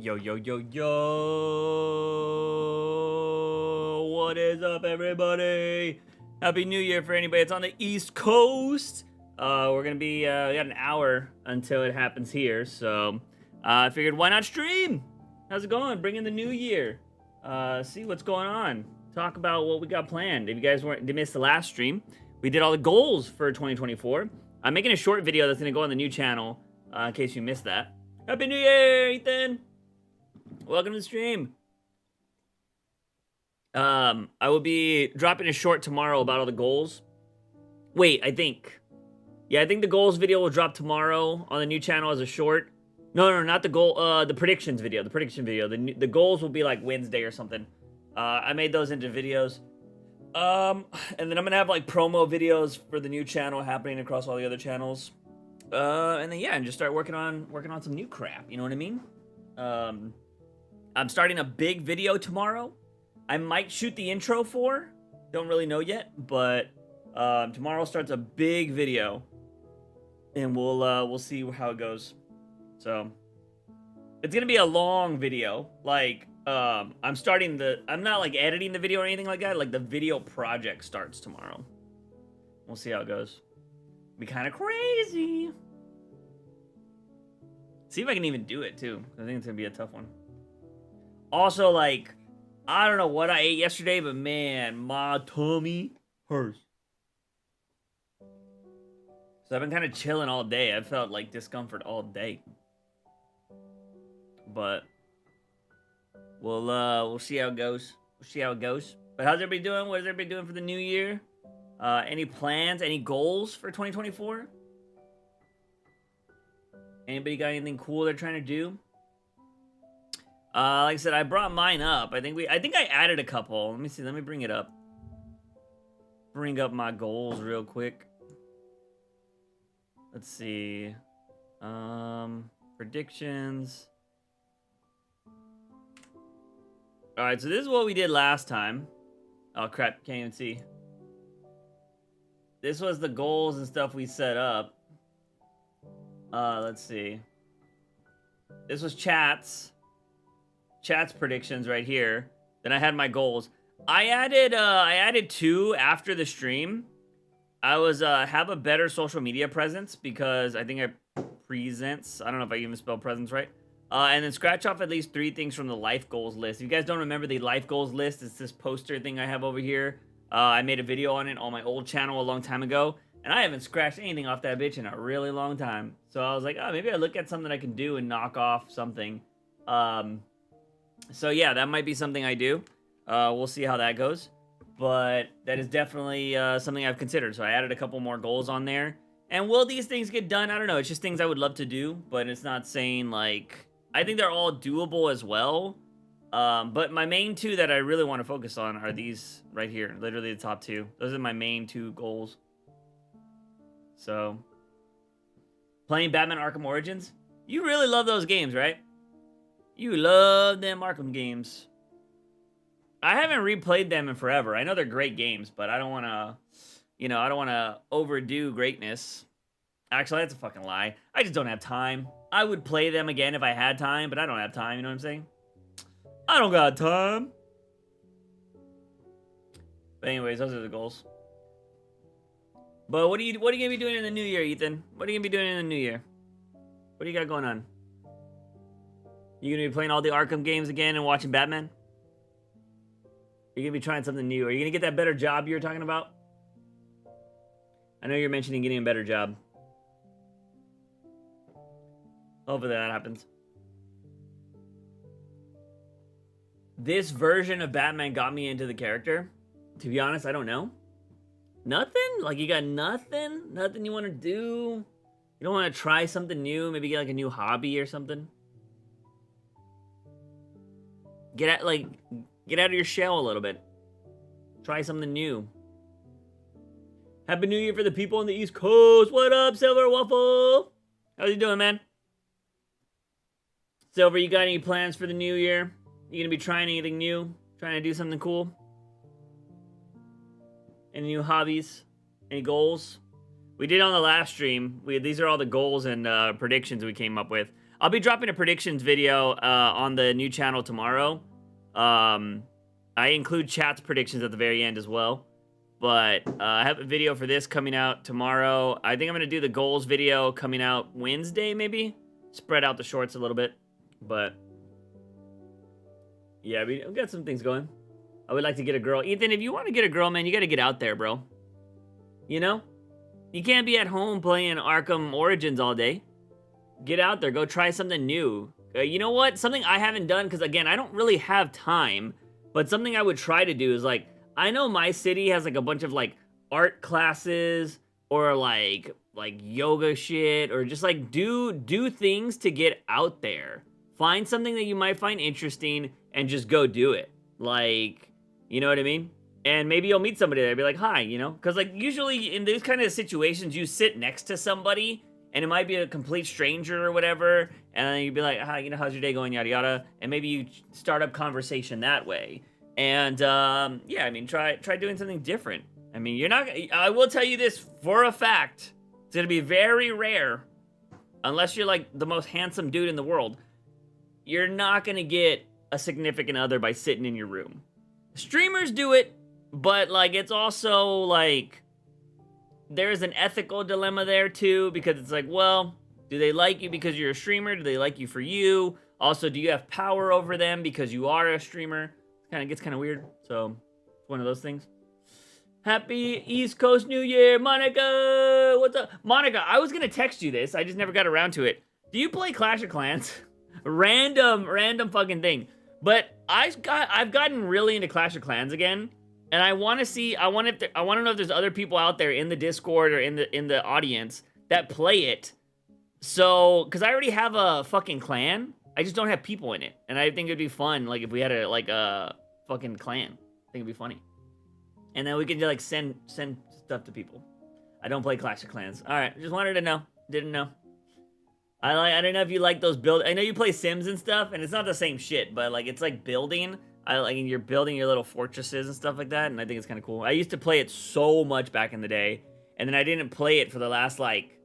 Yo, yo, yo, yo. What is up, everybody? Happy New Year for anybody that's on the East Coast. We're going to be, we got an hour until it happens here. So, I figured why not stream? How's it going? Bring in the new year. See what's going on. Talk about what we got planned. If you guys did miss the last stream, we did all the goals for 2024. I'm making a short video that's going to go on the new channel, in case you missed that. Happy New Year, Ethan! Welcome to the stream. I will be dropping a short tomorrow about all the goals. Wait, I think the goals video will drop tomorrow on the new channel as a short. No, not the goal. The predictions video. The prediction video. The goals will be like Wednesday or something. I made those into videos. And then I'm gonna have like promo videos for the new channel happening across all the other channels. And then yeah, and just start working on some new crap. You know what I mean? I'm starting a big video tomorrow. I might shoot the intro for. Don't really know yet, but tomorrow starts a big video, and we'll see how it goes. So it's gonna be a long video. Like I'm not like editing the video or anything like that. Like the video project starts tomorrow. We'll see how it goes. Be kind of crazy. See if I can even do it too. I think it's gonna be a tough one. Also, like, I don't know what I ate yesterday, but man, my tummy hurts. So I've been kind of chilling all day. I felt like discomfort all day. But we'll see how it goes. We'll see how it goes. But how's everybody doing? What is everybody doing for the new year? Any plans? Any goals for 2024? Anybody got anything cool they're trying to do? Like I said, I brought mine up. I think I added a couple. Let me see. Let me bring it up. Bring up my goals real quick. Let's see. Predictions. All right, so this is what we did last time. Oh crap, can't even see. This was the goals and stuff we set up. Let's see. This was chat's predictions right here. Then I had my goals. I added 2 after the stream. I was have a better social media presence because I think I don't know if I even spelled presence right. And then scratch off at least 3 things from the life goals list. If you guys don't remember the life goals list, it's this poster thing I have over here. I made a video on it on my old channel a long time ago, and I haven't scratched anything off that bitch in a really long time. So I was like, oh, maybe I look at something I can do and knock off something. So yeah, that might be something I do. We'll see how that goes. But that is definitely something I've considered. So I added a couple more goals on there. And will these things get done? I don't know. It's just things I would love to do, but it's not saying like... I think they're all doable as well. But my main 2 that I really want to focus on are these right here. Literally the top 2. Those are my main 2 goals. So, playing Batman Arkham Origins. You really love those games, right? You love them Arkham games. I haven't replayed them in forever. I know they're great games, but I don't want to, I don't want to overdo greatness. Actually, that's a fucking lie. I just don't have time. I would play them again if I had time, but I don't have time, you know what I'm saying? I don't got time. But anyways, those are the goals. But what are you gonna be doing in the new year, Ethan? What are you gonna be doing in the new year? What do you got going on? You gonna be playing all the Arkham games again and watching Batman? You're gonna be trying something new. Are you gonna get that better job you were talking about? I know you're mentioning getting a better job. Hopefully that happens. This version of Batman got me into the character. To be honest, I don't know. Nothing? Like, you got nothing? Nothing you want to do? You don't want to try something new? Maybe get, like, a new hobby or something? Get out of your shell a little bit. Try something new. Happy New Year for the people on the East Coast. What up, Silver Waffle? How's you doing, man? Silver, you got any plans for the new year? You gonna be trying anything new? Trying to do something cool? Any new hobbies? Any goals? We did on the last stream. These are all the goals and predictions we came up with. I'll be dropping a predictions video on the new channel tomorrow. I include chat's predictions at the very end as well. But I have a video for this coming out tomorrow. I think I'm going to do the goals video coming out Wednesday, maybe. Spread out the shorts a little bit. But yeah, we've got some things going. I would like to get a girl. Ethan, if you want to get a girl, man, you got to get out there, bro. You know? You can't be at home playing Arkham Origins all day. Get out there. Go try something new. You know what? Something I haven't done, because, again, I don't really have time. But something I would try to do is, like, I know my city has, like, a bunch of, like, art classes or, like yoga shit, or just, like, do things to get out there. Find something that you might find interesting and just go do it. Like, you know what I mean? And maybe you'll meet somebody there, be like, hi, you know? Because, like, usually in these kind of situations, you sit next to somebody, and it might be a complete stranger or whatever, and then you'd be like, hi, you know, how's your day going, yada, yada, and maybe you start up conversation that way. And, yeah, I mean, try doing something different. I mean, you're not, I will tell you this for a fact, it's gonna be very rare, unless you're, like, the most handsome dude in the world, you're not gonna get a significant other by sitting in your room. Streamers do it, but, like, it's also, like, there's an ethical dilemma there, too, because it's like, well, do they like you because you're a streamer? Do they like you for you? Also, do you have power over them because you are a streamer? It gets kind of weird, so it's one of those things. Happy East Coast New Year, Monica! What's up? Monica, I was gonna text you this, I just never got around to it. Do you play Clash of Clans? Random fucking thing. But I've gotten really into Clash of Clans again, and I want to know if there's other people out there in the Discord or in the audience that play it. So, because I already have a fucking clan, I just don't have people in it, and I think it'd be fun, like, if we had a fucking clan. I think it'd be funny, and then we could like send stuff to people. I don't play Clash of Clans. All right, just wanted to know. Didn't know. I don't know if you like those build. I know you play Sims and stuff, and it's not the same shit, but like it's like building. You're building your little fortresses and stuff like that, and I think it's kind of cool. I used to play it so much back in the day, and then I didn't play it for the last like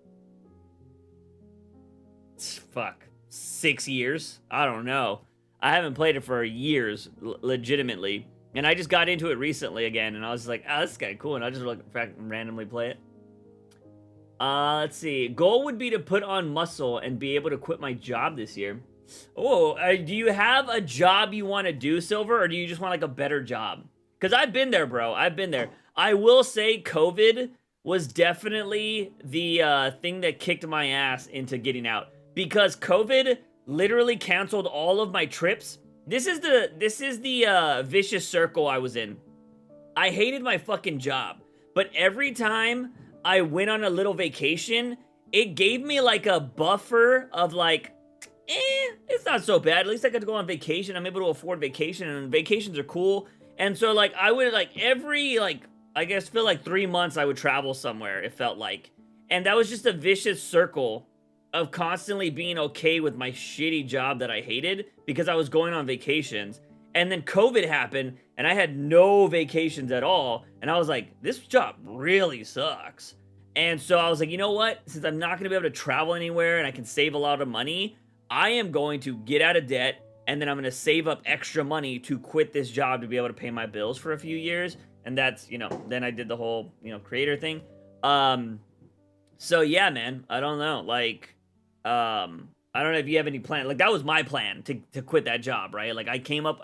6 years. I don't know. I haven't played it for years, legitimately, and I just got into it recently again, and I was like, oh, this is kind of cool, and I just like randomly play it. Let's see. Goal would be to put on muscle and be able to quit my job this year. Oh, do you have a job you want to do, Silver, or do you just want like a better job? Because I've been there, bro. I've been there. I will say COVID was definitely the thing that kicked my ass into getting out. Because COVID literally canceled all of my trips. This is the vicious circle I was in. I hated my fucking job. But every time I went on a little vacation, it gave me like a buffer of like, it's not so bad. At least I got to go on vacation. I'm able to afford vacation, and vacations are cool. And so like I would like every like, I guess feel like 3 months I would travel somewhere, it felt like. And that was just a vicious circle of constantly being okay with my shitty job that I hated because I was going on vacations. And then COVID happened and I had no vacations at all. And I was like, this job really sucks. And so I was like, you know what? Since I'm not going to be able to travel anywhere and I can save a lot of money, I am going to get out of debt, and then I'm going to save up extra money to quit this job to be able to pay my bills for a few years. And that's, you know, then I did the whole, you know, creator thing. So yeah, man, I don't know. Like, I don't know if you have any plan. Like, that was my plan to quit that job, right? Like, I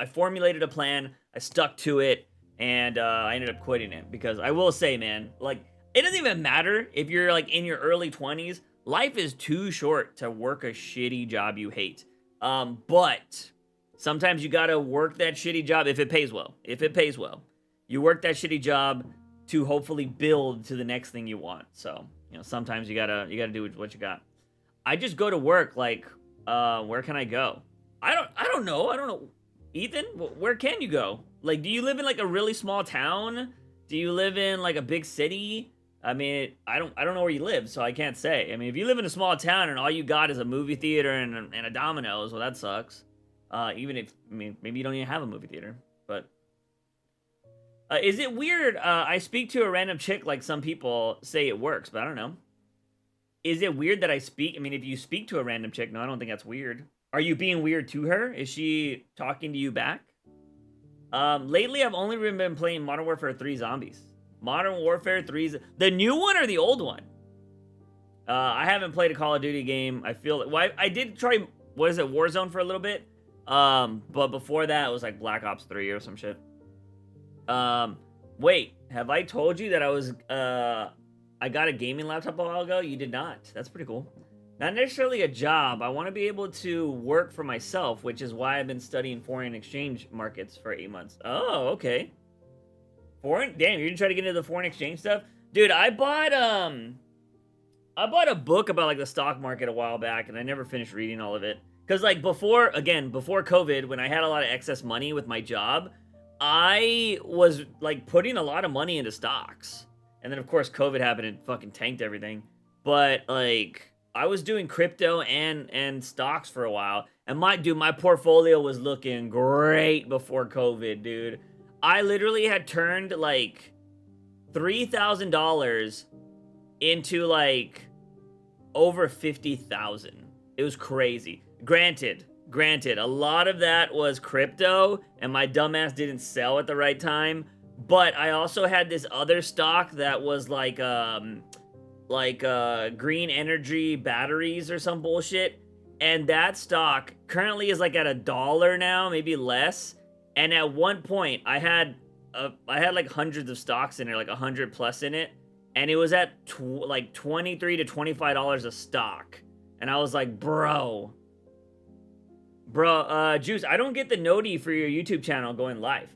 formulated a plan, I stuck to it, and I ended up quitting it. Because I will say, man, like, it doesn't even matter if you're, like, in your early 20s. Life is too short to work a shitty job you hate. But sometimes you gotta work that shitty job if it pays well. If it pays well. You work that shitty job to hopefully build to the next thing you want. So, you know, sometimes you gotta do what you got. I just go to work, like, where can I go? I don't know. Ethan, where can you go? Like, do you live in, like, a really small town? Do you live in, like, a big city? I mean, I don't know where you live, so I can't say. I mean, if you live in a small town and all you got is a movie theater and a Domino's, well, that sucks. Even if, I mean, maybe you don't even have a movie theater, but... is it weird, I speak to a random chick like some people say it works, but I don't know. Is it weird that I speak? I mean, if you speak to a random chick, no, I don't think that's weird. Are you being weird to her? Is she talking to you back? Lately I've only been playing Modern Warfare 3 Zombies. Modern Warfare 3's the new one or the old one? I haven't played a Call of Duty game. I feel well, I did try, what is it, Warzone for a little bit. But before that it was like Black Ops 3 or some shit. Wait, have I told you that I got a gaming laptop a while ago? You did not. That's pretty cool. Not necessarily a job. I want to be able to work for myself, which is why I've been studying foreign exchange markets for 8 months. Oh, okay. Damn, you're gonna try to get into the foreign exchange stuff? Dude, I bought a book about like the stock market a while back, and I never finished reading all of it. Cause like before COVID, when I had a lot of excess money with my job, I was like putting a lot of money into stocks. And then of course COVID happened and fucking tanked everything. But like I was doing crypto and stocks for a while. And my portfolio was looking great before COVID, dude. I literally had turned like $3,000 into like over 50,000. It was crazy. Granted, a lot of that was crypto, and my dumbass didn't sell at the right time. But I also had this other stock that was like green energy batteries or some bullshit, and that stock currently is like at $1 now, maybe less. And at one point, I had like hundreds of stocks in there, like 100 plus in it, and it was at like $23 to $25 a stock, and I was like, bro, Juice, I don't get the noti for your YouTube channel going live.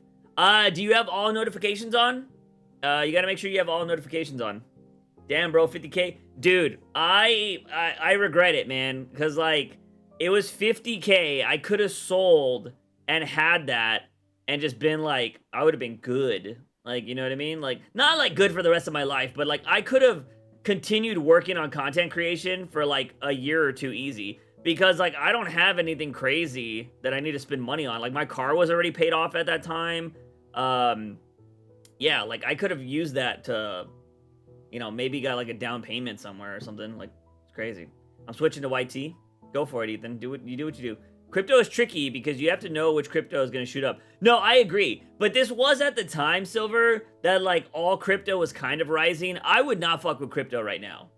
Do you have all notifications on? You gotta make sure you have all notifications on. Damn, bro, 50K. Dude, I regret it, man, because, like, it was 50K. I could have sold and had that and just been, like, I would have been good. Like, you know what I mean? Like, not, like, good for the rest of my life, but, like, I could have continued working on content creation for, like, a year or two easy. Because, like, I don't have anything crazy that I need to spend money on. Like, my car was already paid off at that time. Yeah, like, I could have used that to, you know, maybe got, like, a down payment somewhere or something. Like, it's crazy. I'm switching to YT. Go for it, Ethan. Do what you do. Crypto is tricky because you have to know which crypto is going to shoot up. No, I agree. But this was at the time, Silver, that, like, all crypto was kind of rising. I would not fuck with crypto right now.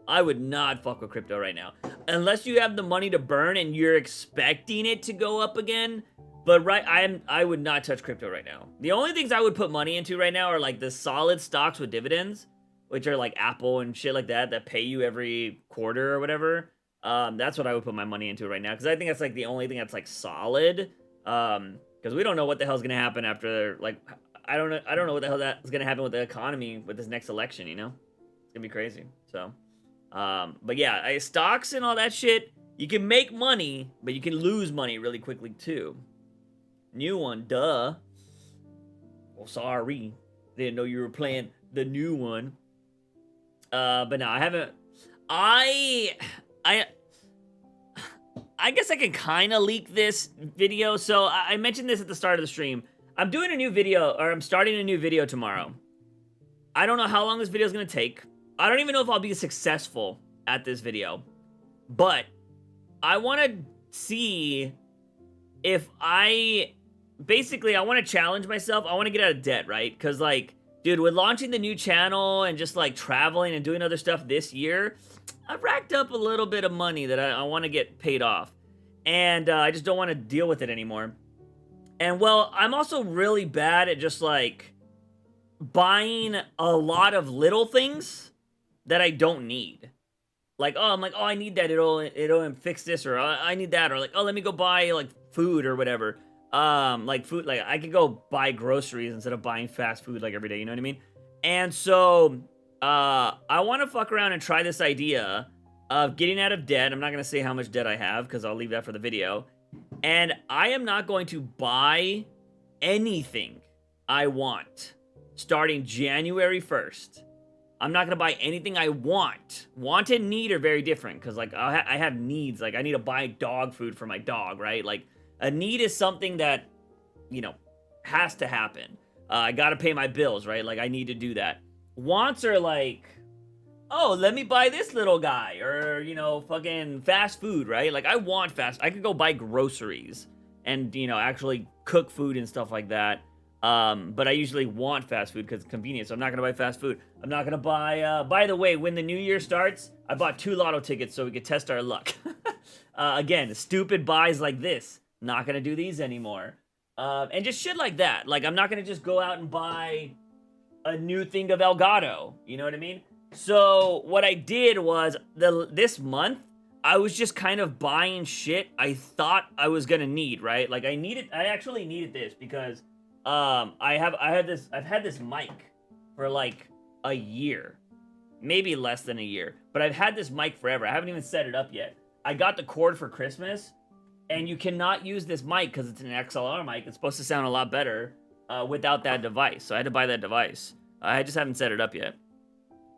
Unless you have the money to burn and you're expecting it to go up again. But I would not touch crypto right now. The only things I would put money into right now are, like, the solid stocks with dividends, which are, like, Apple and shit like that pay you every quarter or whatever. That's what I would put my money into right now, because I think that's, like, the only thing that's, like, solid. Because we don't know what the hell's gonna happen after, like, I don't know what the hell that's gonna happen with the economy with this next election, you know? It's gonna be crazy. So, but yeah, stocks and all that shit, you can make money, but you can lose money really quickly too. New one, duh. Well, sorry. Didn't know you were playing the new one. But no, I haven't. I guess I can kind of leak this video. So I mentioned this at the start of the stream. I'm doing a new video, or I'm starting a new video tomorrow. I don't know how long this video is going to take. I don't even know if I'll be successful at this video. But I want to see if basically, I want to challenge myself. I want to get out of debt, right? Because, like, dude, with launching the new channel and just, like, traveling and doing other stuff this year, I've racked up a little bit of money that I want to get paid off. And I just don't want to deal with it anymore. And, well, I'm also really bad at just, like, buying a lot of little things that I don't need. Like, oh, I'm like, oh, I need that. It'll fix this, or I need that, or like, oh, let me go buy, like, food or whatever. Like food, like I could go buy groceries instead of buying fast food like every day, you know what I mean? And so, I want to fuck around and try this idea of getting out of debt. I'm not going to say how much debt I have because I'll leave that for the video. And I am not going to buy anything I want starting January 1st. I'm not going to buy anything I want. Want and need are very different because, like, I have needs. Like, I need to buy dog food for my dog, right? Like, a need is something that, you know, has to happen. I gotta pay my bills, right? Like, I need to do that. Wants are like, oh, let me buy this little guy, or, you know, fucking fast food, right? Like, I want I could go buy groceries and, you know, actually cook food and stuff like that. But I usually want fast food because it's convenient, so I'm not gonna buy fast food. I'm not gonna buy, by the way, when the new year starts, I bought 2 lotto tickets so we could test our luck. Again, stupid buys like this. Not gonna do these anymore. And just shit like that. Like, I'm not gonna just go out and buy a new thing of Elgato. You know what I mean? So what I did was this month I was just kind of buying shit I thought I was gonna need, right? Like I actually needed this because I've had this mic for like a year, maybe less than a year, but I've had this mic forever. I haven't even set it up yet. I got the cord for Christmas, and you cannot use this mic because it's an XLR mic. It's supposed to sound a lot better without that device. So I had to buy that device. I just haven't set it up yet.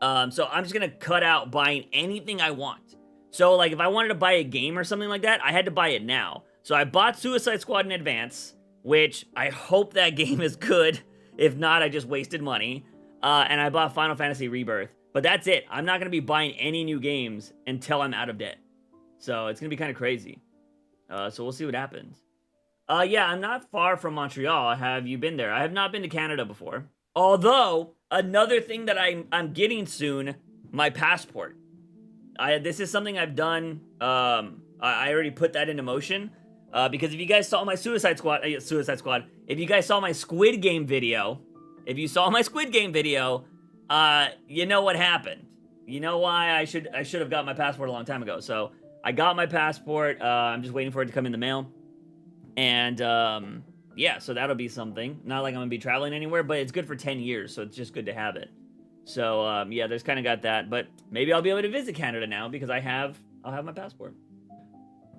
So I'm just gonna cut out buying anything I want. So like if I wanted to buy a game or something like that, I had to buy it now. So I bought Suicide Squad in advance, which I hope that game is good. If not, I just wasted money. And I bought Final Fantasy Rebirth. But that's it. I'm not gonna be buying any new games until I'm out of debt. So it's gonna be kind of crazy. So we'll see what happens. Yeah, I'm not far from Montreal. Have you been there? I have not been to Canada before. Although, another thing that I'm getting soon, my passport. This is something I've done. I already put that into motion. Because if you guys saw my Suicide Squad, if you guys saw my Squid Game video, you know what happened. You know why I should have got my passport a long time ago. So I got my passport. I'm just waiting for it to come in the mail. And yeah, so that'll be something. Not like I'm gonna be traveling anywhere, but it's good for 10 years, so it's just good to have it. So yeah, there's kind of got that, but maybe I'll be able to visit Canada now because I'll have my passport.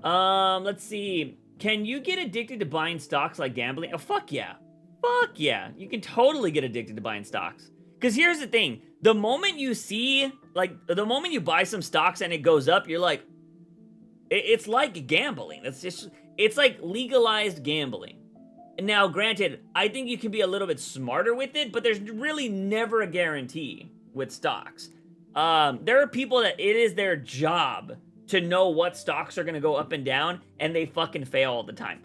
Let's see. Can you get addicted to buying stocks like gambling? Oh, fuck yeah. Fuck yeah. You can totally get addicted to buying stocks. Because here's the thing. The moment you see, like, the moment you buy some stocks and it goes up, you're like, it's like gambling. It's like legalized gambling. Now, granted, I think you can be a little bit smarter with it, but there's really never a guarantee with stocks. There are people that it is their job to know what stocks are going to go up and down, and they fucking fail all the time.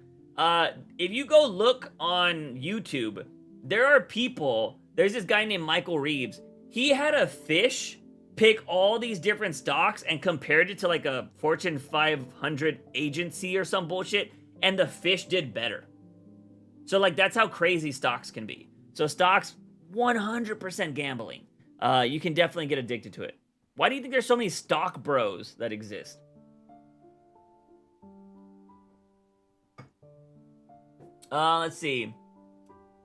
If you go look on YouTube, there are people, there's this guy named Michael Reeves. He had a fish pick all these different stocks and compared it to like a Fortune 500 agency or some bullshit, and the fish did better. So like that's how crazy stocks can be. So stocks, 100% gambling. You can definitely get addicted to it. Why do you think there's so many stock bros that exist? Let's see.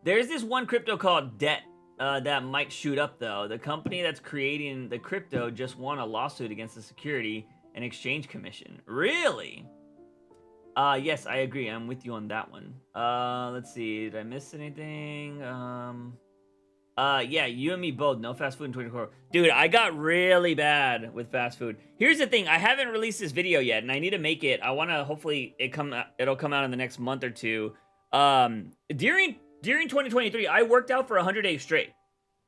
There's this one crypto called DET that might shoot up though. The company that's creating the crypto just won a lawsuit against the Security and Exchange Commission. Really? Yes, I agree. I'm with you on that one. Let's see. Did I miss anything? Yeah, you and me both. No fast food in 24. Dude, I got really bad with fast food. Here's the thing. I haven't released this video yet, and I need to make it. I want to, hopefully, it'll come out in the next month or two. During 2023, I worked out for 100 days straight.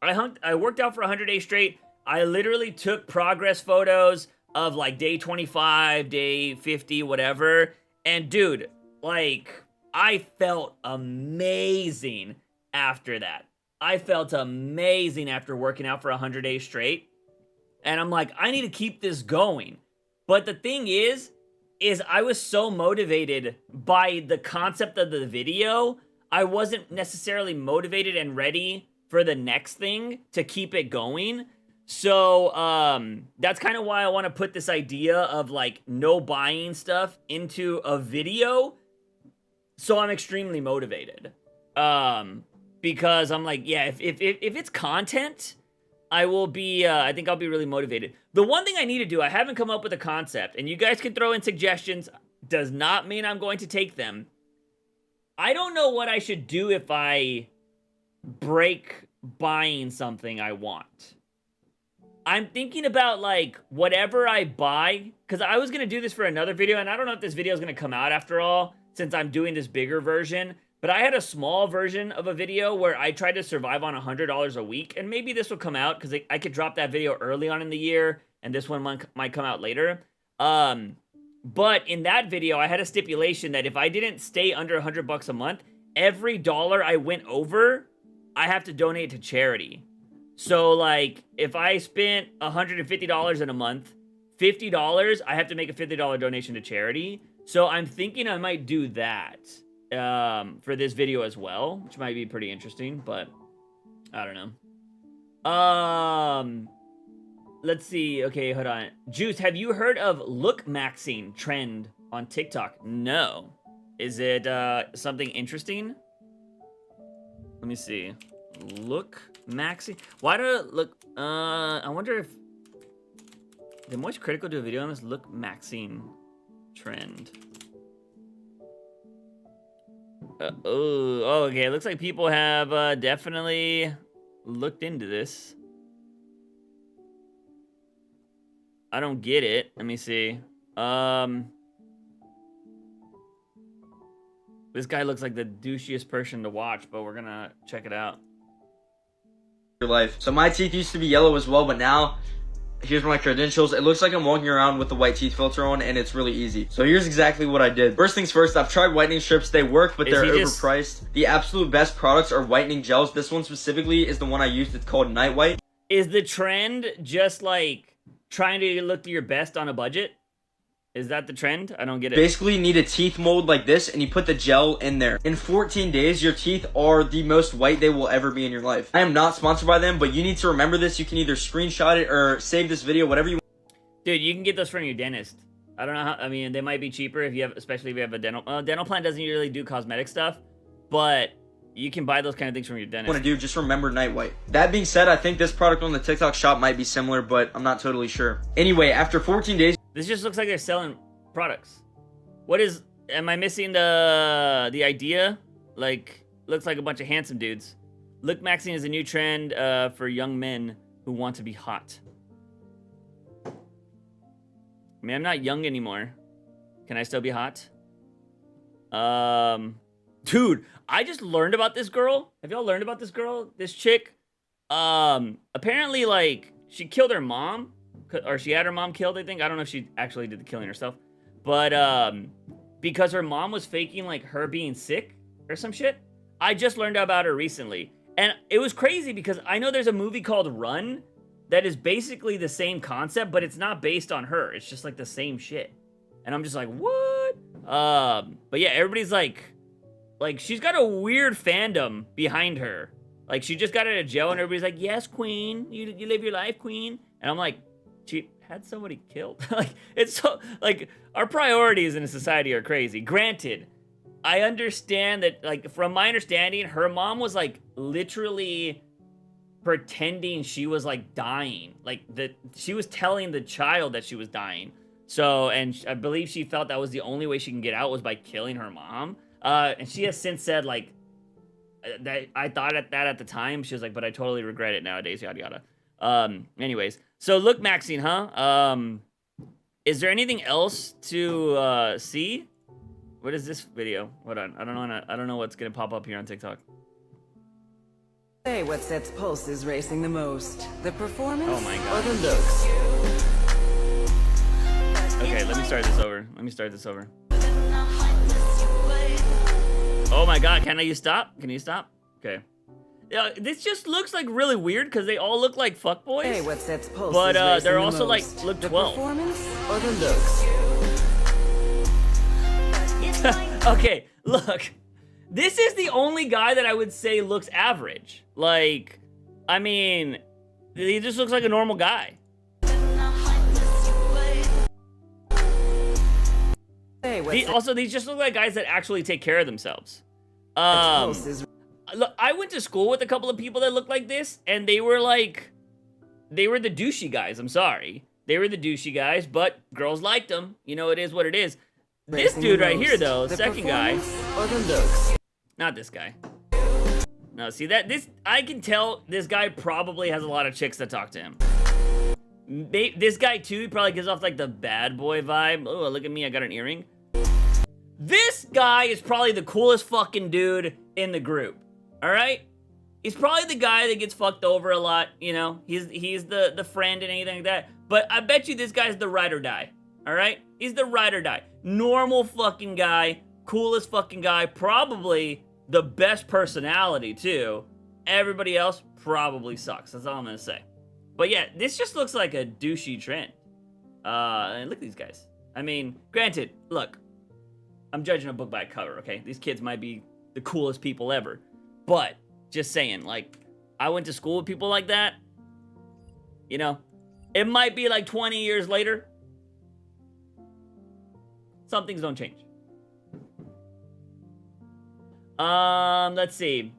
I worked out for 100 days straight. I literally took progress photos of, like, day 25, day 50, whatever. And, dude, like, I felt amazing after that. I felt amazing after working out for 100 days straight. And I'm like, I need to keep this going. But the thing is I was so motivated by the concept of the video, I wasn't necessarily motivated and ready for the next thing to keep it going. So, that's kind of why I want to put this idea of, like, no buying stuff into a video. So I'm extremely motivated. Because I'm like, yeah, if it's content, I will be, I think I'll be really motivated. The one thing I need to do, I haven't come up with a concept, and you guys can throw in suggestions, does not mean I'm going to take them. I don't know what I should do if I break buying something I want. I'm thinking about, like, whatever I buy, because I was going to do this for another video, and I don't know if this video is going to come out after all, since I'm doing this bigger version. But I had a small version of a video where I tried to survive on $100 a week, and maybe this will come out because I could drop that video early on in the year, and this one might come out later. But in that video, I had a stipulation that if I didn't stay under $100 a month, every dollar I went over, I have to donate to charity. So, like, if I spent $150 in a month, $50, I have to make a $50 donation to charity. So I'm thinking I might do that for this video as well, which might be pretty interesting, but I don't know. Let's see. Okay, hold on. Juice, have you heard of look maxing trend on TikTok? No. Is it something interesting? Let me see. Look maxing. Why do it look? I wonder if did Moist Critical do a video on this look maxing trend? Oh, okay. It looks like people have definitely looked into this. I don't get it. Let me see. This guy looks like the douchiest person to watch, but we're gonna check it out. Your life. So my teeth used to be yellow as well, but now here's my credentials. It looks like I'm walking around with the white teeth filter on, and it's really easy. So here's exactly what I did. First things first, I've tried whitening strips. They work, but they're overpriced. The absolute best products are whitening gels. This one specifically is the one I used. It's called Night White. Is the trend just like trying to look your best on a budget? Is that the trend? I don't get it. Basically, you need a teeth mold like this, and you put the gel in there. In 14 days, your teeth are the most white they will ever be in your life. I am not sponsored by them, but you need to remember this. You can either screenshot it or save this video, whatever you want. Dude, you can get those from your dentist. I don't know how, I mean, they might be cheaper if you have, especially if you have a dental plan doesn't really do cosmetic stuff, but you can buy those kind of things from your dentist. Want to do, just remember Night White. That being said, I think this product on the TikTok shop might be similar, but I'm not totally sure. Anyway, after 14 days, this just looks like they're selling products. What is, am I missing the idea? Like, looks like a bunch of handsome dudes. Look maxing is a new trend for young men who want to be hot. I mean, I'm not young anymore. Can I still be hot? Dude, I just learned about this girl. Have y'all learned about this girl? This chick? Apparently, like, she killed her mom. Or she had her mom killed, I think. I don't know if she actually did the killing herself. But, because her mom was faking, like, her being sick or some shit. I just learned about her recently. And it was crazy because I know there's a movie called Run that is basically the same concept, but it's not based on her. It's just, like, the same shit. And I'm just like, what? But yeah, everybody's like, she's got a weird fandom behind her. Like, she just got out of jail and everybody's like, yes, queen. You live your life, queen. And I'm like, she had somebody killed. Like, it's so, like, our priorities in a society are crazy. Granted, I understand that, like, from my understanding, her mom was, like, literally pretending she was, like, dying. Like, she was telling the child that she was dying. So, and I believe she felt that was the only way she can get out was by killing her mom. And she has since said, like, that I thought at that at the time. She was like, but I totally regret it nowadays, yada yada. Anyways, so look maxing, huh? Is there anything else to see? What is this video? Hold on, I don't know what's gonna pop up here on TikTok. Say what sets pulses racing the most, the performance Oh my God. or the looks. Okay, let me start this over. Oh my God, can you stop? Can you stop? Okay. Yeah, this just looks like really weird because they all look like fuckboys. Say what sets pulses But racing they're the also like most, look the 12. performance or the looks. Okay, look. This is the only guy that I would say looks average. Like, I mean, he just looks like a normal guy. Say what These just look like guys that actually take care of themselves. pulses. Look, I went to school with a couple of people that looked like this, and they were the douchey guys. I'm sorry. They were the douchey guys, but girls liked them. You know, it is what it is. This Racing dude the right here, most, though, the second guy. performance or the looks. Not this guy. No, see I can tell this guy probably has a lot of chicks that talk to him. This guy too, he probably gives off like the bad boy vibe. Oh, look at me, I got an earring. This guy is probably the coolest fucking dude in the group. All right? He's probably the guy that gets fucked over a lot, you know? He's the friend and anything like that. But I bet you this guy's the ride or die. All right? He's the ride or die. Normal fucking guy, coolest fucking guy, probably the best personality too. Everybody else probably sucks. That's all I'm gonna say. But yeah, this just looks like a douchey trend. And look at these guys. I mean, granted, look, I'm judging a book by a cover, okay? These kids might be the coolest people ever. But, just saying, like, I went to school with people like that. You know? It might be like 20 years later. Some things don't change. Let's see.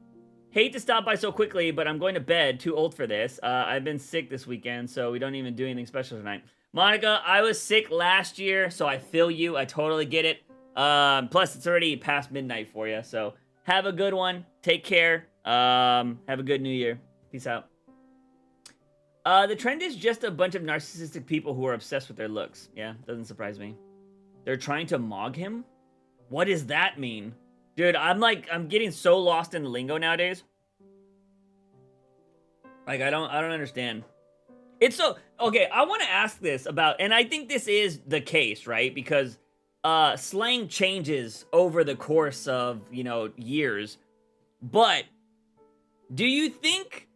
Hate to stop by so quickly, but I'm going to bed. Too old for this. I've been sick this weekend, so we don't even do anything special tonight. Monica, I was sick last year, so I feel you. I totally get it. Plus, it's already past midnight for you, so have a good one. Take care. Have a good new year. Peace out. The trend is just a bunch of narcissistic people who are obsessed with their looks. Yeah, doesn't surprise me. They're trying to mog him? What does that mean? Dude, I'm getting so lost in the lingo nowadays. Like, I don't understand. It's so, okay, I want to ask this about, and I think this is the case, right? Because slang changes over the course of, you know, years. But do you think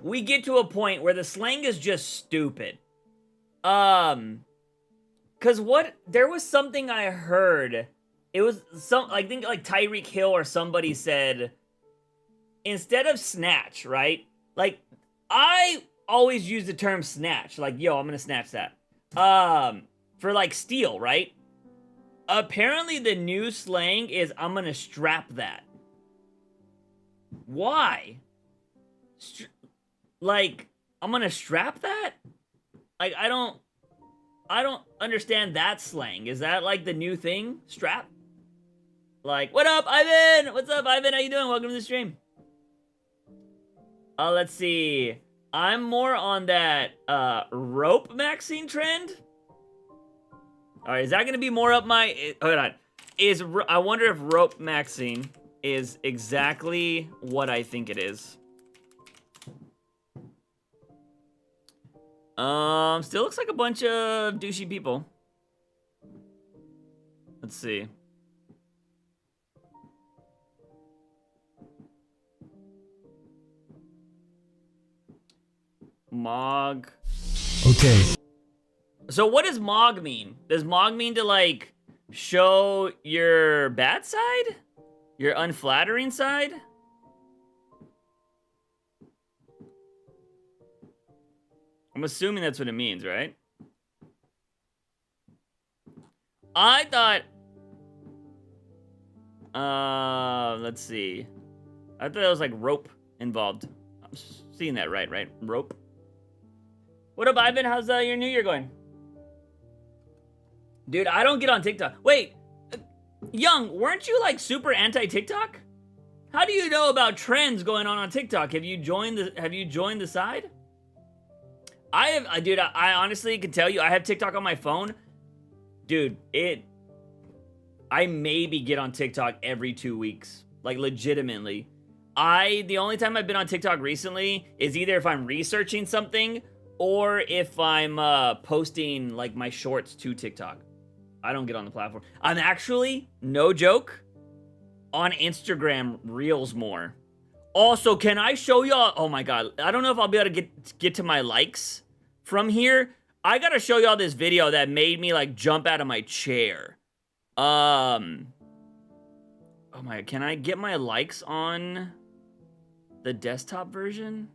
we get to a point where the slang is just stupid? Cause there was something I heard. It was I think like Tyreek Hill or somebody said, instead of snatch, right? Like, I always use the term snatch. Like, yo, I'm gonna snatch that. For like steal, right? Apparently the new slang is I'm gonna strap that. Why? Like, I'm gonna strap that? Like, I don't understand that slang. Is that like the new thing? Strap? Like, what up, Ivan? What's up, Ivan? How you doing? Welcome to the stream. Let's see. I'm more on that rope maxing trend. All right, is that gonna be more up my? Hold on. I wonder if rope maxing is exactly what I think it is. Still looks like a bunch of douchey people. Let's see. Mog. Okay. So what does mog mean? Does mog mean to, like, show your bad side? Your unflattering side? I'm assuming that's what it means, right? I thought... let's see. I thought there was, like, rope involved. I'm seeing that right? Rope. What up, Ivan? How's your new year going? Dude, I don't get on TikTok. Wait, Young, weren't you, like, super anti-TikTok? How do you know about trends going on TikTok? Have you joined the side? Dude, I honestly can tell you, I have TikTok on my phone. Dude, I maybe get on TikTok every 2 weeks. Like, legitimately. The only time I've been on TikTok recently is either if I'm researching something or if I'm posting, like, my shorts to TikTok. I don't get on the platform. I'm actually, no joke, on Instagram Reels more. Also, can I show y'all? Oh my god, I don't know if I'll be able to get to my likes from here. I gotta show y'all this video that made me, like, jump out of my chair. Oh my god, can I get my likes on the desktop version?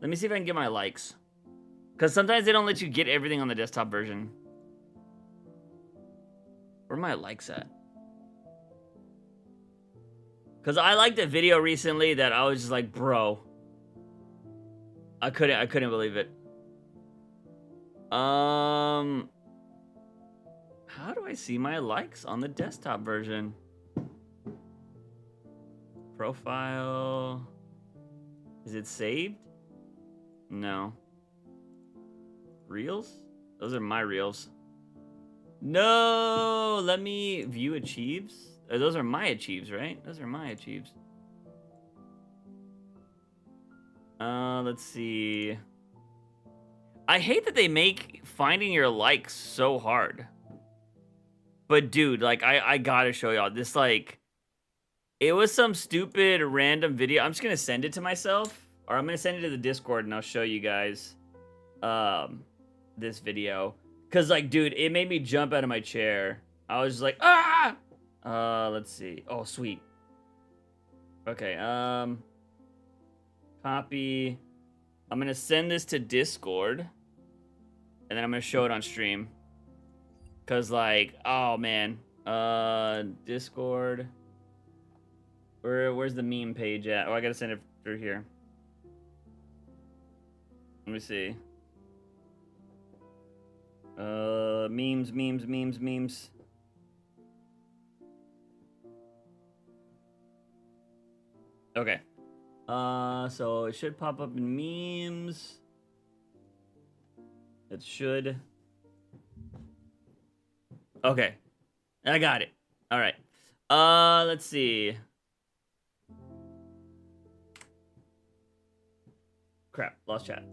Let me see if I can get my likes. Because sometimes they don't let you get everything on the desktop version. Where are my likes at? Because I liked a video recently that I was just like, bro. I couldn't believe it. How do I see my likes on the desktop version? Profile. Is it saved? No. Reels? Those are my reels. No, let me view achieves. Those are my achieves, right? Those are my achieves. Let's see. I hate that they make finding your likes so hard. But dude, like I gotta show y'all this. Like, it was some stupid random video. I'm just gonna send it to myself, or I'm gonna send it to the Discord, and I'll show you guys this video. Cause like, dude, it made me jump out of my chair. I was just like, ah. Let's see. Oh, sweet. Okay. Copy. I'm gonna send this to Discord, and then I'm gonna show it on stream. Cause like, oh man, Discord. Where's the meme page at? Oh, I gotta send it through here. Let me see. Memes. Okay. So it should pop up in memes. It should. Okay. I got it. All right. Let's see. Crap, lost chat.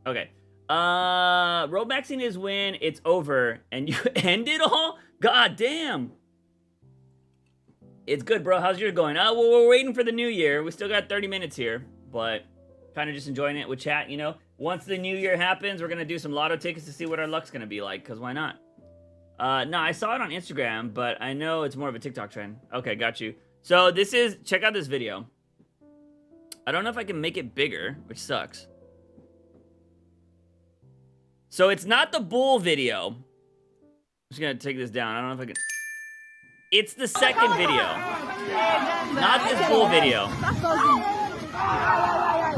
Okay. Road maxing is when it's over and you end it all? God damn. It's good, bro. How's yours going? Well, we're waiting for the new year. We still got 30 minutes here, but kind of just enjoying it with chat, you know? Once the new year happens, we're going to do some lotto tickets to see what our luck's going to be like, because why not? No, I saw it on Instagram, but I know it's more of a TikTok trend. Okay, got you. So this is, check out this video. I don't know if I can make it bigger, which sucks. So it's not the bull video. I'm just going to take this down. I don't know if I can. It's the second video. Not this bull video. I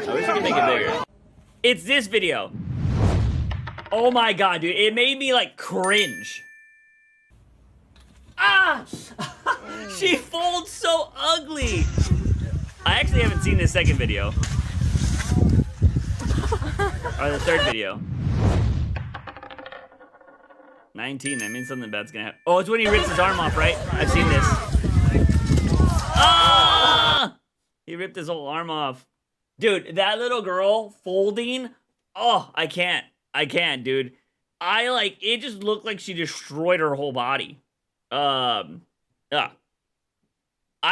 wish I could make it bigger. It's this video. Oh my god, dude. It made me, like, cringe. Ah! She folds so ugly. I actually haven't seen this second video. Or the third video. 19, that means something bad's gonna happen. Oh, it's when he rips his arm off, right? I've seen this. Ah! He ripped his whole arm off. Dude, that little girl folding. Oh, I can't, dude. It just looked like she destroyed her whole body. I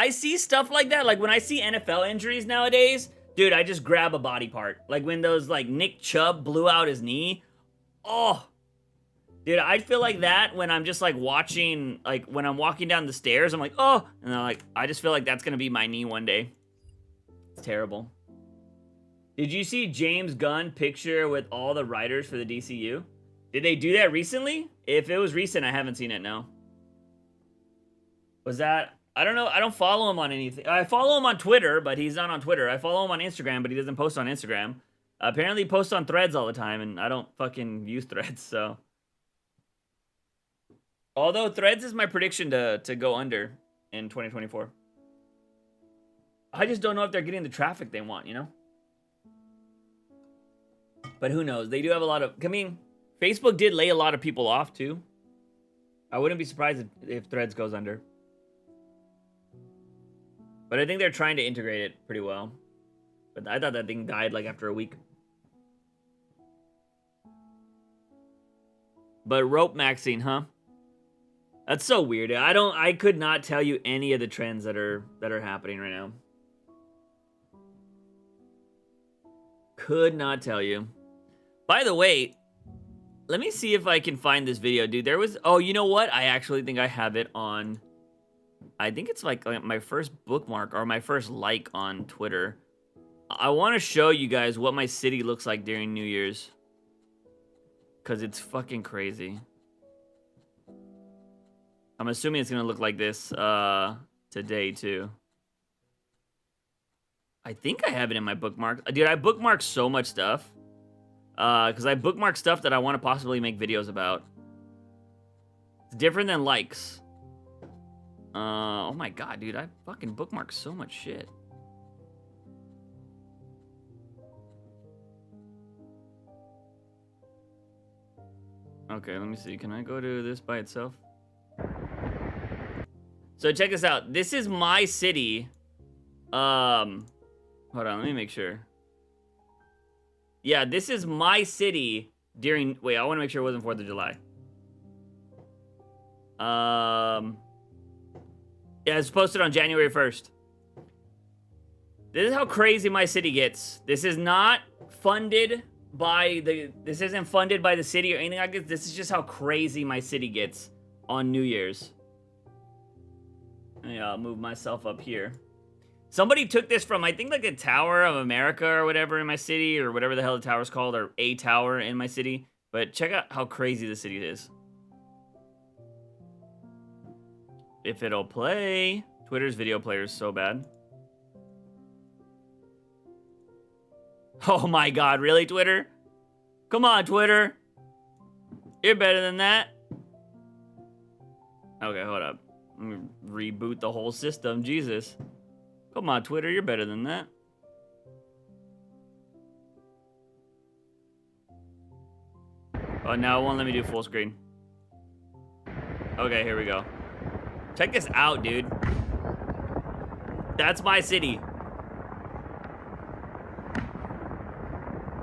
see stuff like that. Like, when I see NFL injuries nowadays, dude, I just grab a body part. Like, when those, like, Nick Chubb blew out his knee. Oh. Dude, I feel like that when I'm just, like, watching, like, when I'm walking down the stairs, I'm like, oh. And I'm like, I just feel like that's gonna be my knee one day. It's terrible. Did you see James Gunn picture with all the writers for the DCU? Did they do that recently? If it was recent, I haven't seen it, no. Was that... I don't know. I don't follow him on anything. I follow him on Twitter, but he's not on Twitter. I follow him on Instagram, but he doesn't post on Instagram. Apparently he posts on Threads all the time, and I don't fucking use Threads, so... Although Threads is my prediction to go under in 2024. I just don't know if they're getting the traffic they want, you know? But who knows? They do have a lot of... I mean, Facebook did lay a lot of people off, too. I wouldn't be surprised if Threads goes under. But I think they're trying to integrate it pretty well. But I thought that thing died, like, after a week. But rope maxing, huh? That's so weird. I could not tell you any of the trends that are happening right now. Could not tell you. By the way, let me see if I can find this video, dude. There was... Oh, you know what? I actually think I have it on... I think it's like my first bookmark or my first like on Twitter. I want to show you guys what my city looks like during New Year's. Because it's fucking crazy. I'm assuming it's going to look like this today, too. I think I have it in my bookmarks. Dude, I bookmark so much stuff. Because I bookmark stuff that I want to possibly make videos about. It's different than likes. Oh my god, dude. I fucking bookmark so much shit. Okay, let me see. Can I go to this by itself? So check this out. This is my city. Hold on, let me make sure. Yeah, this is my city during... Wait, I want to make sure it wasn't 4th of July. Yeah, it's posted on January 1st. This is how crazy my city gets. This is not funded by the... This isn't funded by the city or anything like this. This is just how crazy my city gets on New Year's. Yeah, I'll move myself up here. Somebody took this from, I think, like a Tower of America or whatever in my city, or whatever the hell the tower's called, or a tower in my city. But check out how crazy the city is. If it'll play. Twitter's video player is so bad. Oh my god, really, Twitter? Come on, Twitter. You're better than that. Okay, hold up. Let me reboot the whole system. Jesus. Come on, Twitter. You're better than that. Oh, now it won't let me do full screen. Okay, here we go. Check this out, dude. That's my city.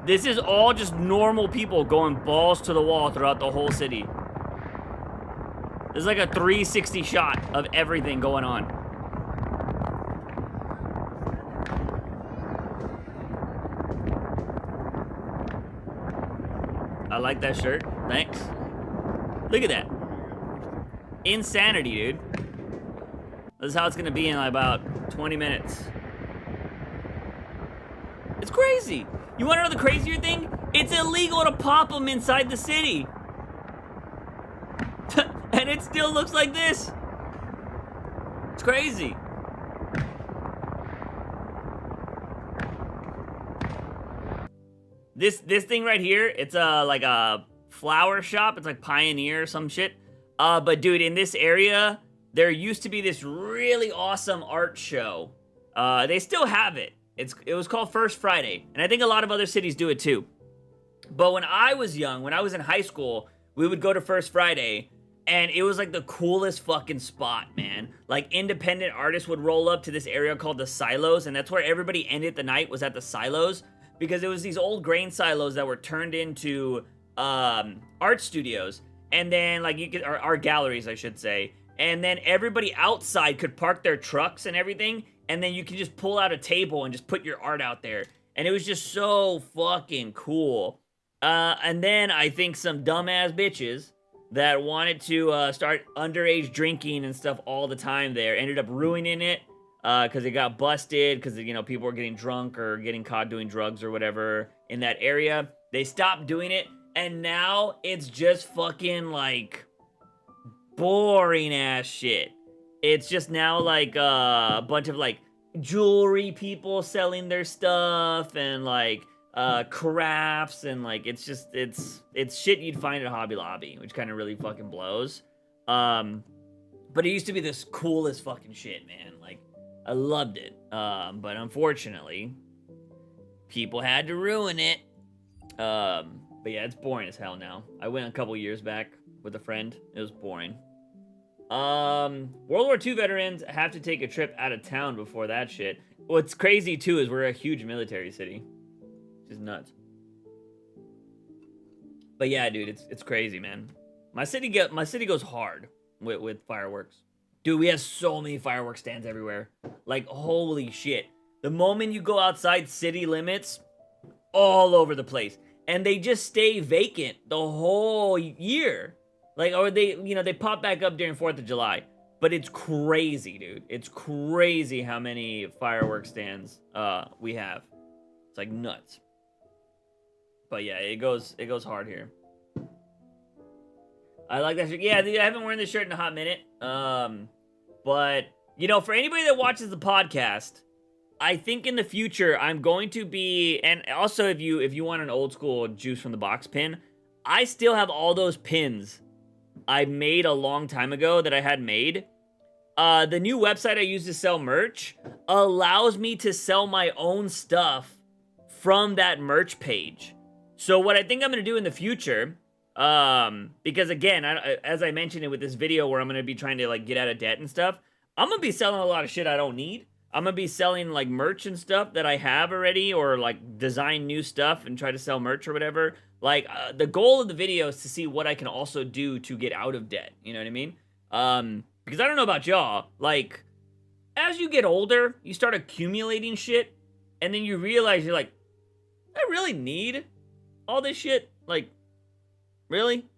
This is all just normal people going balls to the wall throughout the whole city. There's like a 360 shot of everything going on. I like that shirt. Thanks. Look at that. Insanity, dude. This is how it's gonna be in like about 20 minutes. It's crazy. You wanna know the crazier thing? It's illegal to pop them inside the city. And it still looks like this. It's crazy. This thing right here, it's like a flower shop. It's like Pioneer or some shit. But dude, in this area, there used to be this really awesome art show. They still have it. It was called First Friday, and I think a lot of other cities do it too. But when I was young, when I was in high school, we would go to First Friday, and it was like the coolest fucking spot, man. Like independent artists would roll up to this area called the Silos, and that's where everybody ended the night, was at the Silos, because it was these old grain silos that were turned into art studios, and then like you could, or art galleries, I should say. And then everybody outside could park their trucks and everything, and then you could just pull out a table and just put your art out there. And it was just so fucking cool. And then I think some dumbass bitches that wanted to start underage drinking and stuff all the time there ended up ruining it because it got busted because, you know, people were getting drunk or getting caught doing drugs or whatever in that area. They stopped doing it, and now it's just fucking like boring ass shit. It's just now like a bunch of like jewelry people selling their stuff and like crafts, and like it's shit you'd find at Hobby Lobby, which kind of really fucking blows. But it used to be this coolest fucking shit, man. Like I loved it. But unfortunately, people had to ruin it. But yeah, it's boring as hell now. I went a couple years back with a friend. It was boring. World War II veterans have to take a trip out of town before that shit. What's crazy too is we're a huge military city. Which is nuts. But yeah, dude, it's crazy, man. My city goes hard with fireworks. Dude, we have so many fireworks stands everywhere. Like, holy shit. The moment you go outside city limits, all over the place. And they just stay vacant the whole year. Like, or they, you know, they pop back up during 4th of July. But it's crazy, dude. It's crazy how many fireworks stands we have. It's like nuts. But yeah, it goes hard here. I like that shirt. Yeah, I haven't worn this shirt in a hot minute. But, you know, for anybody that watches the podcast, I think in the future I'm going to be, and also if you want an old school Juice from the Box pin, I still have all those pins I made a long time ago that I had made. The new website I use to sell merch allows me to sell my own stuff from that merch page. So what I think I'm going to do in the future, Because again, as I mentioned it with this video where I'm gonna be trying to like get out of debt and stuff, I'm gonna be selling a lot of shit I don't need. I'm gonna be selling like merch and stuff that I have already, or like design new stuff and try to sell merch or whatever. Like the goal of the video is to see what I can also do to get out of debt. You know what I mean? Because I don't know about y'all, like as you get older, you start accumulating shit, and then you realize you're like, I really need all this shit, like. Really?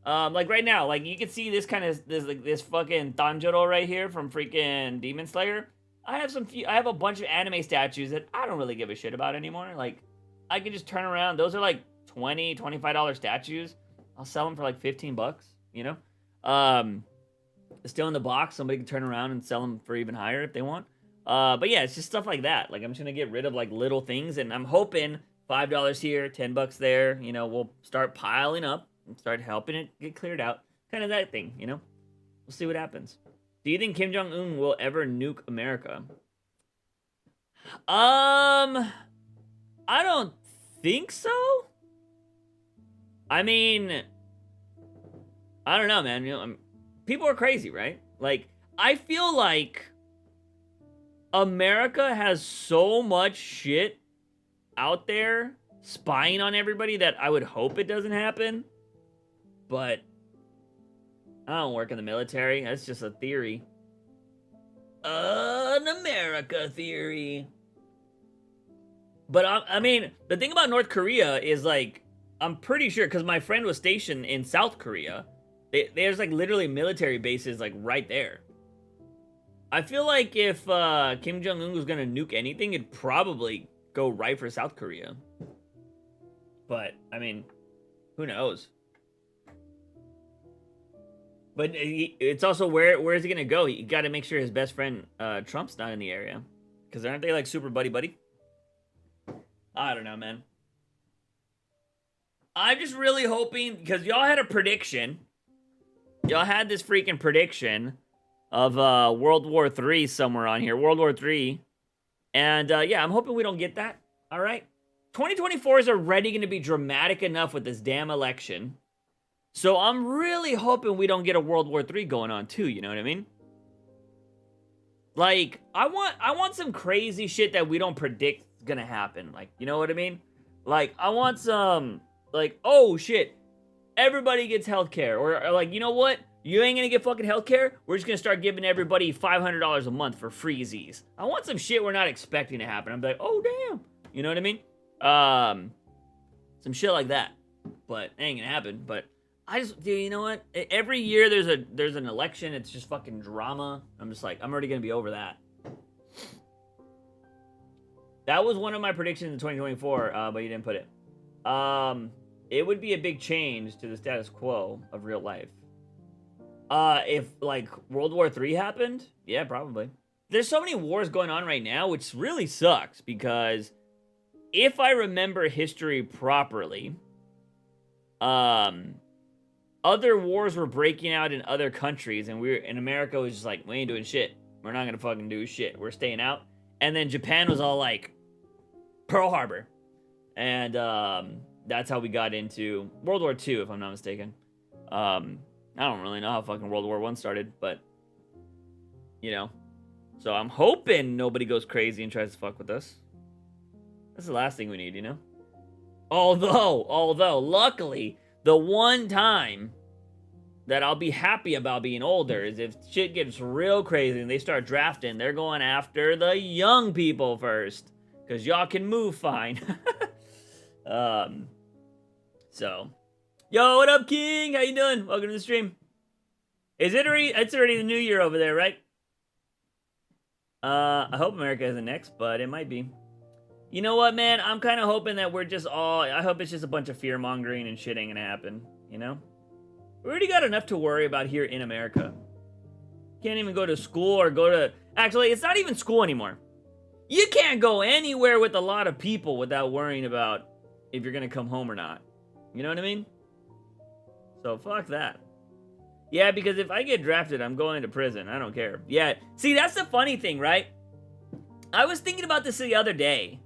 Like right now, like you can see this kind of this fucking Tanjiro right here from freaking Demon Slayer. I have a bunch of anime statues that I don't really give a shit about anymore. Like I can just turn around. Those are like $20-$25 statues. I'll sell them for like 15 bucks, you know? Still in the box. Somebody can turn around and sell them for even higher if they want. But yeah, it's just stuff like that. Like I'm just gonna get rid of like little things, and I'm hoping $5 here, 10 bucks there, you know, we'll start piling up and start helping it get cleared out. Kind of that thing, you know? We'll see what happens. Do you think Kim Jong-un will ever nuke America? I don't think so. I mean, I don't know, man. You know, people are crazy, right? Like, I feel like America has so much shit out there spying on everybody that I would hope it doesn't happen. But I don't work in the military. That's just a theory. An America theory. But I mean, the thing about North Korea is like, I'm pretty sure, because my friend was stationed in South Korea. There's like literally military bases like right there. I feel like if Kim Jong-un was gonna nuke anything, it'd probably go right for South Korea. But, I mean, who knows? But it's also, where is he gonna go? You gotta make sure his best friend Trump's not in the area. Because aren't they like super buddy-buddy? I don't know, man. I'm just really hoping, because y'all had a prediction. Y'all had this freaking prediction of World War III somewhere on here. World War III. And yeah, I'm hoping we don't get that. All right? 2024 is already going to be dramatic enough with this damn election. So I'm really hoping we don't get a World War III going on too, you know what I mean? Like, I want some crazy shit that we don't predict is going to happen. Like, you know what I mean? Like, I want some, like, oh shit, everybody gets healthcare. Or like, you know what? You ain't gonna get fucking healthcare? We're just gonna start giving everybody $500 a month for freezies. I want some shit we're not expecting to happen. I'm like, oh damn. You know what I mean? Some shit like that. But it ain't gonna happen. But I just, dude, you know what? Every year there's an election. It's just fucking drama. I'm just like, I'm already gonna be over that. That was one of my predictions in 2024, but you didn't put it. It would be a big change to the status quo of real life. If like World War III happened, yeah, probably. There's so many wars going on right now, which really sucks because if I remember history properly, other wars were breaking out in other countries, and America was just like, we ain't doing shit. We're not gonna fucking do shit. We're staying out. And then Japan was all like, Pearl Harbor. And that's how we got into World War II, if I'm not mistaken. I don't really know how fucking World War I started, but, you know. So I'm hoping nobody goes crazy and tries to fuck with us. That's the last thing we need, you know? Although, luckily, the one time that I'll be happy about being older is if shit gets real crazy and they start drafting, they're going after the young people first. Because y'all can move fine. So, yo, what up, King? How you doing? Welcome to the stream. It's already the new year over there, right? I hope America isn't next, but it might be. You know what, man? I'm kind of hoping that I hope it's just a bunch of fear-mongering and shit ain't gonna happen, you know? We already got enough to worry about here in America. Can't even go to school or actually, it's not even school anymore. You can't go anywhere with a lot of people without worrying about if you're gonna come home or not. You know what I mean? So, fuck that. Yeah, because if I get drafted, I'm going to prison. I don't care. Yeah, see, that's the funny thing, right? I was thinking about this the other day.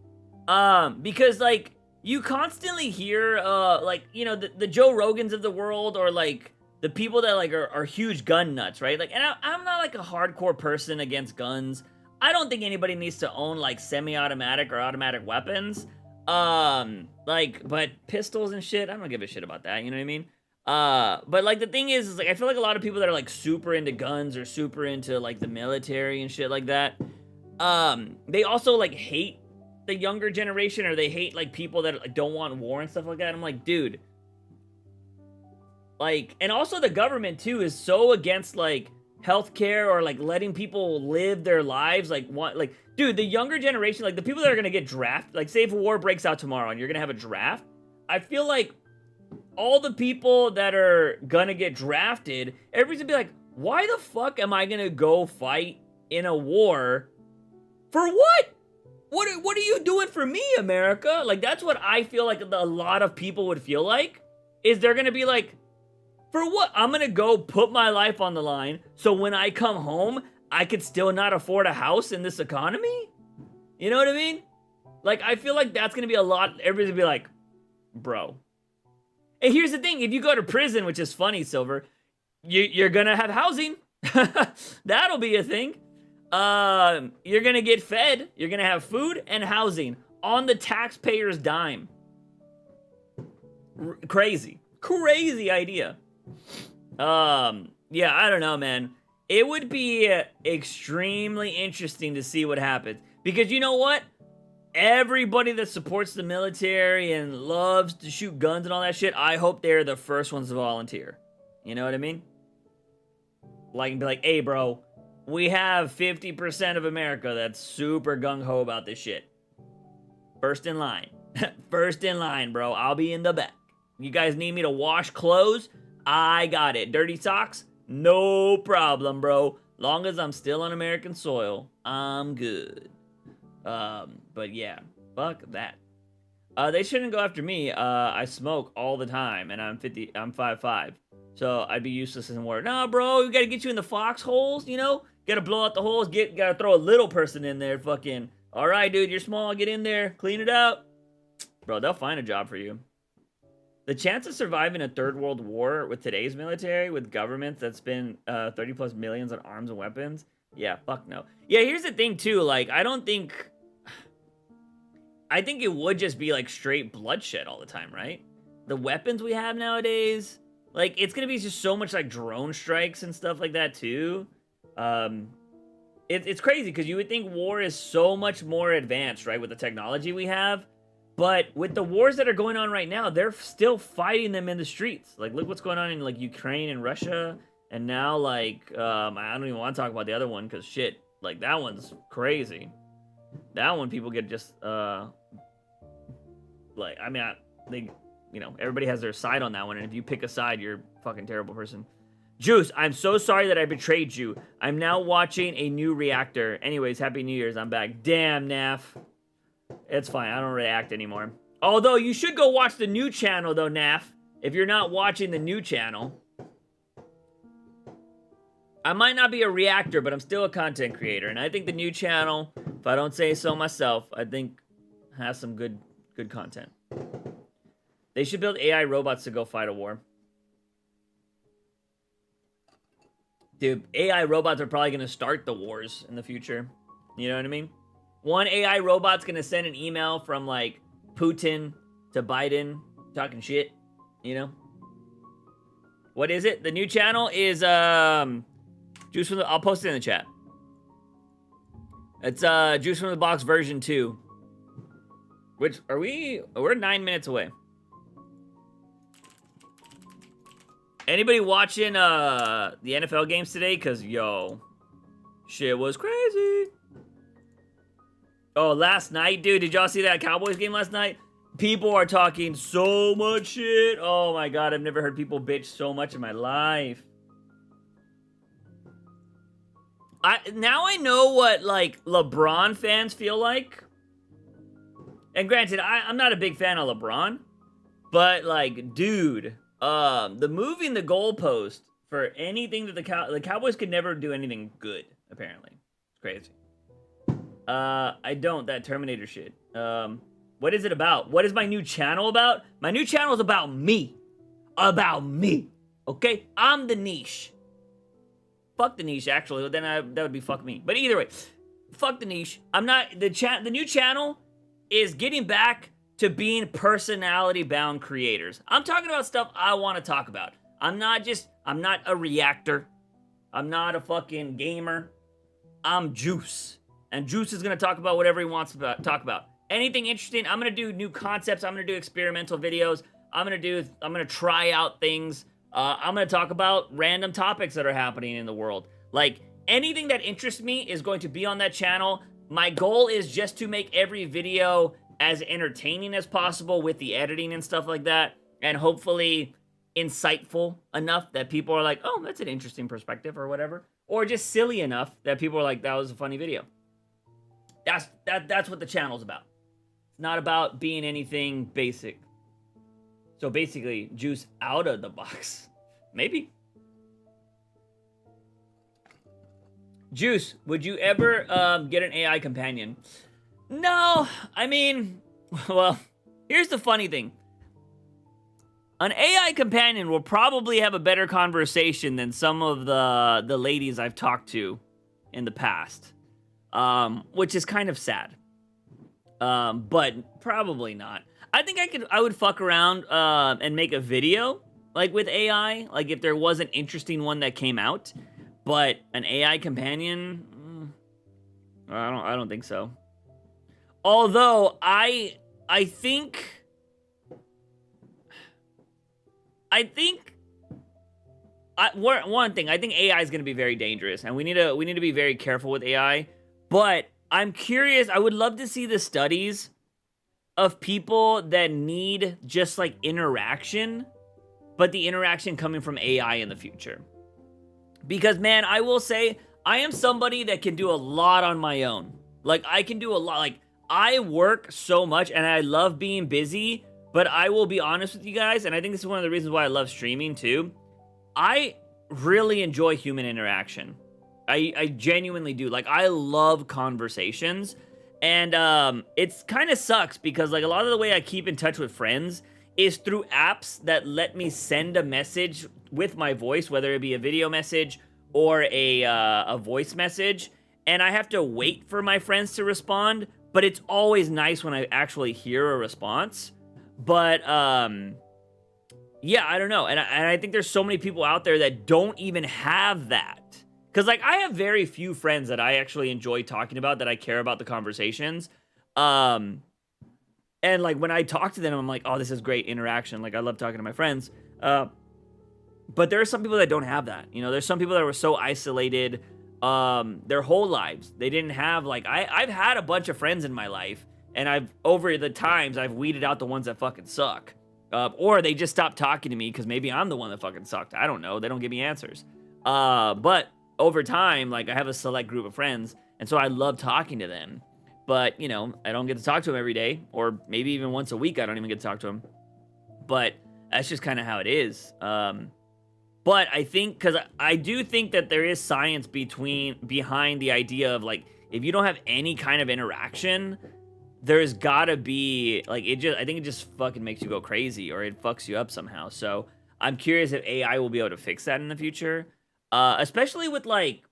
Because, like, you constantly hear, like, you know, the Joe Rogans of the world, or like the people that like are huge gun nuts, right? Like, and I'm not like a hardcore person against guns. I don't think anybody needs to own like semi-automatic or automatic weapons. Like, but pistols and shit, I don't give a shit about that. You know what I mean? But like the thing is like I feel like a lot of people that are like super into guns or super into like the military and shit like that, they also like hate the younger generation, or they hate like people that like, don't want war and stuff like that. I'm like, dude, like, and also the government too is so against like healthcare or like letting people live their lives. Like, what, like, dude, the younger generation, like the people that are gonna get drafted, like, say if a war breaks out tomorrow and you're gonna have a draft, I feel like all the people that are gonna get drafted, everybody's gonna be like, why the fuck am I gonna go fight in a war? For what? What are you doing for me, America? Like, that's what I feel like a lot of people would feel like, is they're gonna be like, for what? I'm gonna go put my life on the line so when I come home, I could still not afford a house in this economy? You know what I mean? Like, I feel like that's gonna be a lot. Everybody's gonna be like, bro. And here's the thing, if you go to prison, which is funny, Silver, you're gonna have housing. That'll be a thing. You're gonna get fed. You're gonna have food and housing on the taxpayer's dime. Crazy idea. Yeah, I don't know, man. It would be extremely interesting to see what happens, because you know what? Everybody that supports the military and loves to shoot guns and all that shit, I hope they're the first ones to volunteer. You know what I mean? Like, be like, hey, bro, we have 50% of America that's super gung-ho about this shit. First in line. First in line, bro. I'll be in the back. You guys need me to wash clothes? I got it. Dirty socks? No problem, bro. Long as I'm still on American soil, I'm good. But yeah, fuck that. They shouldn't go after me. I smoke all the time, and I'm 5'5". So I'd be useless in war. Nah, bro, we gotta get you in the foxholes, you know? Gotta blow out the holes, gotta throw a little person in there, fucking. Alright, dude, you're small, get in there, clean it out. Bro, they'll find a job for you. The chance of surviving a third world war with today's military, with governments that spend 30 plus millions on arms and weapons, yeah, fuck no. Yeah, here's the thing too, like, I think it would just be like straight bloodshed all the time, right? The weapons we have nowadays, like, it's gonna be just so much like drone strikes and stuff like that too. It's crazy because you would think war is so much more advanced, right, with the technology we have. But with the wars that are going on right now, they're still fighting them in the streets. Like, look what's going on in, like, Ukraine and Russia. And now, like, I don't even want to talk about the other one because, shit, like, that one's crazy. That one, people get just, like, I mean, they, you know, everybody has their side on that one. And if you pick a side, you're a fucking terrible person. Juice, I'm so sorry that I betrayed you. I'm now watching a new reactor. Anyways, Happy New Year's. I'm back. Damn, Naf. It's fine. I don't react anymore. Although, you should go watch the new channel, though, Naf. If you're not watching the new channel. I might not be a reactor, but I'm still a content creator. And I think the new channel, if I don't say so myself, I think has some good content. They should build AI robots to go fight a war. Dude, AI robots are probably going to start the wars in the future. You know what I mean? One AI robot's going to send an email from, like, Putin to Biden talking shit, you know? What is it? The new channel is, Juice from the... I'll post it in the chat. It's, Juice from the Box version 2. Which, we're 9 minutes away. Anybody watching, the NFL games today? Because, yo, shit was crazy. Oh, last night, dude, did y'all see that Cowboys game last night? People are talking so much shit. Oh my god, I've never heard people bitch so much in my life. Now I know what, like, LeBron fans feel like. And granted, I'm not a big fan of LeBron. But, like, dude, the moving the goalpost for anything that the Cowboys could never do anything good, apparently. It's crazy. I don't, that Terminator shit. What is it about? What is my new channel about? My new channel is about me. About me. Okay? I'm the niche. Fuck the niche, actually. Then that would be fuck me. But either way, fuck the niche. I'm not... The new channel is getting back to being personality-bound creators. I'm talking about stuff I want to talk about. I'm not a reactor. I'm not a fucking gamer. I'm Juice. And Juice is going to talk about whatever he wants to talk about. Anything interesting, I'm going to do new concepts. I'm going to do experimental videos. I'm going to try out things. I'm going to talk about random topics that are happening in the world. Like, anything that interests me is going to be on that channel. My goal is just to make every video as entertaining as possible with the editing and stuff like that. And hopefully insightful enough that people are like, oh, that's an interesting perspective or whatever. Or just silly enough that people are like, that was a funny video. That's what the channel's about. It's not about being anything basic. So basically, Juice out of the box. Maybe. Juice, would you ever get an AI companion? No, I mean, well, here's the funny thing. An AI companion will probably have a better conversation than some of the ladies I've talked to in the past, which is kind of sad. But probably not. I think I would fuck around and make a video like with AI, like if there was an interesting one that came out. But an AI companion, I don't think so. Although I think one thing, I think AI is going to be very dangerous, and we need to be very careful with AI. But I'm curious. I would love to see the studies of people that need just like interaction, but the interaction coming from AI in the future. Because, man, I will say, I am somebody that can do a lot on my own. Like, I can do a lot. Like, I work so much, and I love being busy, but I will be honest with you guys, and I think this is one of the reasons why I love streaming, too. I really enjoy human interaction. I genuinely do. Like, I love conversations, and it's kind of sucks, because, like, a lot of the way I keep in touch with friends is through apps that let me send a message with my voice, whether it be a video message or a voice message, and I have to wait for my friends to respond, but it's always nice when I actually hear a response. But, yeah, I don't know, and I think there's so many people out there that don't even have that. Because, like, I have very few friends that I actually enjoy talking about, that I care about the conversations. And, like, when I talk to them, I'm like, oh, this is great interaction. Like, I love talking to my friends. But there are some people that don't have that. You know, there's some people that were so isolated their whole lives. They didn't have, like, I've had a bunch of friends in my life, and over the times, I've weeded out the ones that fucking suck. Or they just stopped talking to me because maybe I'm the one that fucking sucked. I don't know. They don't give me answers. But over time, like, I have a select group of friends, and so I love talking to them. But, you know, I don't get to talk to them every day, or maybe even once a week I don't even get to talk to them. But that's just kind of how it is. But I think, because I do think that there is science behind the idea of, like, if you don't have any kind of interaction, there's gotta be, like, I think it just fucking makes you go crazy, or it fucks you up somehow. So I'm curious if AI will be able to fix that in the future. Especially with, like,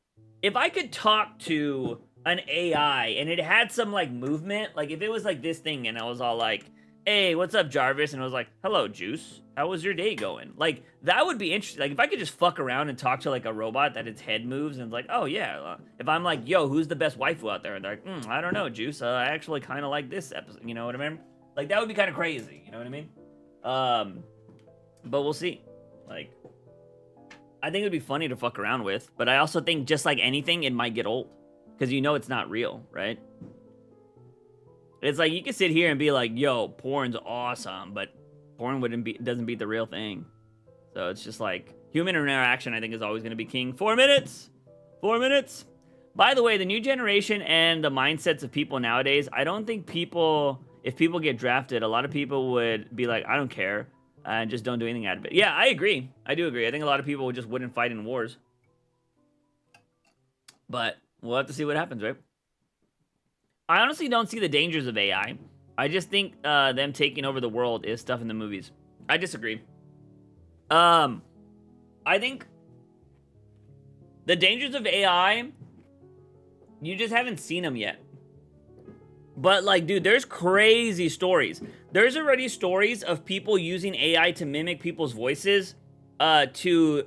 if I could talk to an AI and it had some, like, movement, like, if it was like this thing and I was all like, hey, what's up, Jarvis? And I was like, hello, Juice. How was your day going? Like, that would be interesting. Like, if I could just fuck around and talk to, like, a robot that its head moves and it's like, oh, yeah. If I'm like, yo, who's the best waifu out there? And they're like, I don't know, Juice. I actually kind of like this episode. You know what I mean? Like, that would be kind of crazy. You know what I mean? But we'll see. Like, I think it would be funny to fuck around with. But I also think, just like anything, it might get old. Because you know it's not real, right? It's like, you can sit here and be like, yo, porn's awesome, but porn doesn't beat the real thing. So it's just like, human interaction, I think, is always going to be king. 4 minutes! 4 minutes! By the way, the new generation and the mindsets of people nowadays, I don't think if people get drafted, a lot of people would be like, I don't care, and just don't do anything out of it. Yeah, I agree. I do agree. I think a lot of people just wouldn't fight in wars. But we'll have to see what happens, right? I honestly don't see the dangers of AI. I just think them taking over the world is stuff in the movies. I disagree. I think the dangers of AI, you just haven't seen them yet. But like, dude, there's crazy stories. There's already stories of people using AI to mimic people's voices to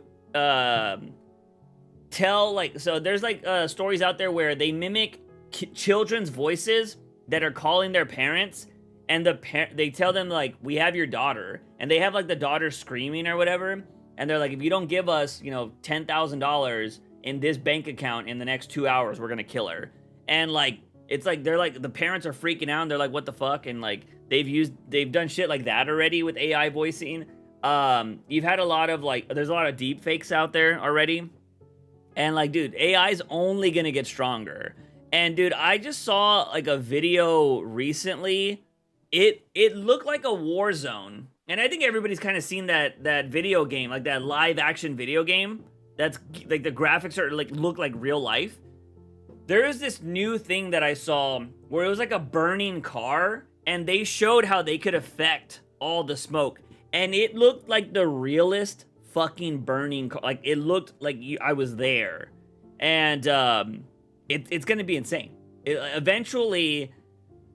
tell, like, so there's like stories out there where they mimic children's voices that are calling their parents, and they tell them, like, we have your daughter, and they have like the daughter screaming or whatever, and they're like, if you don't give us, you know, $10,000 in this bank account in the next 2 hours, we're gonna kill her. And like, it's like they're like, the parents are freaking out and they're like, what the fuck? And like, they've done shit like that already with AI voicing. You've had a lot of like, there's a lot of deep fakes out there already. And like, dude, AI is only gonna get stronger. And dude, I just saw like a video recently. It looked like a war zone. And I think everybody's kind of seen that video game, like that live action video game. That's like, the graphics are like, look like real life. There is this new thing that I saw where it was like a burning car, and they showed how they could affect all the smoke, and it looked like the realest fucking burning car. Like, it looked like I was there, and it's gonna be insane. Eventually,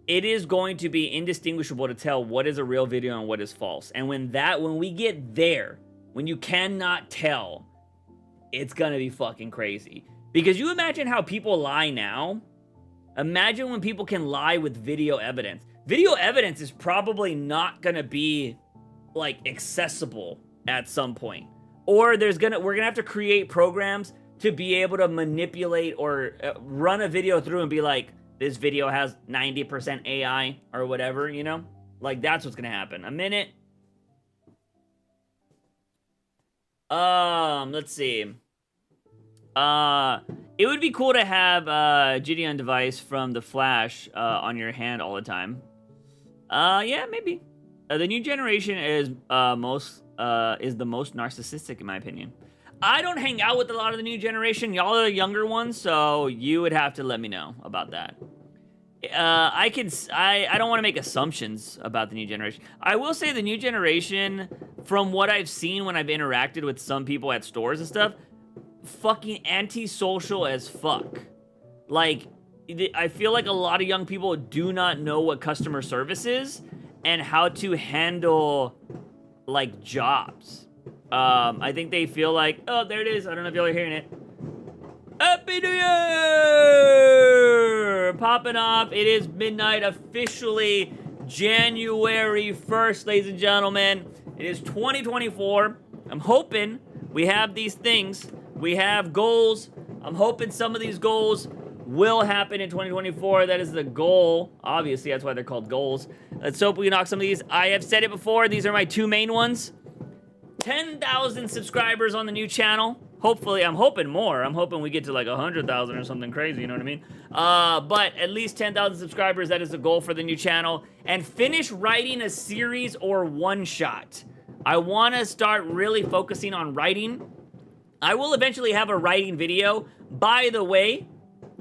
it is going to be indistinguishable to tell what is a real video and what is false. And when we get there, when you cannot tell, it's gonna be fucking crazy. Because you imagine how people lie now. Imagine when people can lie with video evidence. Video evidence is probably not gonna be like accessible at some point. Or we're gonna have to create programs to be able to manipulate or run a video through and be like, this video has 90% AI or whatever, you know? Like, that's what's gonna happen. A minute. Let's see. It would be cool to have Gideon device from The Flash on your hand all the time. Yeah, maybe. The new generation is the most narcissistic, in my opinion. I don't hang out with a lot of the new generation. Y'all are the younger ones, so you would have to let me know about that. I don't want to make assumptions about the new generation. I will say the new generation, from what I've seen when I've interacted with some people at stores and stuff, fucking antisocial as fuck. Like, I feel like a lot of young people do not know what customer service is and how to handle, like, jobs. I think they feel like, oh, there it is. I don't know if y'all are hearing it. Happy New Year! Popping off. It is midnight, officially January 1st, ladies and gentlemen. It is 2024. I'm hoping we have these things. We have goals. I'm hoping some of these goals will happen in 2024. That is the goal. Obviously, that's why they're called goals. Let's hope we knock some of these. I have said it before. These are my two main ones. 10,000 subscribers on the new channel. Hopefully, I'm hoping more. I'm hoping we get to like 100,000 or something crazy, you know what I mean? But at least 10,000 subscribers, that is the goal for the new channel. And finish writing a series or one shot. I want to start really focusing on writing. I will eventually have a writing video. By the way,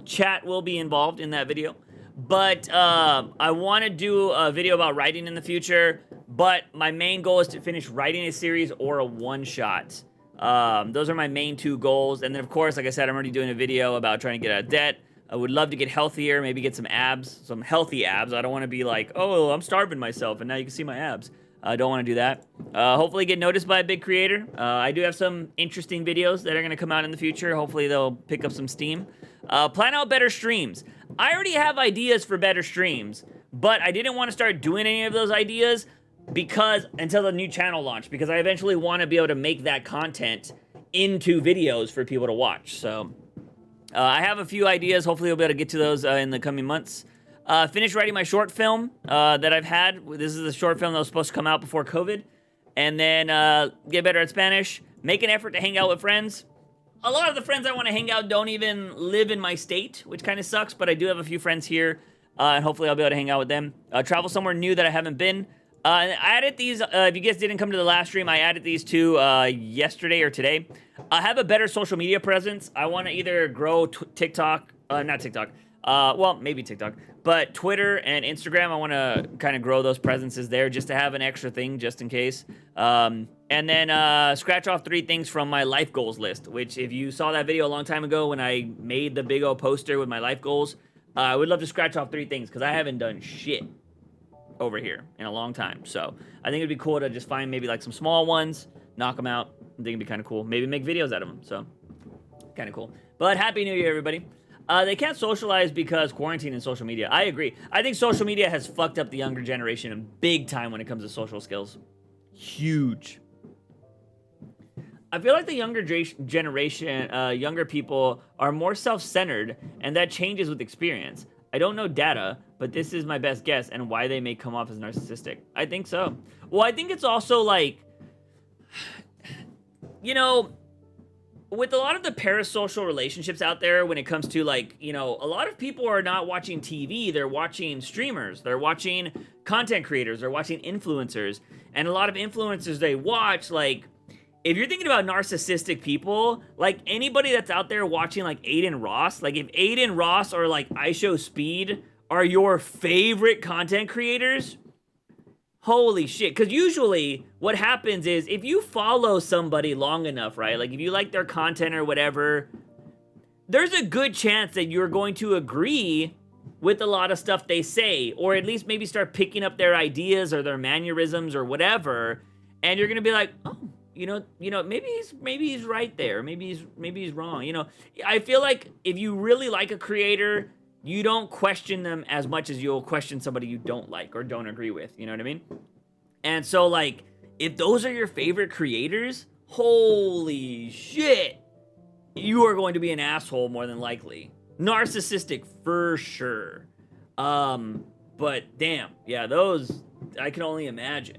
chat will be involved in that video. But I want to do a video about writing in the future. But my main goal is to finish writing a series or a one-shot. Those are my main two goals. And then, of course, like I said, I'm already doing a video about trying to get out of debt. I would love to get healthier, maybe get some abs, some healthy abs. I don't want to be like, oh, I'm starving myself, and now you can see my abs. I don't want to do that. Hopefully get noticed by a big creator. I do have some interesting videos that are going to come out in the future. Hopefully they'll pick up some steam. Plan out better streams. I already have ideas for better streams, but I didn't want to start doing any of those ideas until the new channel launch, because I eventually want to be able to make that content into videos for people to watch. So I have a few ideas. Hopefully we'll be able to get to those in the coming months. Finish writing my short film that I've had. This is the short film that was supposed to come out before COVID. And then get better at Spanish. Make an effort to hang out with friends. A lot of the friends I want to hang out don't even live in my state, which kind of sucks, but I do have a few friends here, and hopefully I'll be able to hang out with them. Travel somewhere new that I haven't been. I added these, if you guys didn't come to the last stream, I added these two yesterday or today. I have a better social media presence. I want to either grow TikTok, not TikTok, well, maybe TikTok, But Twitter and Instagram, I want to kind of grow those presences there just to have an extra thing just in case. And then scratch off 3 things from my life goals list, which if you saw that video a long time ago when I made the big old poster with my life goals, I would love to scratch off 3 things because I haven't done shit over here in a long time. So I think it'd be cool to just find maybe like some small ones, knock them out. I think it'd be kind of cool. Maybe make videos out of them. So kind of cool. But Happy New Year, everybody. They can't socialize because quarantine and social media. I agree. I think social media has fucked up the younger generation in big time when it comes to social skills. Huge. I feel like the younger generation, younger people are more self-centered, and that changes with experience. I don't know data, but this is my best guess and why they may come off as narcissistic. I think so. Well, I think it's also like, you know, with a lot of the parasocial relationships out there when it comes to like, you know, a lot of people are not watching TV, they're watching streamers, they're watching content creators, they're watching influencers, and a lot of influencers they watch, like, if you're thinking about narcissistic people, like anybody that's out there watching like Aiden Ross, like if Aiden Ross or like IShowSpeed are your favorite content creators, holy shit. Because usually what happens is if you follow somebody long enough, right? Like if you like their content or whatever, there's a good chance that you're going to agree with a lot of stuff they say, or at least maybe start picking up their ideas or their mannerisms or whatever, and you're going to be like, oh, you know, maybe he's right there. Maybe he's wrong. You know, I feel like if you really like a creator, you don't question them as much as you'll question somebody you don't like or don't agree with. You know what I mean? And so, like, if those are your favorite creators, holy shit, you are going to be an asshole more than likely. Narcissistic for sure. But damn, yeah, those I can only imagine.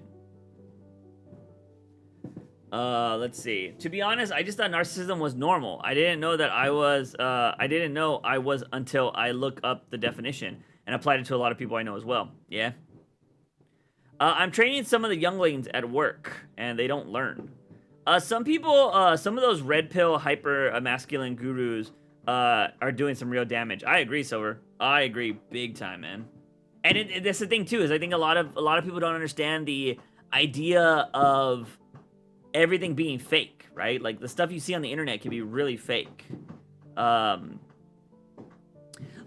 Let's see. To be honest, I just thought narcissism was normal. I didn't know I was until I look up the definition and applied it to a lot of people I know as well. Yeah. I'm training some of the younglings at work, and they don't learn. Some people, some of those red pill hyper masculine gurus, are doing some real damage. I agree, Silver. I agree big time, man. And that's the thing too, is I think a lot of people don't understand the idea of everything being fake, right? Like the stuff you see on the internet can be really fake.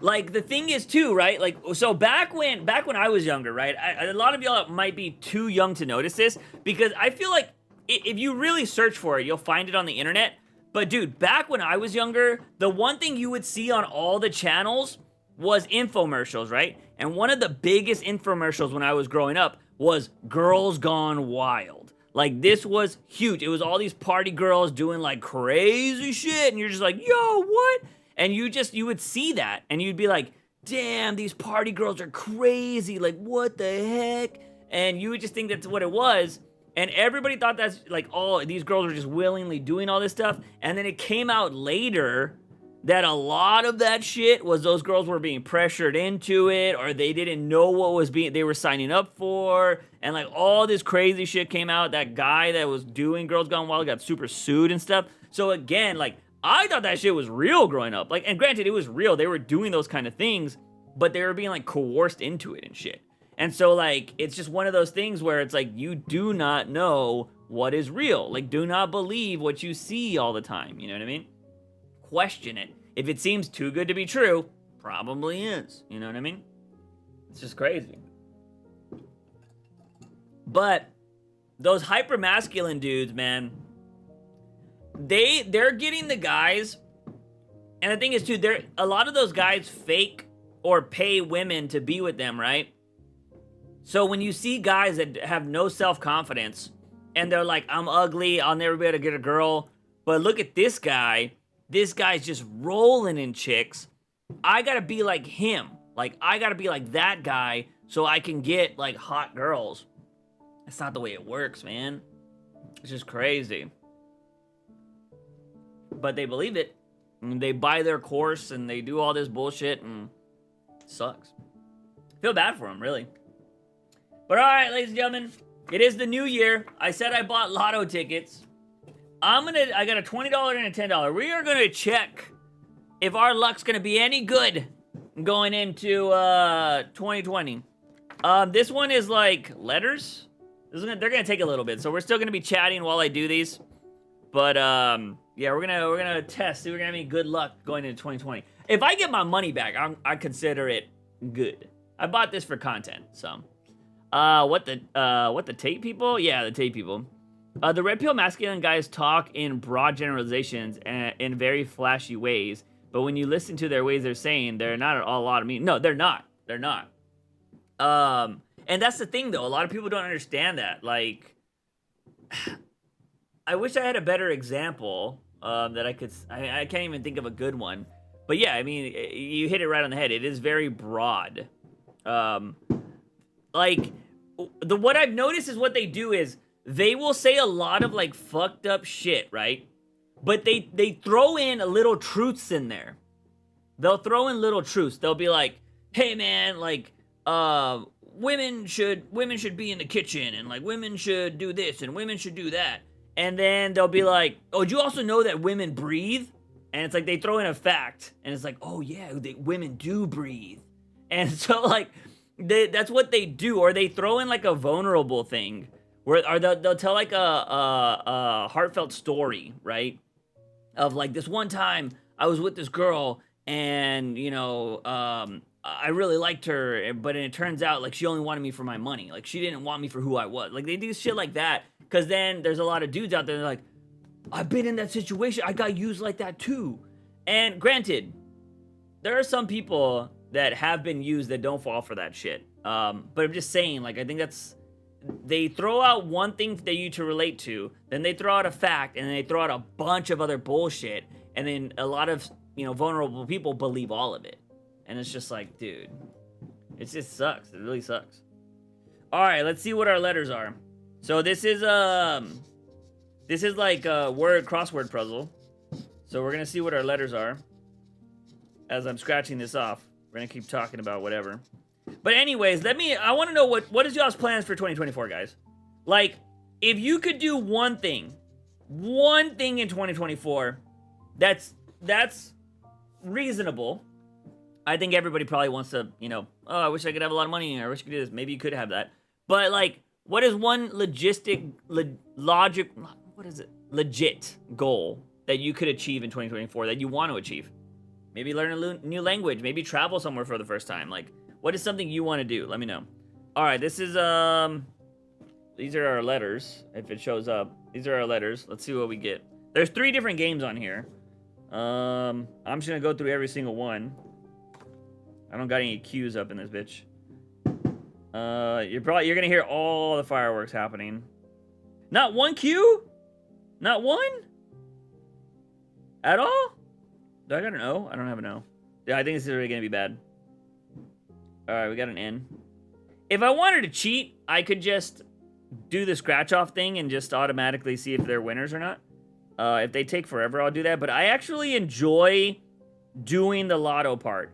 Like the thing is too, right? Like, so back when I was younger, right? A lot of y'all might be too young to notice this, because I feel like if you really search for it, you'll find it on the internet. But dude, back when I was younger, the one thing you would see on all the channels was infomercials, right? And one of the biggest infomercials when I was growing up was Girls Gone Wild. Like, this was huge. It was all these party girls doing, like, crazy shit, and you're just like, yo, what? And you would see that, and you'd be like, damn, these party girls are crazy, like, what the heck? And you would just think that's what it was, and everybody thought that's, like, oh, these girls are just willingly doing all this stuff, and then it came out later that a lot of that shit was those girls were being pressured into it, or they didn't know what they were signing up for, and like all this crazy shit came out. That guy that was doing Girls Gone Wild got super sued and stuff. So again, like, I thought that shit was real growing up. Like, and granted, it was real. They were doing those kind of things, but they were being like coerced into it and shit. And so like, it's just one of those things where it's like, you do not know what is real. Like, do not believe what you see all the time. You know what I mean? Question it. If it seems too good to be true, probably is. You know what I mean? It's just crazy. But those hyper masculine dudes, man, they're getting the guys, and the thing is too, a lot of those guys fake or pay women to be with them, right? So when you see guys that have no self-confidence and they're like, I'm ugly, I'll never be able to get a girl, but look at this guy. This guy's just rolling in chicks. I gotta be like him. Like, I gotta be like that guy so I can get, like, hot girls. That's not the way it works, man. It's just crazy. But they believe it. And they buy their course and they do all this bullshit, and it sucks. Feel bad for them, really. But alright, ladies and gentlemen, it is the new year. I said I bought lotto tickets. I got a $20 and a $10. We are gonna check if our luck's gonna be any good going into 2020. This one is like letters. They're gonna take a little bit, so we're still gonna be chatting while I do these. But yeah, we're gonna test. See, we're gonna have any good luck going into 2020. If I get my money back, I consider it good. I bought this for content, so. What the tape people? Yeah, the tape people. The red pill masculine guys talk in broad generalizations and in very flashy ways, but when you listen to their ways they're saying, they're not a lot of me. No, they're not. They're not. And that's the thing though. A lot of people don't understand that. Like, I wish I had a better example that I could. I can't even think of a good one. But yeah, I mean, you hit it right on the head. It is very broad. Like, what I've noticed is what they do is they will say a lot of like fucked up shit, right? But they throw in a little truths in there. They'll throw in little truths. They'll be like, hey man, like, women should be in the kitchen, and like women should do this and women should do that. And then they'll be like, oh, do you also know that women breathe? And it's like they throw in a fact, and it's like, oh yeah, women do breathe. And so like that's what they do, or they throw in like a vulnerable thing, where they'll tell like a heartfelt story, right? Of like, this one time I was with this girl, and you know, I really liked her, but it turns out like she only wanted me for my money. Like she didn't want me for who I was. Like they do shit like that, because then there's a lot of dudes out there that are like, I've been in that situation. I got used like that too. And granted, there are some people that have been used that don't fall for that shit. But I'm just saying, like, I think they throw out one thing for you to relate to, then they throw out a fact, and then they throw out a bunch of other bullshit, and then a lot of, you know, vulnerable people believe all of it. And it's just like, dude, it just sucks. It really sucks. All right, let's see what our letters are. So this is like a word crossword puzzle. So we're gonna see what our letters are. As I'm scratching this off, we're gonna keep talking about whatever. But anyways, I want to know what is y'all's plans for 2024, guys? Like, if you could do one thing in 2024, that's reasonable. I think everybody probably wants to, you know, oh, I wish I could have a lot of money, or I wish I could do this. Maybe you could have that. But like, what is one legit goal that you could achieve in 2024 that you want to achieve? Maybe learn a new language. Maybe travel somewhere for the first time. Like, what is something you want to do? Let me know. All right, this is these are our letters. If it shows up, these are our letters. Let's see what we get. There's 3 different games on here. I'm just gonna go through every single one. I don't got any cues up in this bitch. You're gonna hear all the fireworks happening. Not one cue? Not one? At all? Do I got an O? I don't have an O. Yeah, I think this is really gonna be bad. Alright, we got an N. If I wanted to cheat, I could just do the scratch off thing and just automatically see if they're winners or not. If they take forever, I'll do that. But I actually enjoy doing the lotto part.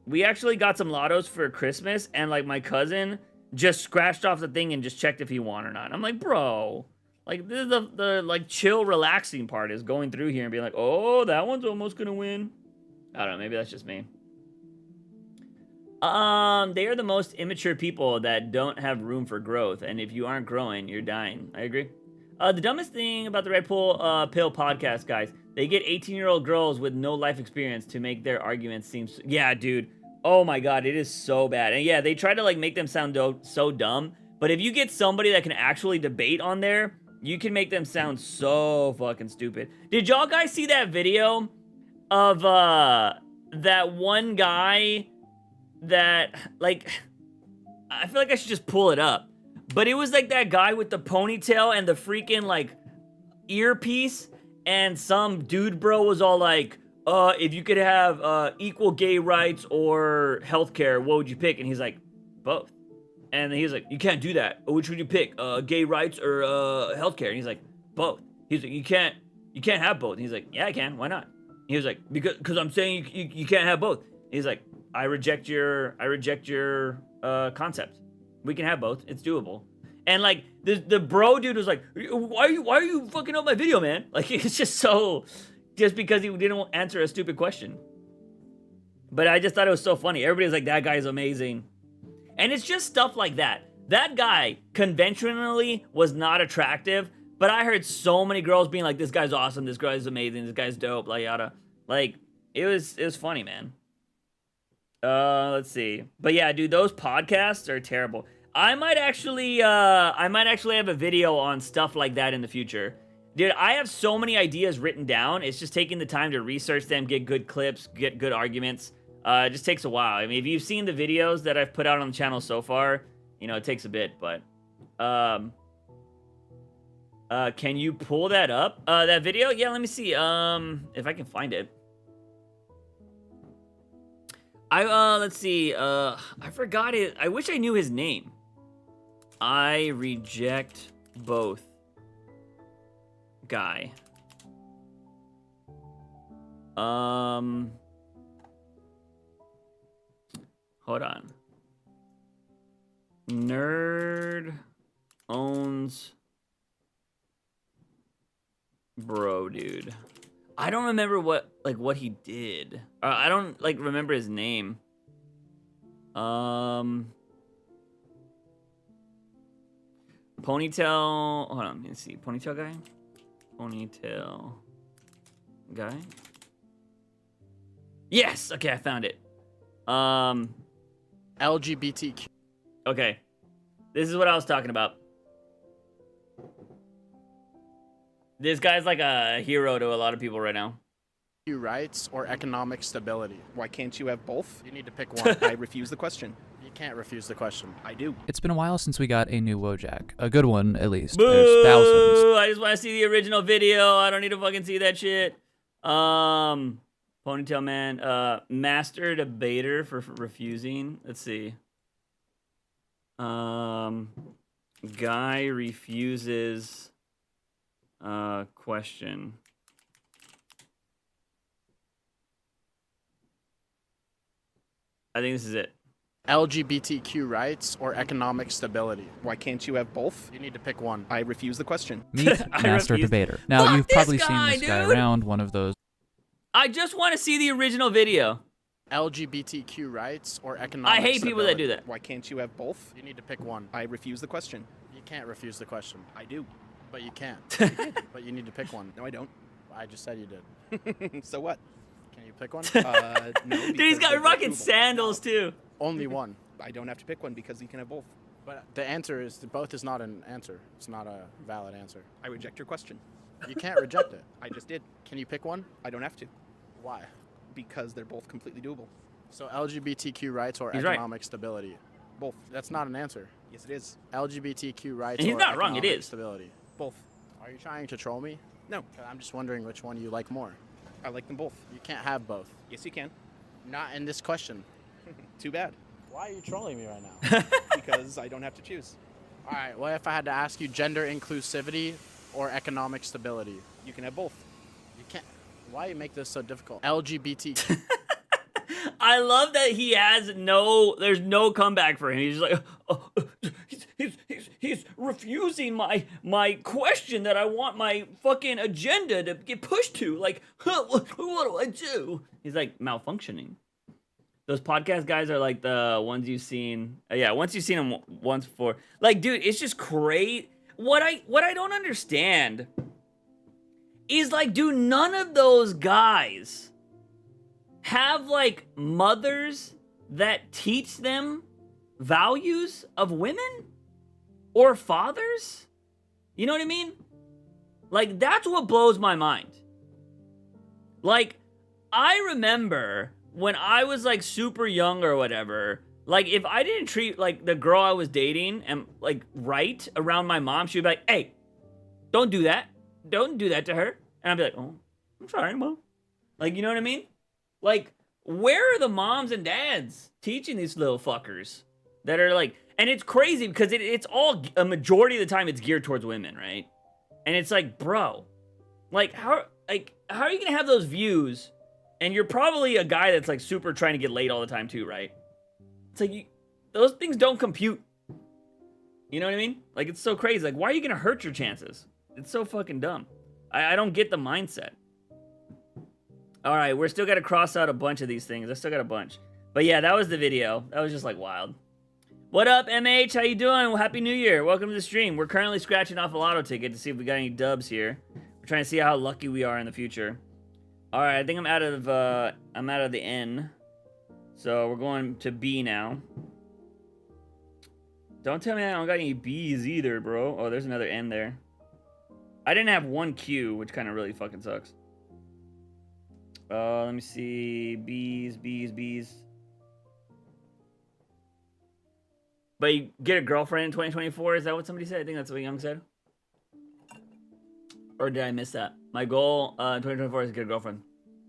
We actually got some lottos for Christmas, and like my cousin just scratched off the thing and just checked if he won or not. I'm like, bro, like this is the like chill, relaxing part is going through here and being like, oh, that one's almost gonna win. I don't know, maybe that's just me. They are the most immature people that don't have room for growth, and if you aren't growing, you're dying. I agree. The dumbest thing about the Red Pill podcast, guys, they get 18-year-old girls with no life experience to make their arguments seem... Yeah, dude. Oh my god, it is so bad. And yeah, they try to like make them sound so dumb, but if you get somebody that can actually debate on there, you can make them sound so fucking stupid. Did y'all guys see that video of that one guy that, like... I feel like I should just pull it up. But it was like that guy with the ponytail and the freaking, like, earpiece. And some dude bro was all like, if you could have equal gay rights or healthcare, what would you pick? And he's like, both. And then he's like, you can't do that. Which would you pick? Gay rights or healthcare? And he's like, both. He's like, you can't have both. And he's like, yeah, I can. Why not? And he was like, because I'm saying you can't have both. And he's like, I reject your concept. We can have both. It's doable. And like the bro dude was like, why are you fucking up my video, man? Like, it's just so, just because he didn't answer a stupid question. But I just thought it was so funny. Everybody was like, that guy's amazing. And it's just stuff like that. That guy conventionally was not attractive, but I heard so many girls being like, this guy's awesome, this guy's amazing, this guy's dope, like yada. Like, it was funny, man. Let's see. But yeah, dude, those podcasts are terrible. I might actually have a video on stuff like that in the future. Dude, I have so many ideas written down. It's just taking the time to research them, get good clips, get good arguments. It just takes a while. I mean, if you've seen the videos that I've put out on the channel so far, you know, it takes a bit, but can you pull that up? That video? Yeah, let me see. If I can find it. Let's see. I forgot it. I wish I knew his name. I reject both. Guy. Hold on. Nerd owns bro, dude. I don't remember what he did. I don't remember his name. Ponytail. Hold on, let me see. Ponytail guy. Ponytail guy. Yes. Okay, I found it. LGBTQ. Okay, this is what I was talking about. This guy's like a hero to a lot of people right now. Rights or economic stability. Why can't you have both? You need to pick one. I refuse the question. You can't refuse the question. I do. It's been a while since we got a new Wojak. A good one, at least. Boo! There's thousands. I just want to see the original video. I don't need to fucking see that shit. Ponytail man. Master debater for refusing. Let's see. Guy refuses question. I think this is it. LGBTQ rights or economic stability. Why can't you have both? You need to pick one. I refuse the question. Meet I Master refuse. Debater. Now, Fuck you've this probably guy, seen this guy dude! around, one of those I just want to see the original video. LGBTQ rights or economic I hate people that do that. Why can't you have both? You need to pick one. I refuse the question. You can't refuse the question. I do. But you can't. But you need to pick one. No, I don't. I just said you did. So what? Can you pick one? No. Dude, he's because got they're rocking both doable. sandals too. Only one. I don't have to pick one because you can have both. But the answer is both is not an answer. It's not a valid answer. I reject your question. You can't reject it. I just did. Can you pick one? I don't have to Why? because they're both completely doable. So LGBTQ rights or He's right. economic stability. Both. That's not an answer. Yes, it is. LGBTQ rights And he's or not wrong, it economic is. stability. Both. Are you trying to troll me? No. 'Cause I'm just wondering which one you like more. I like them both. You can't have both. Yes, you can. Not in this question. Too bad. Why are you trolling me right now? Because I don't have to choose. All right, what if I had to ask you gender inclusivity or economic stability? You can have both. You can't. Why you make this so difficult? LGBT. I love that he has there's no comeback for him. He's just like, oh, he's refusing my question that I want my fucking agenda to get pushed to. Like, what do I do? He's like malfunctioning. Those podcast guys are like the ones you've seen. Yeah, once you've seen them once before. Like, dude, it's just great. What I don't understand is like, do none of those guys have like mothers that teach them values of women or fathers? You know what I mean? Like, that's what blows my mind. Like, I remember when I was like super young or whatever, like if I didn't treat like the girl I was dating and like right around my mom, she'd be like, hey, don't do that. Don't do that to her. And I'd be like, oh, I'm sorry, mom. Like, you know what I mean? Like, where are the moms and dads teaching these little fuckers that are like, and it's crazy because it's all, a majority of the time it's geared towards women, right? And it's like, bro, like how are you gonna have those views? And you're probably a guy that's like super trying to get laid all the time too, right? It's like, those things don't compute. You know what I mean? Like, it's so crazy. Like, why are you gonna hurt your chances? It's so fucking dumb. I don't get the mindset. All right, we're still got to cross out a bunch of these things. I still got a bunch. But yeah, that was the video. That was just like wild. What up, MH? How you doing? Well, Happy New Year. Welcome to the stream. We're currently scratching off a lotto ticket to see if we got any dubs here. We're trying to see how lucky we are in the future. All right, I think I'm out of the N. So we're going to B now. Don't tell me I don't got any B's either, bro. Oh, there's another N there. I didn't have one Q, which kind of really fucking sucks. Let me see. B's. But you get a girlfriend in 2024? Is that what somebody said? I think that's what Young said. Or did I miss that? My goal in 2024 is to get a girlfriend.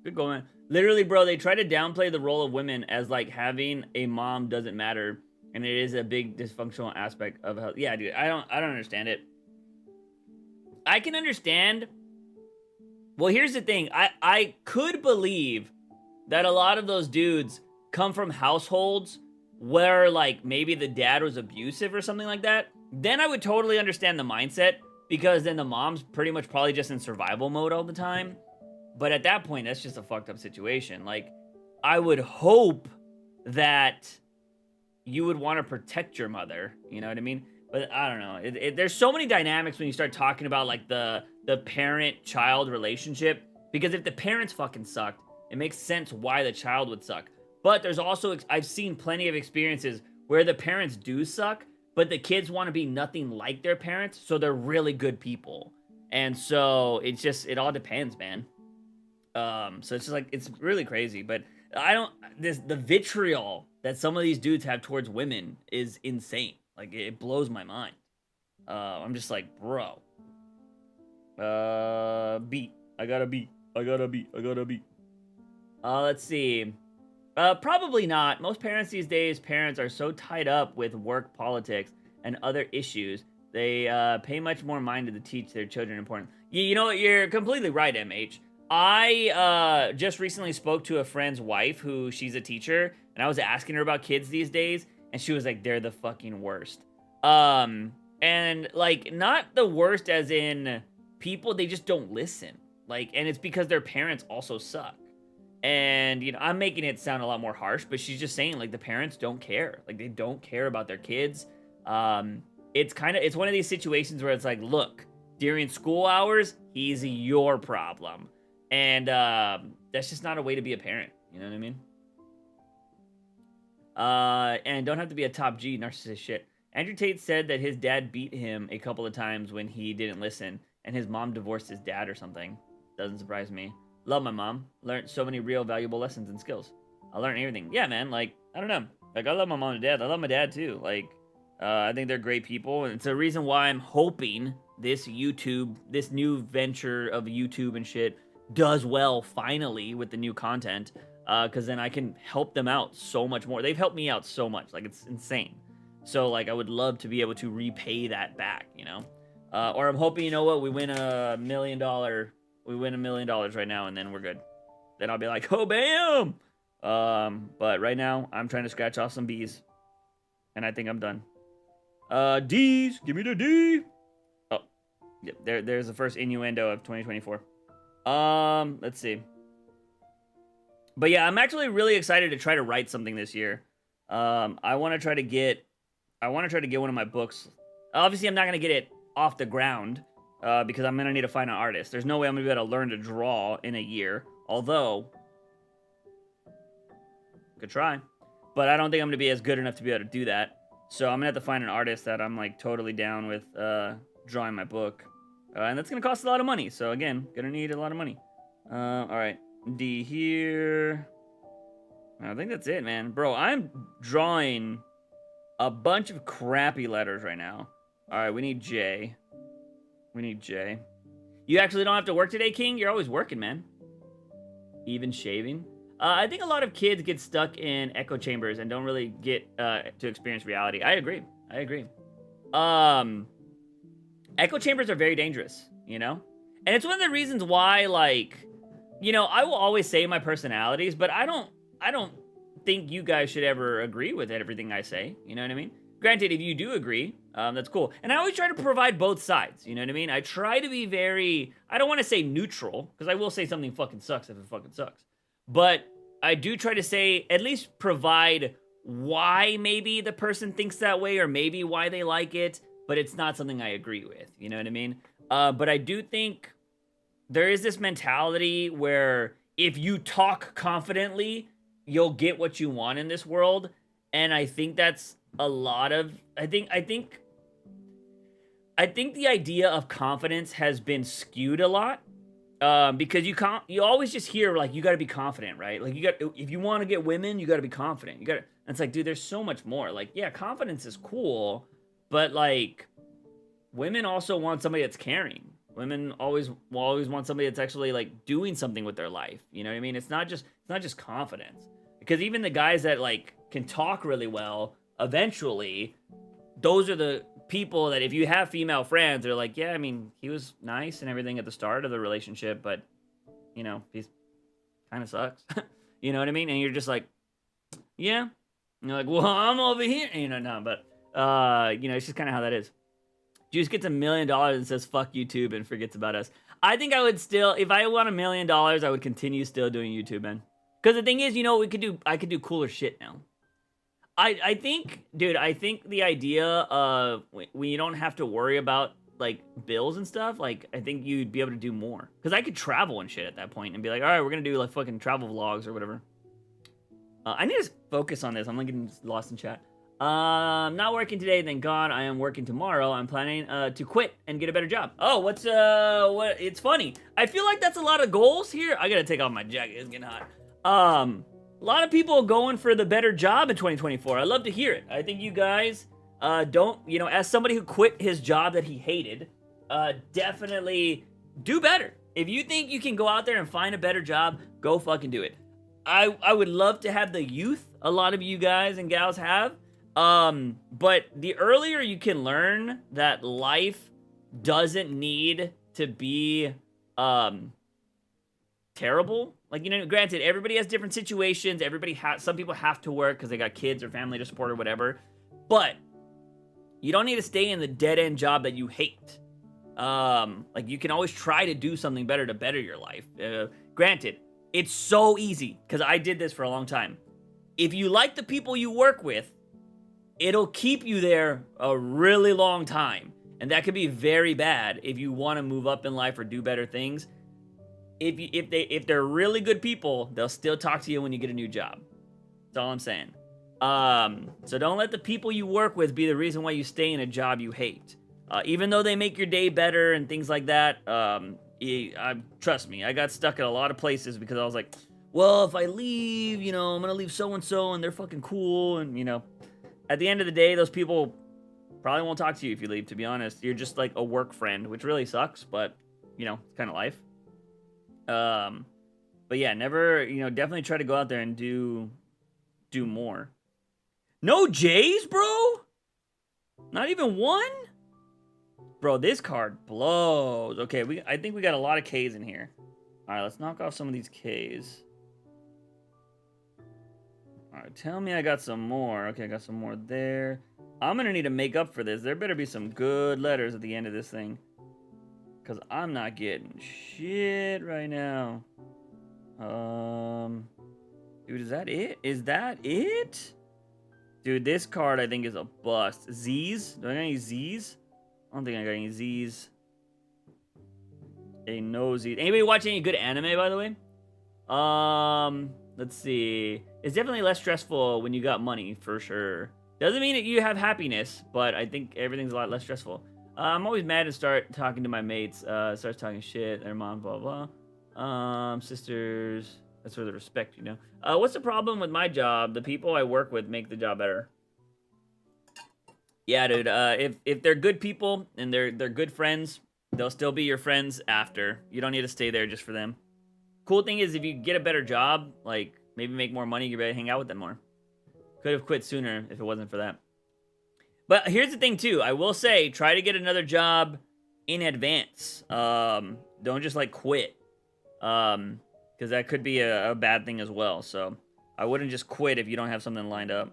Good goal, man. Literally, bro, they try to downplay the role of women as like having a mom doesn't matter. And it is a big dysfunctional aspect of health. Yeah, dude, I don't understand it. I can understand. Well, here's the thing. I could believe that a lot of those dudes come from households where like maybe the dad was abusive or something like that. Then I would totally understand the mindset, because then the mom's pretty much probably just in survival mode all the time. But at that point, that's just a fucked up situation. Like, I would hope that you would want to protect your mother. You know what I mean? But I don't know. There's so many dynamics when you start talking about like the parent-child relationship. Because if the parents fucking sucked, it makes sense why the child would suck. But there's also, I've seen plenty of experiences where the parents do suck, but the kids want to be nothing like their parents, so they're really good people. And so it's just, it all depends, man. So it's just like, it's really crazy. But the vitriol that some of these dudes have towards women is insane. Like, it blows my mind. I'm just like, bro. B. I got a B. Let's see. Probably not. Most parents these days, are so tied up with work, politics, and other issues. They pay much more mind to teach their children important. You know what? You're completely right, MH. I just recently spoke to a friend's wife who she's a teacher, and I was asking her about kids these days, and she was like, they're the fucking worst. And like, not the worst as in people, they just don't listen. Like, and it's because their parents also suck. And, you know, I'm making it sound a lot more harsh, but she's just saying, like, the parents don't care. Like, they don't care about their kids. It's one of these situations where it's like, look, during school hours, he's your problem. And that's just not a way to be a parent. You know what I mean? And don't have to be a top G narcissist shit. Andrew Tate said that his dad beat him a couple of times when he didn't listen, and his mom divorced his dad or something. Doesn't surprise me. Love my mom. Learned so many real valuable lessons and skills. I learned everything. Yeah, man. Like, I don't know. Like, I love my mom and dad. I love my dad, too. Like, I think they're great people. And it's a reason why I'm hoping this new venture of YouTube and shit does well, finally, with the new content. Because then I can help them out so much more. They've helped me out so much. Like, it's insane. So, like, I would love to be able to repay that back, you know? Or I'm hoping, you know what, we win $1 million right now, and then we're good. Then I'll be like, oh, bam! But right now, I'm trying to scratch off some B's. And I think I'm done. D's! Give me the D! Oh. Yep, there's the first innuendo of 2024. Let's see. But yeah, I'm actually really excited to try to write something this year. I want to try to get one of my books. Obviously, I'm not going to get it off the ground. Because I'm going to need to find an artist. There's no way I'm going to be able to learn to draw in a year. Although, could try. But I don't think I'm going to be as good enough to be able to do that. So I'm going to have to find an artist that I'm like totally down with drawing my book. And that's going to cost a lot of money. So again, going to need a lot of money. Alright. D here. I think that's it, man. Bro, I'm drawing a bunch of crappy letters right now. Alright, we need J. You actually don't have to work today, King? You're always working, man. Even shaving. I think a lot of kids get stuck in echo chambers and don't really get to experience reality. I agree. Echo chambers are very dangerous, you know? And it's one of the reasons why, like, you know, I will always say my personalities, but I don't think you guys should ever agree with everything I say. You know what I mean? granted, if you do agree, that's cool. And I always try to provide both sides, you know what I mean? I try to be very, I don't want to say neutral, because I will say something fucking sucks if it fucking sucks. But I do try to say, at least provide why maybe the person thinks that way, or maybe why they like it, but it's not something I agree with, you know what I mean? But I do think there is this mentality where if you talk confidently, you'll get what you want in this world. And I think that's a lot of, I think the idea of confidence has been skewed a lot. Because you always just hear, like, you gotta be confident, right? Like, if you want to get women, you gotta be confident. It's like, dude, there's so much more. Like, yeah, confidence is cool, but like, women also want somebody that's caring. Women always want somebody that's actually like doing something with their life. You know what I mean? It's not just confidence. Because even the guys that like can talk really well, eventually, those are the people that if you have female friends, they're like, yeah, I mean, he was nice and everything at the start of the relationship, but you know, he's kind of sucks. You know what I mean? And you're just like, yeah. And you're like, well, I'm over here. You know, no, but you know, it's just kind of how that is. Juice gets $1 million and says fuck YouTube and forgets about us. I think I would still, if I won $1 million, I would continue still doing YouTube, man. Because the thing is, you know, I could do cooler shit now. I think, dude, I think the idea of when you don't have to worry about like bills and stuff, like I think you'd be able to do more. Because I could travel and shit at that point and be like, all right, we're gonna do like fucking travel vlogs or whatever. I need to focus on this. I'm like getting lost in chat. Not working today, thank God. I am working tomorrow. I'm planning to quit and get a better job. Oh, what? It's funny. I feel like that's a lot of goals here. I gotta take off my jacket. It's getting hot. A lot of people going for the better job in 2024. I love to hear it. I think you guys don't, you know, as somebody who quit his job that he hated, definitely do better. If you think you can go out there and find a better job, go fucking do it. I would love to have the youth a lot of you guys and gals have. But the earlier you can learn that life doesn't need to be, terrible. Like, you know, granted, everybody has different situations. Some people have to work because they got kids or family to support or whatever. But you don't need to stay in the dead-end job that you hate. Like, you can always try to do something better to better your life. Granted, it's so easy because I did this for a long time. If you like the people you work with, it'll keep you there a really long time. And that could be very bad if you want to move up in life or do better things. If they're really good people, they'll still talk to you when you get a new job. That's all I'm saying. So don't let the people you work with be the reason why you stay in a job you hate. Even though they make your day better and things like that, trust me, I got stuck at a lot of places because I was like, well, if I leave, you know, I'm gonna leave so-and-so and they're fucking cool, and, you know, at the end of the day, those people probably won't talk to you if you leave, to be honest. You're just like a work friend, which really sucks, but, you know, it's kind of life. But yeah, never, you know, definitely try to go out there and do more. No J's, bro? Not even one? Bro, this card blows. Okay, I think we got a lot of K's in here. All right, let's knock off some of these K's. All right, tell me I got some more. Okay, I got some more there. I'm gonna need to make up for this. There better be some good letters at the end of this thing, because I'm not getting shit right now. Dude, is that it? Is that it? Dude, this card I think is a bust. Z's? Do I got any Z's? I don't think I got any Z's. A no Z's. Anybody watch any good anime, by the way? Let's see. It's definitely less stressful when you got money, for sure. Doesn't mean that you have happiness, but I think everything's a lot less stressful. I'm always mad to start talking to my mates. Starts talking shit. Their mom, blah, blah. Sisters. That's for the respect, you know. What's the problem with my job? The people I work with make the job better. Yeah, dude. If they're good people and they're good friends, they'll still be your friends after. You don't need to stay there just for them. Cool thing is, if you get a better job, like maybe make more money, you're ready to hang out with them more. Could have quit sooner if it wasn't for that. But here's the thing too. I will say, try to get another job in advance. Don't just like quit. Because that could be a bad thing as well. So I wouldn't just quit if you don't have something lined up.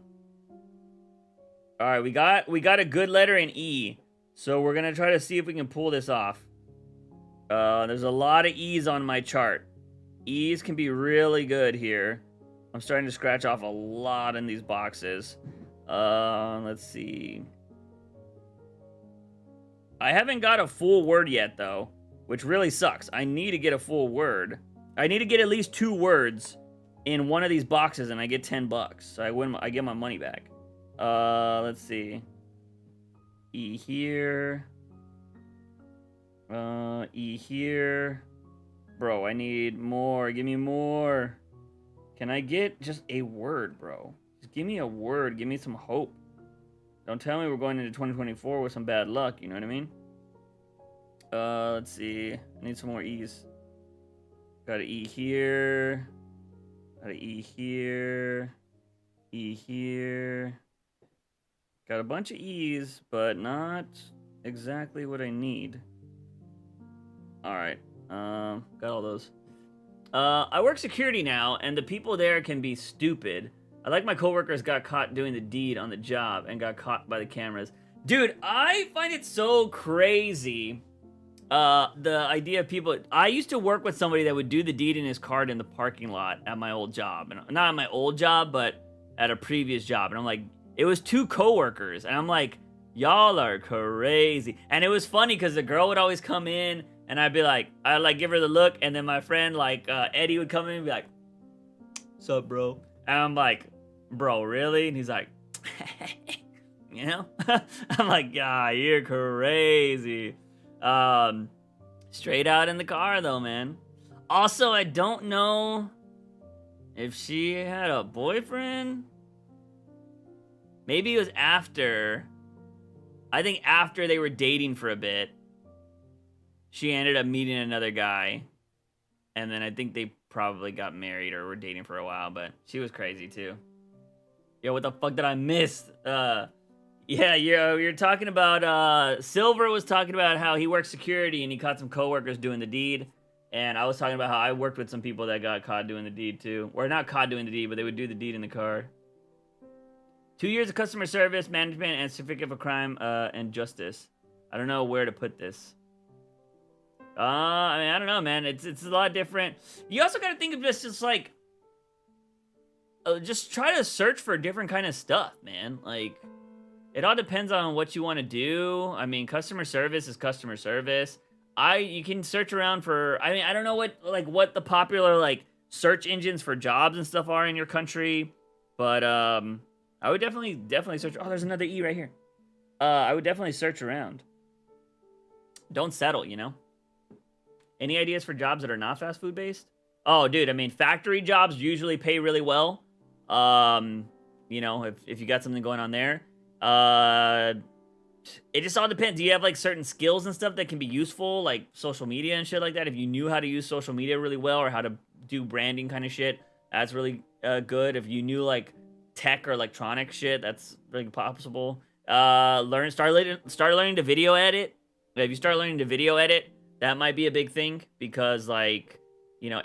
All right, we got a good letter in E. So we're gonna try to see if we can pull this off. There's a lot of E's on my chart. E's can be really good here. I'm starting to scratch off a lot in these boxes. Let's see. I haven't got a full word yet, though, which really sucks. I need to get a full word. I need to get at least 2 words in one of these boxes, and I get $10. So I get my money back. Let's see. E here. E here. Bro, I need more. Give me more. Can I get just a word, bro? Just give me a word. Give me some hope. Don't tell me we're going into 2024 with some bad luck. You know what I mean? Let's see. I need some more E's. Got an E here. Got an E here. E here. Got a bunch of E's, but not exactly what I need. Alright. Got all those. I work security now, and the people there can be stupid. I like my coworkers got caught doing the deed on the job and got caught by the cameras. Dude, I find it so crazy. The idea of people... I used to work with somebody that would do the deed in his card in the parking lot at my old job. And not at my old job, but at a previous job. And I'm like... It was 2 coworkers, and I'm like, y'all are crazy. And it was funny, because the girl would always come in, and I'd be like... I'd, like, give her the look, and then my friend, like, Eddie would come in and be like... What's up, bro? And I'm like, bro, really? And he's like... you know? I'm like, God, you're crazy. Straight out in the car, though, man. Also, I don't know if she had a boyfriend. Maybe it was after. I think after they were dating for a bit, she ended up meeting another guy. And then I think they probably got married or were dating for a while, but she was crazy too. Yo, what the fuck did I miss? Yeah, you're talking about, Silver was talking about how he works security and he caught some coworkers doing the deed. And I was talking about how I worked with some people that got caught doing the deed too. Or not caught doing the deed, but they would do the deed in the car. 2 years of customer service, management, and certificate of crime and justice. I don't know where to put this. I mean, I don't know, man. It's a lot different. You also got to think of this just like... just try to search for different kind of stuff, man. Like, it all depends on what you want to do. I mean, customer service is customer service. You can search around for... I mean, I don't know what the popular, like, search engines for jobs and stuff are in your country. But, I would definitely search... Oh, there's another E right here. I would definitely search around. Don't settle, you know? Any ideas for jobs that are not fast food based? Oh, dude, I mean, factory jobs usually pay really well. You know, if you got something going on there. It just all depends. Do you have, like, certain skills and stuff that can be useful? Like, social media and shit like that? If you knew how to use social media really well or how to do branding kind of shit, that's really good. If you knew, like... tech or electronic shit, that's really possible. Start learning to video edit. If you start learning to video edit, that might be a big thing, because, like, you know,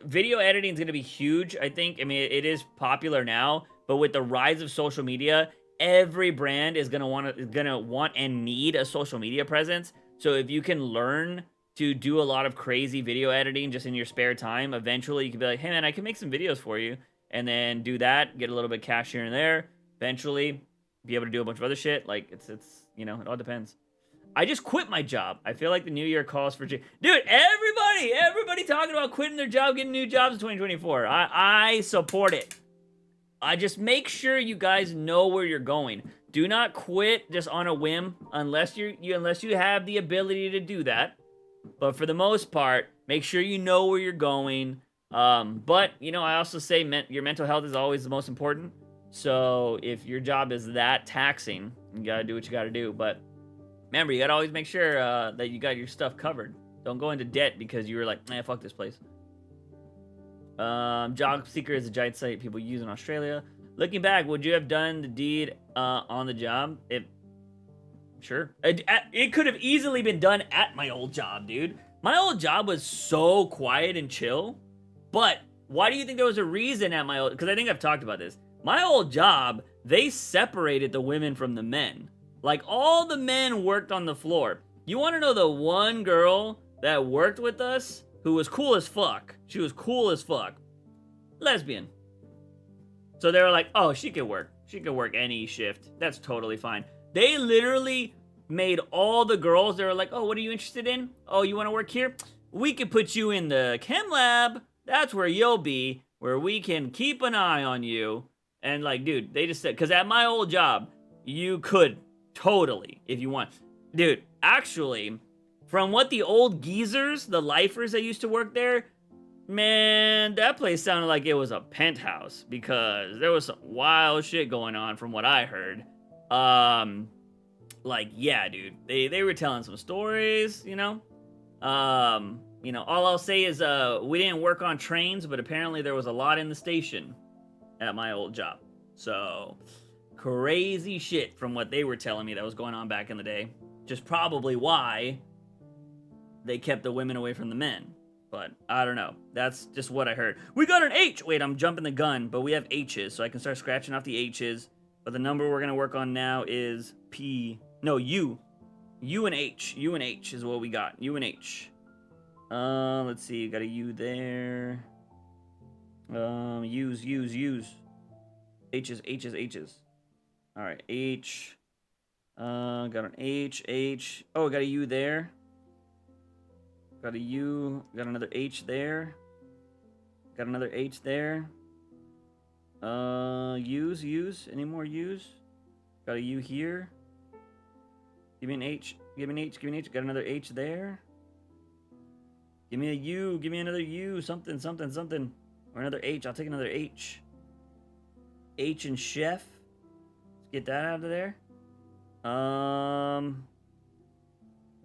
video editing is going to be huge, I think. I mean, it is popular now, but with the rise of social media, every brand is going to want and need a social media presence. So if you can learn to do a lot of crazy video editing just in your spare time, eventually you can be like, hey man, I can make some videos for you. And then do that, get a little bit of cash here and there. Eventually, be able to do a bunch of other shit. Like, it's you know, it all depends. I just quit my job. I feel like the new year calls for... Dude, everybody talking about quitting their job, getting new jobs in 2024. I support it. I just make sure you guys know where you're going. Do not quit just on a whim unless you have the ability to do that. But for the most part, make sure you know where you're going. But, you know, I also say your mental health is always the most important. So if your job is that taxing, you gotta do what you gotta do. But remember, you gotta always make sure that you got your stuff covered. Don't go into debt because you were like, nah, fuck this place. Job Seeker is a giant site people use in Australia. Looking back, would you have done the deed on the job? Sure. It could have easily been done at my old job, dude. My old job was so quiet and chill. But why do you think there was a reason at my old... Because I think I've talked about this. My old job, they separated the women from the men. Like, all the men worked on the floor. You want to know the one girl that worked with us who was cool as fuck? She was cool as fuck. Lesbian. So they were like, oh, she could work. She could work any shift. That's totally fine. They literally made all the girls, they were like, oh, what are you interested in? Oh, you want to work here? We could put you in the chem lab. That's where you'll be, where we can keep an eye on you. And like, dude, they just said, because at my old job, you could totally, if you want. Dude, actually, from what the old geezers, the lifers that used to work there, man, that place sounded like it was a penthouse because there was some wild shit going on from what I heard. Like, yeah, dude, they were telling some stories, you know? All I'll say is, we didn't work on trains, but apparently there was a lot in the station at my old job. So, crazy shit from what they were telling me that was going on back in the day. Just probably why they kept the women away from the men. But, I don't know. That's just what I heard. We got an H! Wait, I'm jumping the gun, but we have H's, so I can start scratching off the H's. But the number we're gonna work on now is U. U and H. U and H is what we got. U and H. Let's see. Got a U there. U's. H's. All right, H. Got an H. Oh, got a U there. Got a U. Got another H there. Got another H there. U's. Any more U's? Got a U here. Give me an H. Give me an H. Got another H there. Give me a U. Give me another U. Something. Or another H. I'll take another H. H and chef. Let's get that out of there. Alright,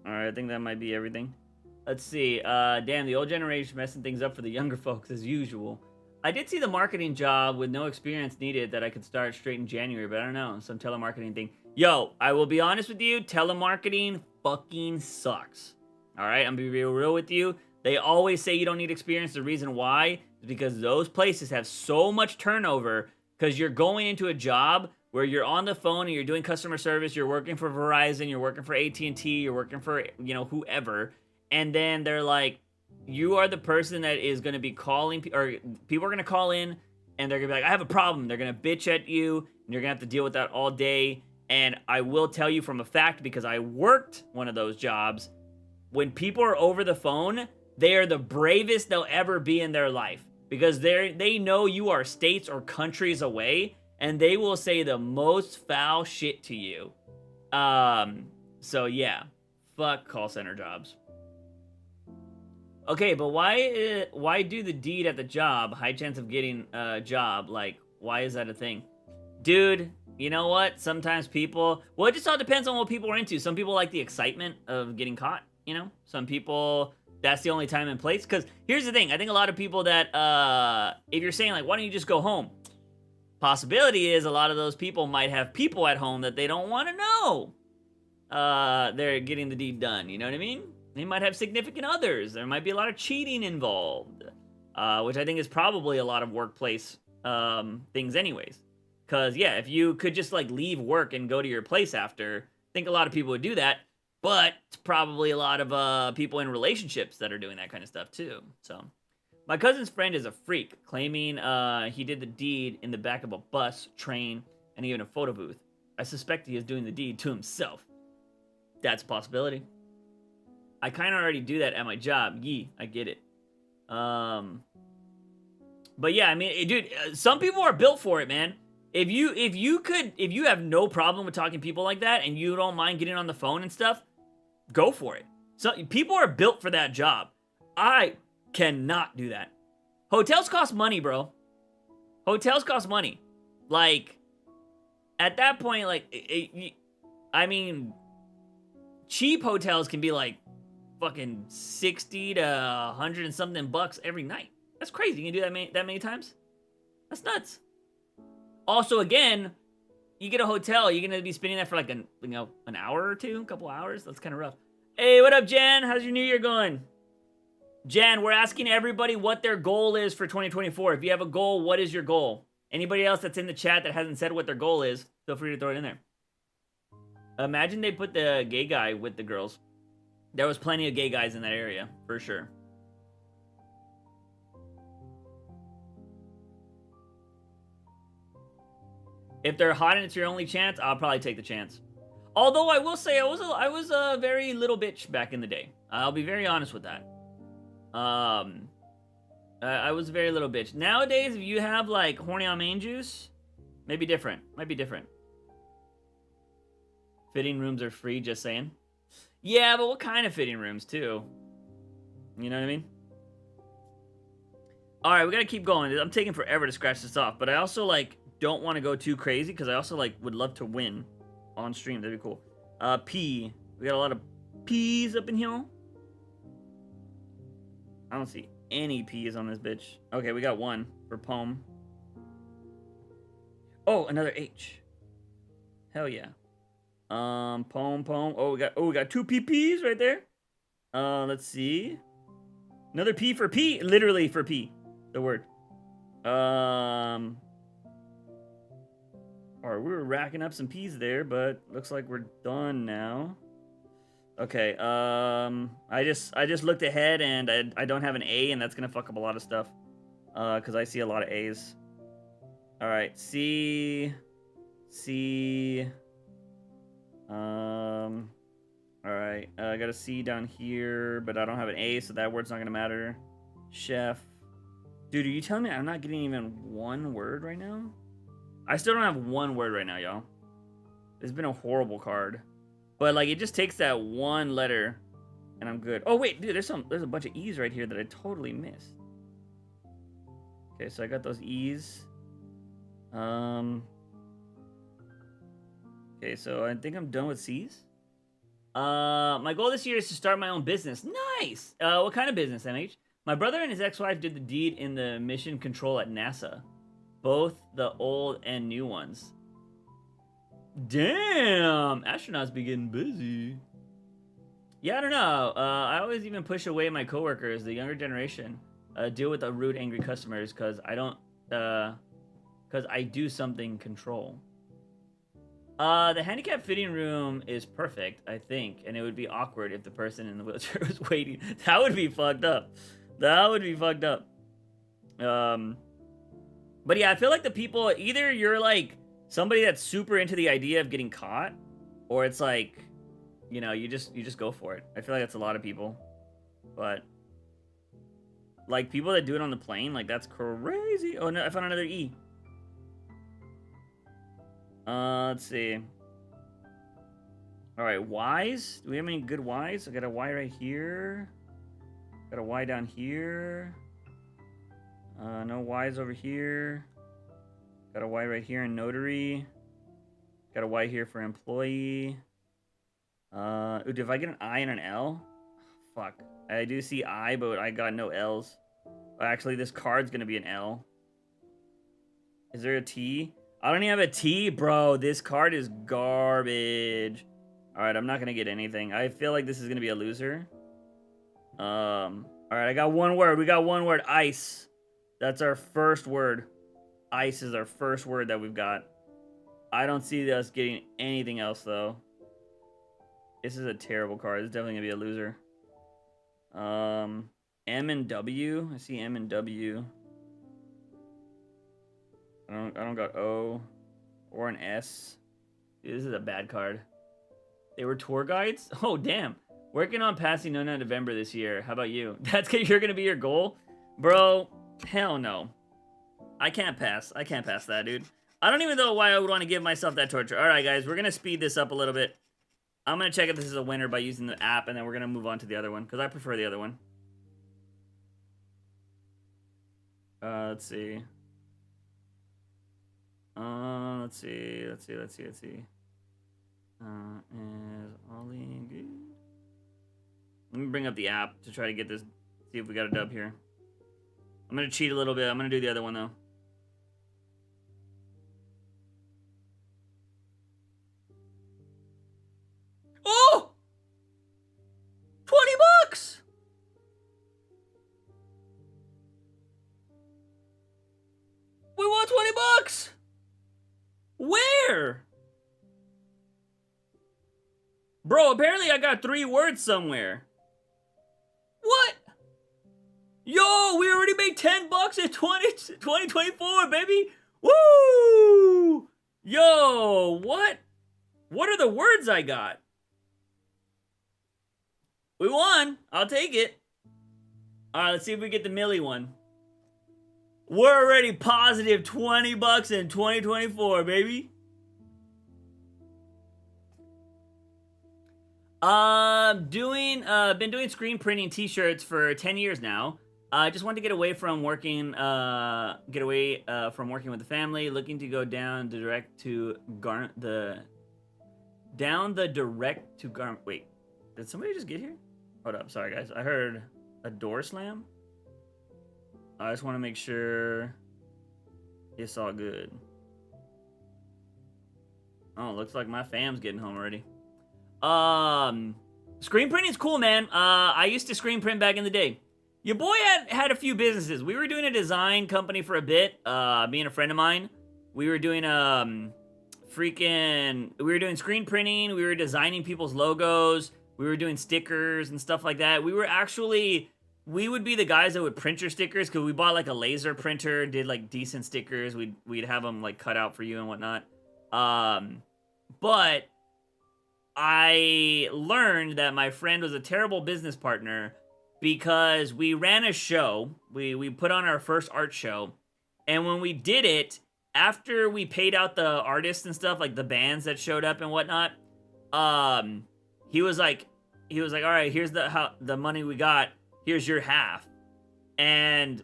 I think that might be everything. Let's see. Damn, the old generation messing things up for the younger folks as usual. I did see the marketing job with no experience needed that I could start straight in January, but I don't know. Some telemarketing thing. Yo, I will be honest with you. Telemarketing fucking sucks. Alright, I'm gonna be real with you. They always say you don't need experience. The reason why is because those places have so much turnover because you're going into a job where you're on the phone and you're doing customer service, you're working for Verizon, you're working for AT&T, you're working for, whoever, and then they're like, you are the person that is going to be calling, or people are going to call in, and they're going to be like, I have a problem. They're going to bitch at you, and you're going to have to deal with that all day, and I will tell you from a fact, because I worked one of those jobs, when people are over the phone, they are the bravest they'll ever be in their life, because they know you are states or countries away, and they will say the most foul shit to you. So yeah, fuck call center jobs. Okay, but why do the deed at the job? High chance of getting a job. Like, why is that a thing? Dude, you know what? Sometimes people... Well, it just all depends on what people are into. Some people like the excitement of getting caught, you know? Some people... That's the only time and place. Because here's the thing. I think a lot of people that... if you're saying, like, why don't you just go home? Possibility is a lot of those people might have people at home that they don't want to know. They're getting the deed done. You know what I mean? They might have significant others. There might be a lot of cheating involved, which I think is probably a lot of workplace things anyways. Because, yeah, if you could just, like, leave work and go to your place after, I think a lot of people would do that. But it's probably a lot of people in relationships that are doing that kind of stuff, too. So, my cousin's friend is a freak, claiming he did the deed in the back of a bus, train, and even a photo booth. I suspect he is doing the deed to himself. That's a possibility. I kind of already do that at my job. Yee, I get it. But yeah, I mean, dude, some people are built for it, man. If you have no problem with talking to people like that and you don't mind getting on the phone and stuff, go for it. So people are built for that job. I cannot do that. Hotels cost money, bro. Hotels cost money. Like, at that point, like, I mean, cheap hotels can be like fucking 60 to 100 and something bucks every night. That's crazy. You can do that many times? That's nuts. Also, again, you get a hotel, you're gonna be spending that for like an hour or two, a couple hours. That's kind of rough. Hey, what up, Jan? How's your new year going? Jan, we're asking everybody what their goal is for 2024. If you have a goal, what is your goal? Anybody else that's in the chat that hasn't said what their goal is, feel free to throw it in there. Imagine they put the gay guy with the girls. There was plenty of gay guys in that area, for sure. If they're hot and it's your only chance, I'll probably take the chance. Although I will say I was a very little bitch back in the day. I'll be very honest with that. I was a very little bitch. Nowadays, if you have like horny on main juice, maybe different. Might be different. Fitting rooms are free, just saying. Yeah, but what kind of fitting rooms too? You know what I mean? All right, we gotta keep going. I'm taking forever to scratch this off, but I also like don't want to go too crazy because I also like would love to win on stream. That'd be cool. P. We got a lot of P's up in here. I don't see any P's on this bitch. Okay, we got one for poem. Oh, another H. Hell yeah. Poem. Oh, we got two PPs right there. Let's see. Another P for P. Literally for P. The word. Alright, we were racking up some P's there, but looks like we're done now. Okay, I just looked ahead and I don't have an A, and that's gonna fuck up a lot of stuff. Cause I see a lot of A's. Alright, C. Alright, I got a C down here, but I don't have an A, so that word's not gonna matter. Chef. Dude, are you telling me I'm not getting even one word right now? I still don't have one word right now, y'all. It's been a horrible card. But, like, it just takes that one letter, and I'm good. Oh, wait, dude, there's a bunch of E's right here that I totally missed. Okay, so I got those E's. Okay, so I think I'm done with C's. My goal this year is to start my own business. Nice! What kind of business, MH? My brother and his ex-wife did the deed in the mission control at NASA. Both the old and new ones. Damn! Astronauts be getting busy. Yeah, I don't know. I always even push away my coworkers, the younger generation. Deal with the rude, angry customers, because I don't... because I do something control. The handicap fitting room is perfect, I think, and it would be awkward if the person in the wheelchair was waiting. That would be fucked up. That would be fucked up. But yeah, I feel like the people, either you're like somebody that's super into the idea of getting caught, or it's like, you know, you just go for it. I feel like that's a lot of people. But like people that do it on the plane, like that's crazy. Oh no, I found another E. Let's see. All right, Y's. Do we have any good Y's? I got a Y right here. Got a Y down here. No Y's over here. Got a Y right here in notary. Got a Y here for employee. If I get an I and an L? Fuck. I do see I, but I got no L's. Actually, this card's gonna be an L. Is there a T? I don't even have a T, bro. This card is garbage. Alright, I'm not gonna get anything. I feel like this is gonna be a loser. Alright, I got one word. We got one word. Ice. That's our first word. Ice is our first word that we've got. I don't see us getting anything else, though. This is a terrible card. This is definitely gonna be a loser. M and W. I see M and W. I don't got O or an S. Dude, this is a bad card. They were tour guides? Oh, damn. Working on passing Nona November this year. How about you? You're gonna be your goal? Bro, hell no. I can't pass. I can't pass that, dude. I don't even know why I would want to give myself that torture. Alright, guys, we're gonna speed this up a little bit. I'm gonna check if this is a winner by using the app, and then we're gonna move on to the other one, because I prefer the other one. Let's see. Let's see. Is Ollie good? Let me bring up the app to try to get this, see if we got a dub here. I'm gonna cheat a little bit. I'm gonna do the other one, though. Oh! $20! We won $20! Bro, apparently I got 3 words somewhere. What? Yo, we already made $10 in 2024, baby. Woo! Yo, what? What are the words I got? We won. I'll take it. All right, let's see if we get the Millie one. We're already positive $20 in 2024, baby. Been doing screen printing t-shirts for 10 years now. I just wanted to get away from working, from working with the family, looking to go down the direct to wait, did somebody just get here? Hold up, sorry guys. I heard a door slam. I just want to make sure it's all good. Oh, looks like my fam's getting home already. Screen printing's cool, man. I used to screen print back in the day. Your boy had a few businesses. We were doing a design company for a bit, me and a friend of mine. We were doing, we were doing screen printing. We were designing people's logos. We were doing stickers and stuff like that. We would be the guys that would print your stickers because we bought like a laser printer, did like decent stickers. We'd have them like cut out for you and whatnot. But I learned that my friend was a terrible business partner because we ran a show. We put on our first art show. And when we did it, after we paid out the artists and stuff, like the bands that showed up and whatnot, he was like, all right, here's the money we got. Here's your half. And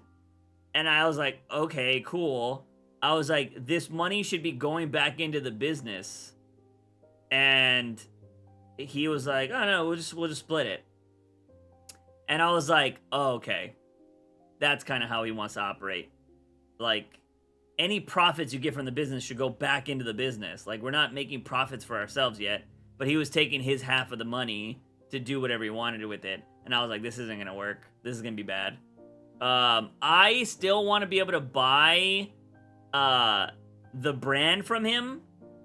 I was like, okay, cool. I was like, this money should be going back into the business. And he was like, oh no, we'll just split it. And I was like, oh, okay. That's kind of how he wants to operate. Like, any profits you get from the business should go back into the business. Like, we're not making profits for ourselves yet. But he was taking his half of the money to do whatever he wanted with it. And I was like, this isn't going to work. This is going to be bad. I still want to be able to buy the brand from him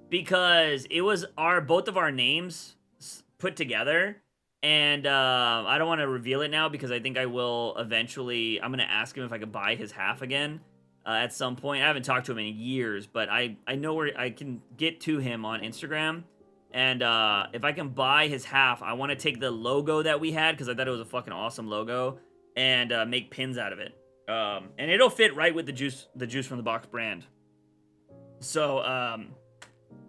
because it was both of our names put together. And I don't want to reveal it now because I think I will eventually. I'm going to ask him if I could buy his half again at some point. I haven't talked to him in years, but I know where I can get to him on Instagram. And if I can buy his half, I want to take the logo that we had because I thought it was a fucking awesome logo and make pins out of it. And it'll fit right with the juice from the box brand. So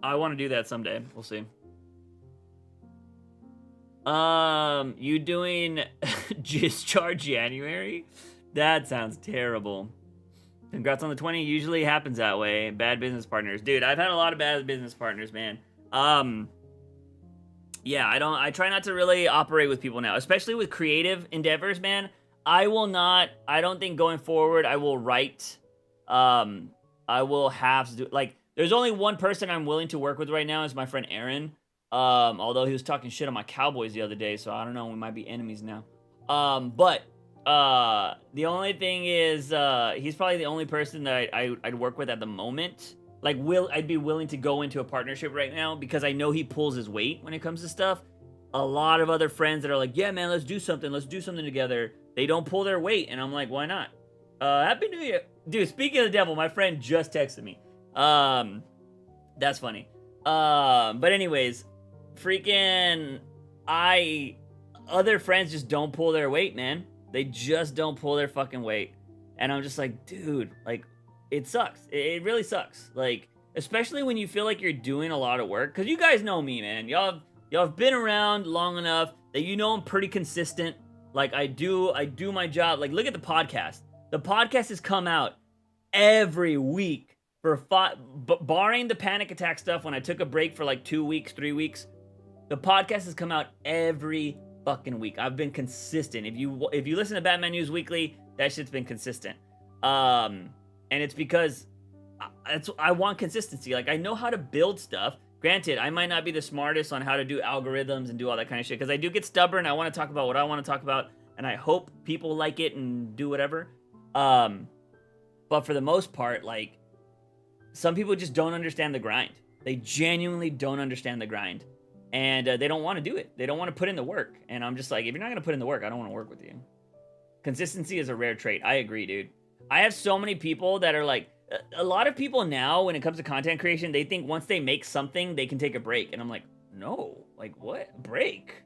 I want to do that someday. We'll see. You doing Discharge January? That sounds terrible. Congrats on the 20. Usually happens that way. Bad business partners. Dude, I've had a lot of bad business partners, man. Yeah, I try not to really operate with people now, especially with creative endeavors, man. I don't think going forward I will write. I will have to do, like, there's only one person I'm willing to work with right now is my friend Aaron. Although he was talking shit on my Cowboys the other day, so I don't know, we might be enemies now. But the only thing is, he's probably the only person that I'd work with at the moment. Like, I'd be willing to go into a partnership right now because I know he pulls his weight when it comes to stuff. A lot of other friends that are like, yeah, man, let's do something together. They don't pull their weight, and I'm like, why not? Happy New Year. Dude, speaking of the devil, my friend just texted me. That's funny. But anyways, freaking, other friends just don't pull their weight, man. They just don't pull their fucking weight. And I'm just like, dude, like, it sucks. It really sucks. Like, especially when you feel like you're doing a lot of work. Because you guys know me, man. Y'all have been around long enough that you know I'm pretty consistent. Like, I do my job. Like, look at the podcast. The podcast has come out every week for barring the panic attack stuff when I took a break for like 2 weeks, 3 weeks. The podcast has come out every fucking week. I've been consistent. If you listen to Batman News Weekly, that shit's been consistent. And it's because I want consistency. Like, I know how to build stuff. Granted, I might not be the smartest on how to do algorithms and do all that kind of shit because I do get stubborn. I want to talk about what I want to talk about, and I hope people like it and do whatever. But for the most part, like, some people just don't understand the grind. They genuinely don't understand the grind. and they don't want to do it. They don't want to put in the work. And I'm just like, if you're not going to put in the work, I don't want to work with you. Consistency is a rare trait. I agree, dude. I have so many people that are like, a lot of people now, when it comes to content creation, they think once they make something, they can take a break. And I'm like, no, like what? Break?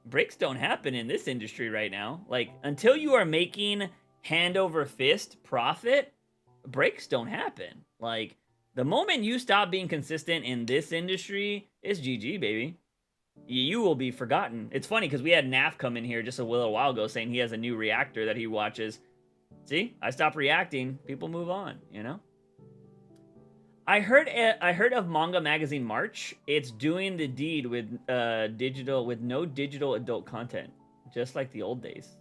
Breaks don't happen in this industry right now. Like, until you are making hand over fist profit, breaks don't happen. Like, the moment you stop being consistent in this industry, it's GG, baby. You will be forgotten. It's funny because we had Naf come in here just a little while ago saying he has a new reactor that he watches. See, I stop reacting, people move on, you know? I heard of Manga Magazine March. It's doing the deed with no digital adult content, just like the old days.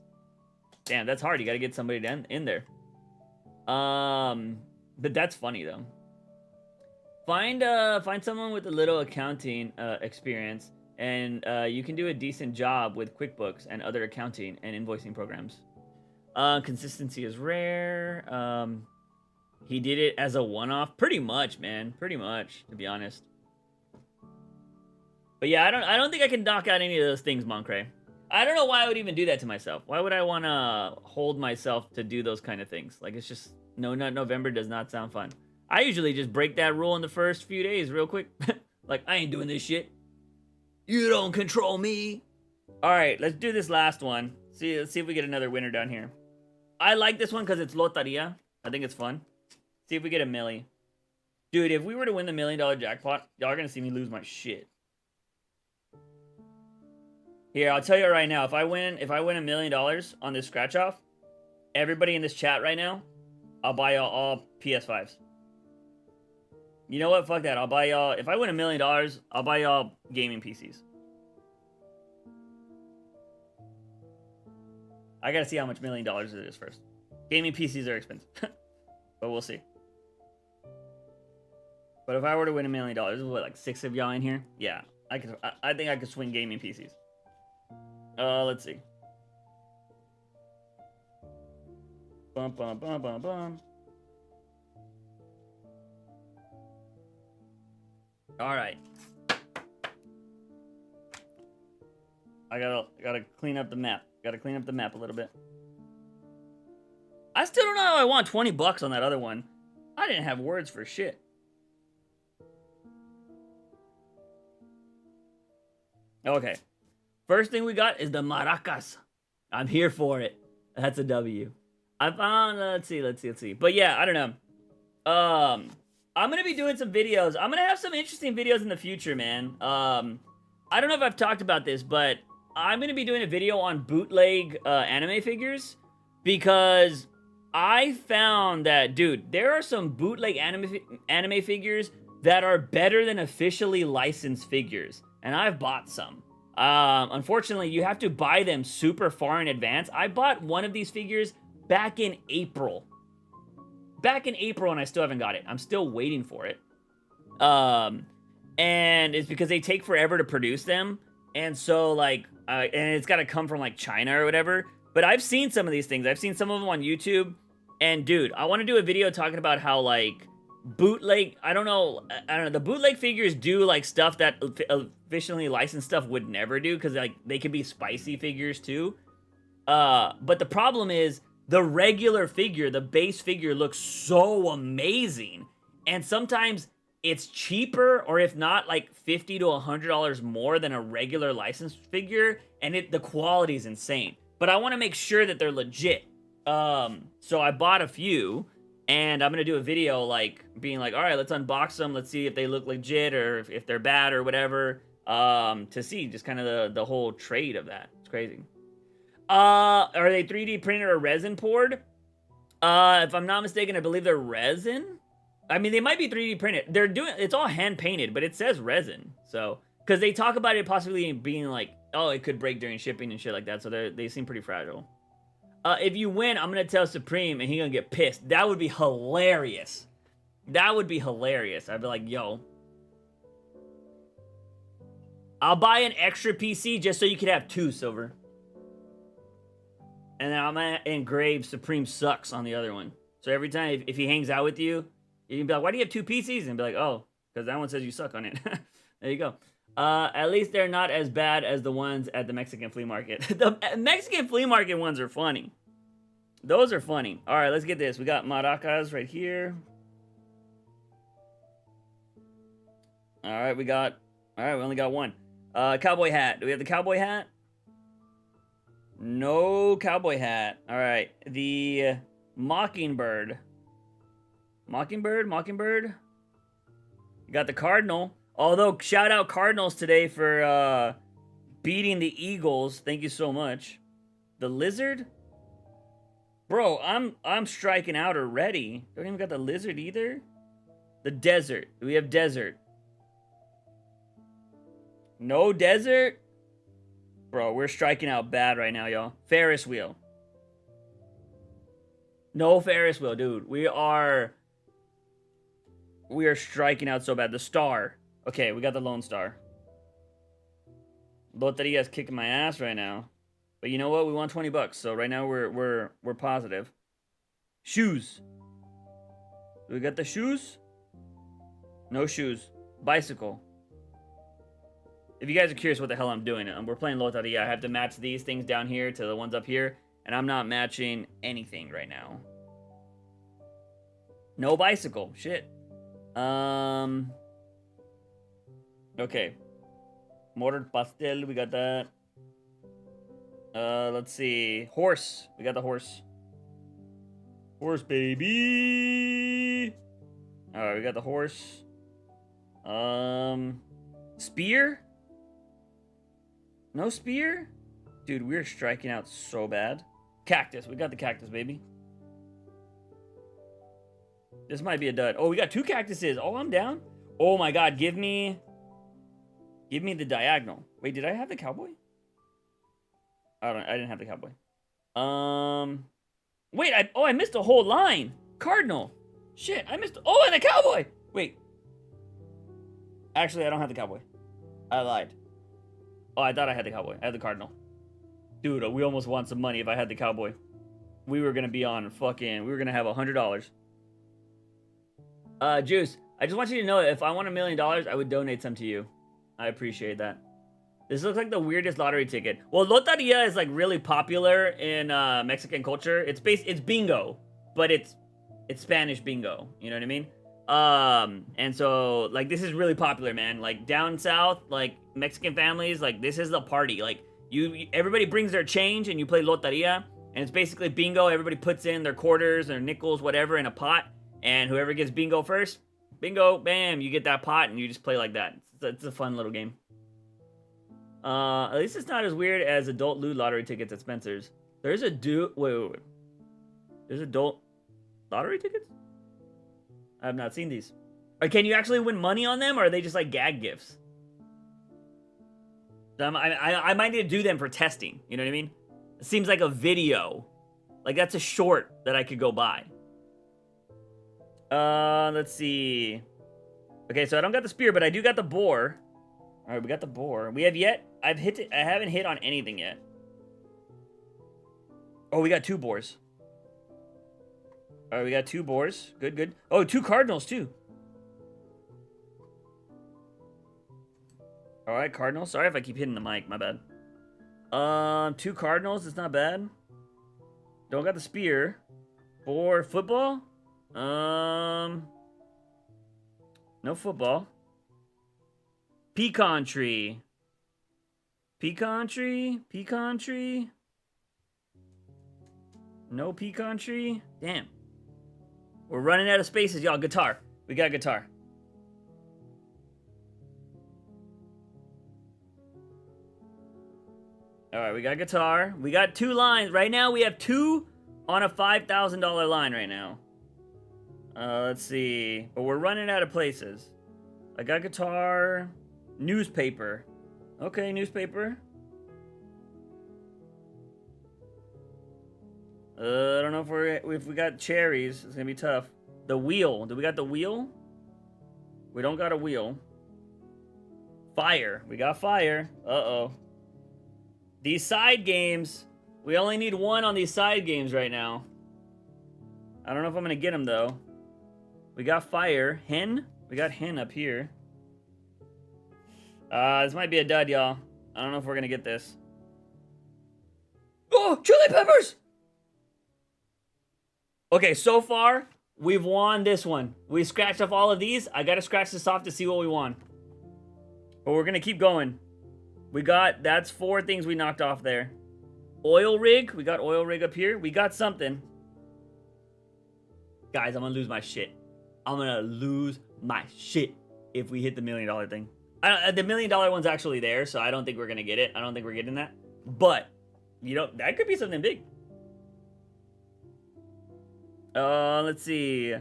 Damn, that's hard. You got to get somebody in there. But that's funny though. Find someone with a little accounting experience, and you can do a decent job with QuickBooks and other accounting and invoicing programs. Consistency is rare. He did it as a one-off, pretty much, man. Pretty much, to be honest. But yeah, I don't think I can knock out any of those things, Moncray. I don't know why I would even do that to myself. Why would I want to hold myself to do those kind of things? Like, it's just, No Nut November does not sound fun. I usually just break that rule in the first few days real quick. Like, I ain't doing this shit. You don't control me. All right, let's do this last one. Let's see if we get another winner down here. I like this one because it's Loteria. I think it's fun. See if we get a milli. Dude, if we were to win the $1 million jackpot, y'all are going to see me lose my shit. Here, I'll tell you right now. If I win $1 million on this scratch off, everybody in this chat right now, I'll buy y'all all PS5s. You know what? Fuck that. I'll buy y'all... If I win $1 million, I'll buy y'all gaming PCs. I gotta see how much $1 million it is first. Gaming PCs are expensive. But we'll see. But if I were to win $1 million, what, like 6 of y'all in here? Yeah. I think I could swing gaming PCs. Let's see. Bum, bum, bum, bum, bum. All right. I gotta clean up the map. Gotta clean up the map a little bit. I still don't know how I want 20 bucks on that other one. I didn't have words for shit. Okay. First thing we got is the maracas. I'm here for it. That's a W. I found, let's see. But yeah, I don't know. I'm gonna be doing some videos. I'm gonna have some interesting videos in the future, man. I don't know if I've talked about this, but I'm gonna be doing a video on bootleg anime figures, because I found that, dude, there are some bootleg anime figures that are better than officially licensed figures, and I've bought some. Unfortunately, you have to buy them super far in advance. I bought one of these figures back in April. And I still haven't got it. I'm still waiting for it. And it's because they take forever to produce them. And so, like, and it's got to come from, like, China or whatever. But I've seen some of these things. I've seen some of them on YouTube. And, dude, I want to do a video talking about how, like, bootleg, I don't know, the bootleg figures do, like, stuff that officially licensed stuff would never do. Because, like, they could be spicy figures, too. But the problem is, the regular figure, the base figure, looks so amazing. And sometimes it's cheaper, or if not, like $50 to $100 more than a regular licensed figure, and the quality is insane. But I want to make sure that they're legit. So I bought a few, and I'm gonna do a video like being like, all right, let's unbox them, let's see if they look legit or if they're bad or whatever. To see just kind of the whole trade of that. It's crazy. Are they 3D printed or resin poured? If I'm not mistaken, I believe they're resin. I mean, they might be 3D printed. It's all hand painted, but it says resin. So, because they talk about it possibly being like, oh, it could break during shipping and shit like that. So they seem pretty fragile. If you win, I'm gonna tell Supreme and he's gonna get pissed. That would be hilarious. That would be hilarious. I'd be like, yo, I'll buy an extra PC just so you could have 2, Silver. And then I'm gonna engrave Supreme sucks on the other one. So every time, if he hangs out with you, you can be like, why do you have 2 PCs? And be like, oh, because that one says you suck on it. There you go. At least they're not as bad as the ones at the Mexican flea market. The Mexican flea market ones are funny. Those are funny. All right, let's get this. We got maracas right here. All right, we only got one. Cowboy hat. Do we have the cowboy hat? No cowboy hat. All right, the mockingbird. Mockingbird. You got the cardinal. Although, shout out Cardinals today for beating the Eagles. Thank you so much. The lizard? Bro, I'm striking out already. Don't even got the lizard either. The desert. We have desert. No desert? Bro, we're striking out bad right now, y'all. Ferris wheel. No Ferris wheel, dude. We are striking out so bad. The star. Okay, we got the Lone Star. Loteria's kicking my ass right now. But you know what? We won 20 bucks. So right now we're positive. Shoes. Do we got the shoes? No shoes. Bicycle. If you guys are curious what the hell I'm doing, we're playing Loteria. I have to match these things down here to the ones up here. And I'm not matching anything right now. No bicycle. Shit. Okay. Mortar pastel, we got that. Let's see. Horse. We got the horse. Horse, baby. Alright, we got the horse. Spear? No spear? Dude, we're striking out so bad. Cactus. We got the cactus, baby. This might be a dud. Oh, we got 2 cactuses. Oh, I'm down. Oh my god, give me the diagonal. Wait, did I have the cowboy? I didn't have the cowboy. Wait, I missed a whole line. Cardinal. Shit, I missed. Oh, and the cowboy. Wait. Actually, I don't have the cowboy. I lied. Oh, I thought I had the cowboy. I had the cardinal. Dude, we almost won some money if I had the cowboy. We were gonna be on fucking. We were gonna have $100. Juice. I just want you to know, if I won $1 million, I would donate some to you. I appreciate that. This looks like the weirdest lottery ticket. Well, Loteria is like really popular in Mexican culture. It's bingo, but it's Spanish bingo. You know what I mean? And so like this is really popular, man. Like down south, like Mexican families, like this is the party. Like everybody brings their change and you play Loteria, and it's basically bingo. Everybody puts in their quarters, their nickels, whatever, in a pot, and whoever gets bingo first, bingo, bam, you get that pot, and you just play like that. It's a fun little game. At least it's not as weird as adult loot lottery tickets at Spencer's. There's wait. There's adult lottery tickets? I have not seen these. Or can you actually win money on them, or are they just like gag gifts? I might need to do them for testing. You know what I mean? It seems like a video. Like that's a short that I could go buy. Let's see. Okay, so I don't got the spear, but I do got the boar. All right, we got the boar. We have yet. I haven't hit on anything yet. Oh, we got 2 boars. All right, we got 2 boars. Good, good. Oh, 2 cardinals too. All right, cardinals. Sorry if I keep hitting the mic. My bad. 2 cardinals. It's not bad. Don't got the spear. Boar. Football. No football. Pecan tree. Pecan tree? Pecan tree? No pecan tree? Damn. We're running out of spaces, y'all. Guitar. We got guitar. Alright, we got guitar. We got 2 lines. Right now, we have 2 on a $5,000 line right now. Let's see. But we're running out of places. I got guitar. Newspaper. Okay, newspaper. I don't know if we got cherries. It's gonna be tough. The wheel. Do we got the wheel? We don't got a wheel. Fire. We got fire. Uh-oh. These side games. We only need 1 on these side games right now. I don't know if I'm gonna get them though. We got fire. Hen. We got hen up here. This might be a dud, y'all. I don't know if we're gonna get this. Oh, chili peppers! Okay, so far, we've won this one. We scratched off all of these. I gotta scratch this off to see what we won. But we're gonna keep going. That's 4 things we knocked off there. Oil rig, we got oil rig up here. We got something. Guys, I'm gonna lose my shit. I'm gonna lose my shit if we hit the $1 million thing. The $1 million one's actually there, so I don't think we're gonna get it. I don't think we're getting that. But, you know, that could be something big. Let's see.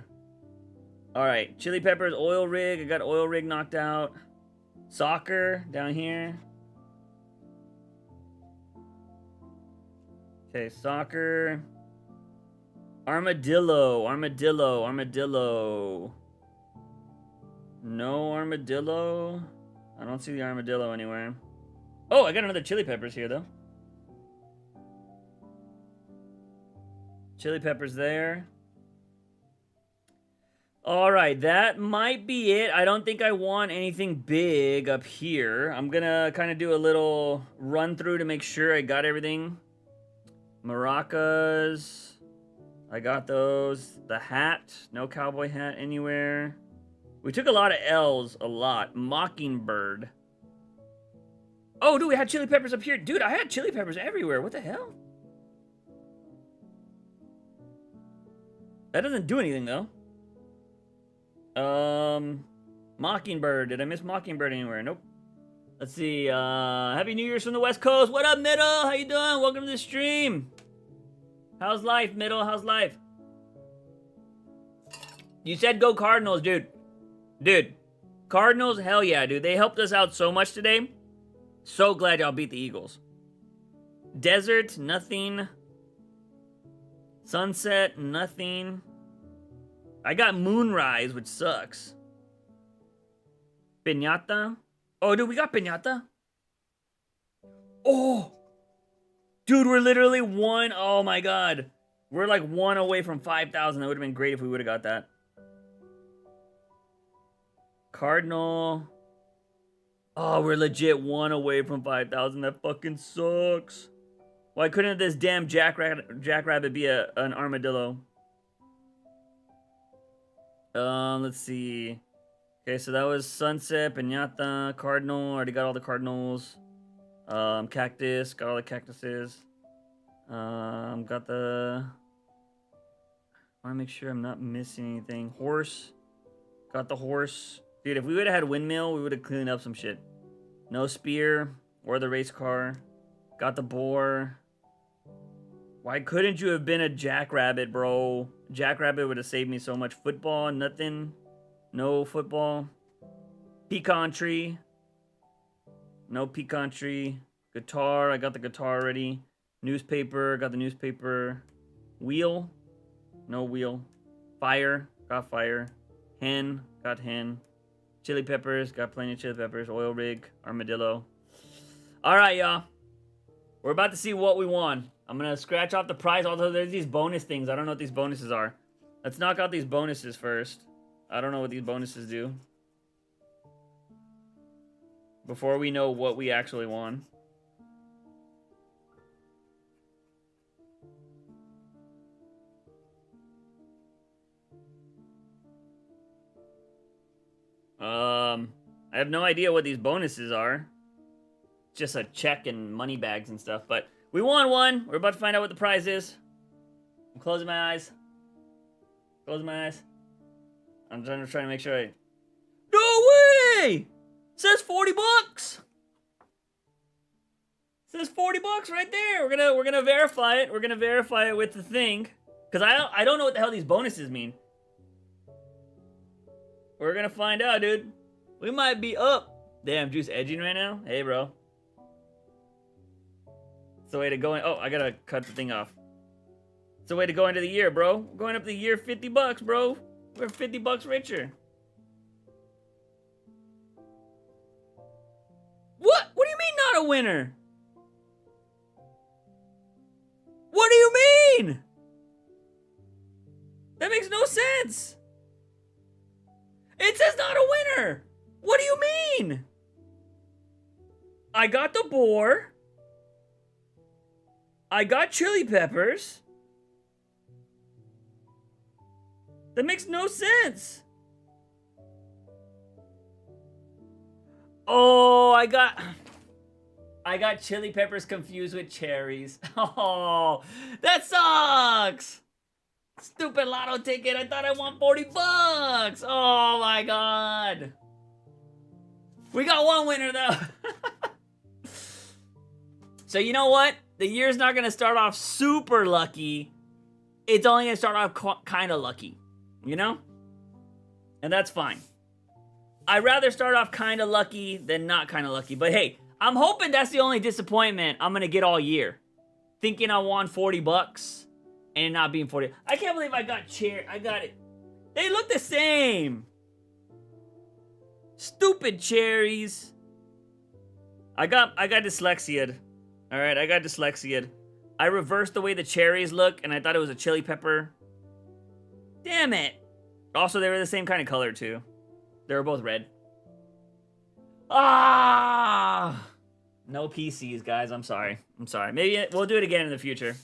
Alright, chili peppers, oil rig. I got oil rig knocked out. Soccer, down here. Okay, soccer. Armadillo, armadillo, armadillo. No armadillo. I don't see the armadillo anywhere. Oh, I got another chili peppers here, though. Chili peppers there. Alright, that might be it. I don't think I want anything big up here. I'm gonna kind of do a little run through to make sure I got everything. Maracas. I got those. The hat. No cowboy hat anywhere. We took a lot of L's. A lot. Mockingbird. Oh, dude, we had chili peppers up here. Dude, I had chili peppers everywhere. What the hell? That doesn't do anything, though. Mockingbird. Did I miss Mockingbird anywhere? Nope. Let's see. Happy New Year's from the West Coast. What up, Middle? How you doing? Welcome to the stream. How's life, Middle? How's life? You said go Cardinals, dude. Dude. Cardinals, hell yeah, dude. They helped us out so much today. So glad y'all beat the Eagles. Desert, nothing. Sunset, nothing. I got Moonrise, which sucks. Piñata. Oh, dude, we got Piñata. Oh! Dude, we're literally one. Oh, my God. We're like 1 away from 5,000. That would have been great if we would have got that. Cardinal. Oh, we're legit 1 away from 5,000. That fucking sucks. Why couldn't this damn jackrabbit be an armadillo? Let's see. Okay, so that was Sunset, Piñata, Cardinal. Already got all the Cardinals. Cactus. Got all the cactuses. Got the... I want to make sure I'm not missing anything. Horse. Got the horse. Dude, if we would have had windmill, we would have cleaned up some shit. No spear. Or the race car. Got the boar. Why couldn't you have been a jackrabbit, bro? Jackrabbit would have saved me so much. Football, nothing. No football. Pecan tree. No pecan tree. Guitar, I got the guitar already. Newspaper, got the newspaper. Wheel. No wheel. Fire, got fire. Hen, got hen. Chili peppers, got plenty of chili peppers. Oil rig, armadillo. Alright, y'all. We're about to see what we won. I'm gonna scratch off the prize, although there's these bonus things. I don't know what these bonuses are. Let's knock out these bonuses first. I don't know what these bonuses do. Before we know what we actually won. I have no idea what these bonuses are. It's just a check and money bags and stuff, but we won one. We're about to find out what the prize is. I'm closing my eyes. Closing my eyes. I'm trying to make sure I... No way! It says 40 bucks. It says 40 bucks right there. We're gonna verify it. We're gonna verify it with the thing, because I don't know what the hell these bonuses mean. We're gonna find out, dude. We might be up. Damn, Juice edging right now. Hey, bro. It's the way to go in. Oh, I gotta cut the thing off. It's the way to go into the year, bro. We're going up the year 50 bucks, bro. We're 50 bucks richer. What? What do you mean not a winner? What do you mean? That makes no sense. It says not a winner. What do you mean? I got the boar. I got chili peppers. That makes no sense. Oh, I got chili peppers confused with cherries. Oh, that sucks. Stupid lotto ticket. I thought I won 40 bucks. Oh my god. We got one winner though. So you know what? The year's not going to start off super lucky. It's only going to start off kind of lucky. You know? And that's fine. I'd rather start off kind of lucky than not kind of lucky. But hey, I'm hoping that's the only disappointment I'm going to get all year. Thinking I won 40 bucks and it not being 40. I can't believe I got I got it. They look the same. Stupid cherries. I got dyslexia. All right, I got dyslexia. I reversed the way the cherries look and I thought it was a chili pepper. Damn it. Also, they were the same kind of color too. They were both red. Ah! No PCs, guys. I'm sorry. I'm sorry. Maybe we'll do it again in the future.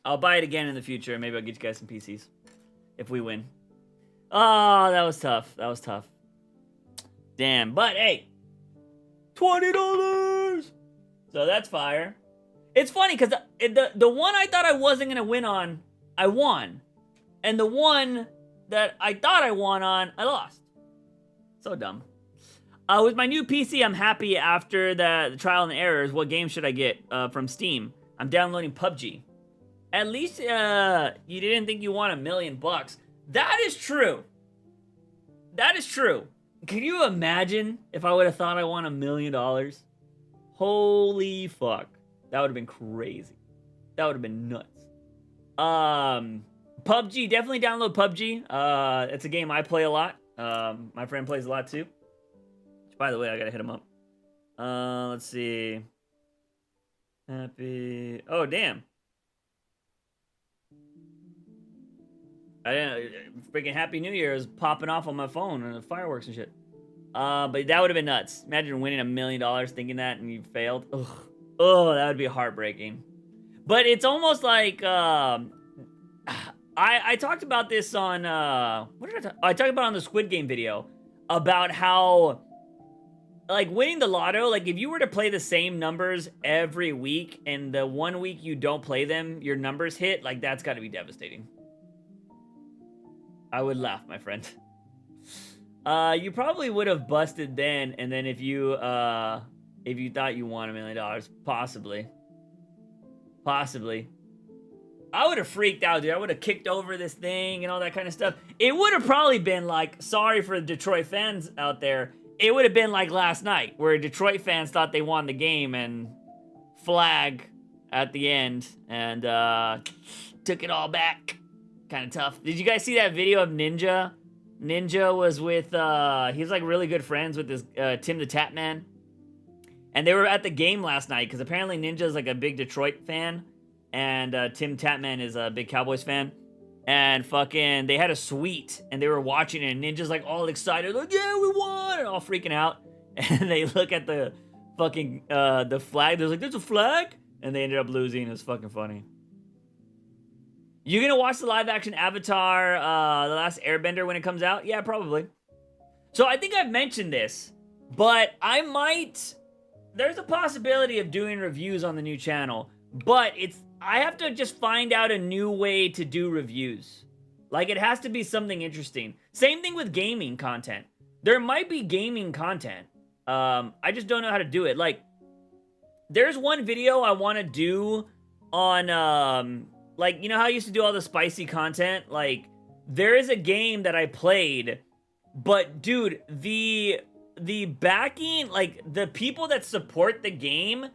I'll buy it again in the future. Maybe I'll get you guys some PCs. If we win. Oh, that was tough. That was tough. Damn. But, hey. $20! So, that's fire. It's funny, because the one I thought I wasn't going to win on, I won. And the one that I thought I won on, I lost. So dumb. With my new PC, I'm happy after the trial and errors. What game should I get from Steam? I'm downloading PUBG. At least you didn't think you won $1 million. That is true. That is true. Can you imagine if I would have thought I won $1 million? Holy fuck. That would have been crazy. That would have been nuts. PUBG, definitely download PUBG. It's a game I play a lot. My friend plays a lot too. By the way, I gotta hit him up. Let's see. Happy. Oh, damn. I didn't. Freaking Happy New Year is popping off on my phone and the fireworks and shit. But that would have been nuts. Imagine winning $1 million thinking that and you failed. Ugh. Oh, that would be heartbreaking. But it's almost like. I talked about this on. What did I talk? I talked about on the Squid Game video about how. Like, winning the lotto, like, if you were to play the same numbers every week, and the 1 week you don't play them, your numbers hit, like, that's gotta be devastating. I would laugh, my friend. You probably would have busted then, and then if you thought you won $1 million, possibly. Possibly. I would have freaked out, dude. I would have kicked over this thing and all that kind of stuff. It would have probably been like, sorry for the Detroit fans out there, it would have been like last night, where Detroit fans thought they won the game and flag at the end and took it all back. Kind of tough. Did you guys see that video of Ninja? Ninja was with, he's like really good friends with this Tim the Tap Man. And they were at the game last night, because apparently Ninja's like a big Detroit fan. And Tim Tatman is a big Cowboys fan. And fucking, they had a suite, and they were watching it, and Ninja's like all excited, like, yeah, we won, and all freaking out. And they look at the fucking, the flag, they're like, there's a flag? And they ended up losing. It was fucking funny. You gonna watch the live action Avatar, The Last Airbender when it comes out? Yeah, probably. So I think I've mentioned this, but I might, there's a possibility of doing reviews on the new channel, but I have to just find out a new way to do reviews. Like, it has to be something interesting. Same thing with gaming content. There might be gaming content. I just don't know how to do it. Like, there's one video I want to do on, like, you know how I used to do all the spicy content? Like, there is a game that I played, but, dude, the backing, like, the people that support the game,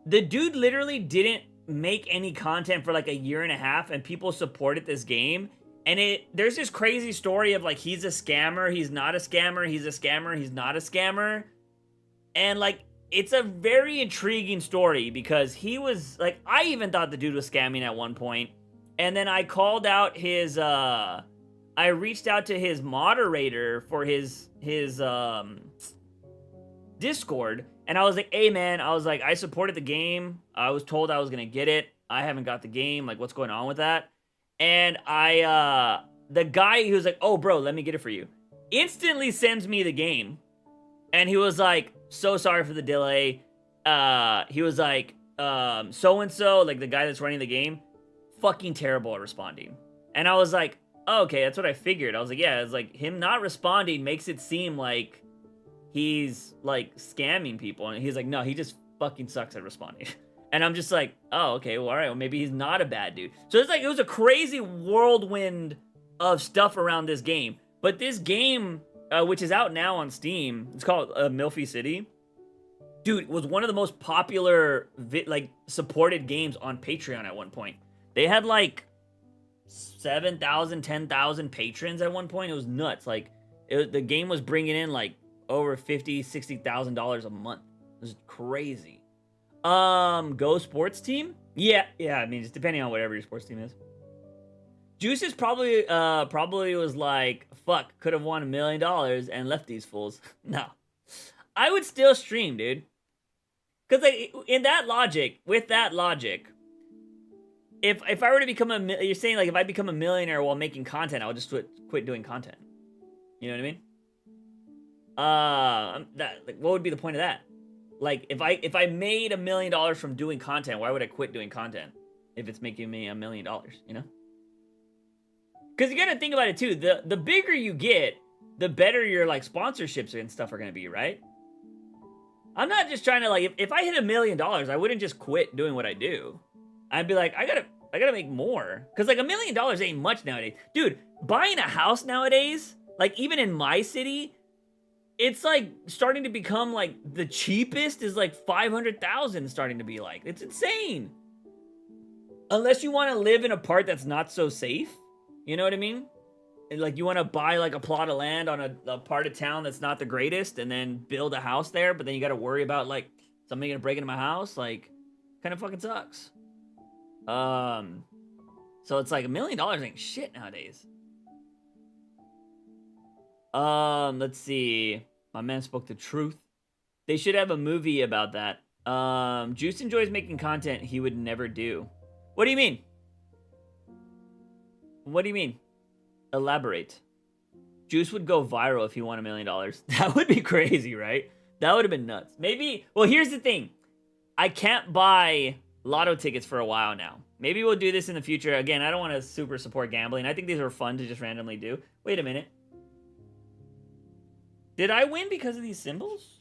the dude literally didn't make any content for like 1.5 years, and people supported this game, and there's this crazy story of like, he's a scammer, he's not a scammer, he's a scammer, he's not a scammer, and like, it's a very intriguing story, because he was like, I even thought the dude was scamming at one point, and then I called out his I reached out to his moderator for his Discord, and I was like, hey man, I was like, I supported the game. I was told I was gonna get it. I haven't got the game. Like, what's going on with that? And the guy, he was like, oh bro, let me get it for you. Instantly sends me the game. And he was like, so sorry for the delay. He was like, so-and-so, like the guy that's running the game, fucking terrible at responding. And I was like, oh, okay, that's what I figured. I was like, yeah, it's like him not responding makes it seem like he's like scamming people. And he's like, no, he just fucking sucks at responding. And I'm just like, oh, okay, well, all right, well, maybe he's not a bad dude. So it's like, it was a crazy whirlwind of stuff around this game. But this game, which is out now on Steam, it's called Milfy City. Dude, it was one of the most popular, supported games on Patreon at one point. They had like 7,000, 10,000 patrons at one point. It was nuts. Like, the game was bringing in like over $50,000, $60,000 a month. It was crazy. Go sports team? Yeah, I mean, just depending on whatever your sports team is. Juices probably was like, fuck, could have won $1 million and left these fools. No. I would still stream, dude. Because like, with that logic, if I were to become you're saying like if I become a millionaire while making content, I would just quit doing content. You know what I mean? What would be the point of that? Like, if I made $1 million from doing content, why would I quit doing content if it's making me $1 million? You know? Because you gotta think about it too. The bigger you get, the better your like sponsorships and stuff are gonna be, right? I'm not just trying to like, if I hit $1 million, I wouldn't just quit doing what I do. I'd be like, I gotta make more. Cause like $1 million ain't much nowadays. Dude, buying a house nowadays, like even in my city, it's like starting to become like the cheapest is like 500,000 starting to be like. It's insane. Unless you want to live in a part that's not so safe. You know what I mean? And like you want to buy like a plot of land on a part of town that's not the greatest and then build a house there, but then you got to worry about like somebody gonna break into my house. Like, kind of fucking sucks. So it's like $1 million ain't shit nowadays. Let's see. My man spoke the truth. They should have a movie about that. Juice enjoys making content he would never do. What do you mean? What do you mean? Elaborate. Juice would go viral if he won $1 million. That would be crazy, right? That would have been nuts. Maybe, well, here's the thing. I can't buy lotto tickets for a while now. Maybe we'll do this in the future. Again, I don't want to super support gambling. I think these are fun to just randomly do. Wait a minute. Did I win because of these symbols?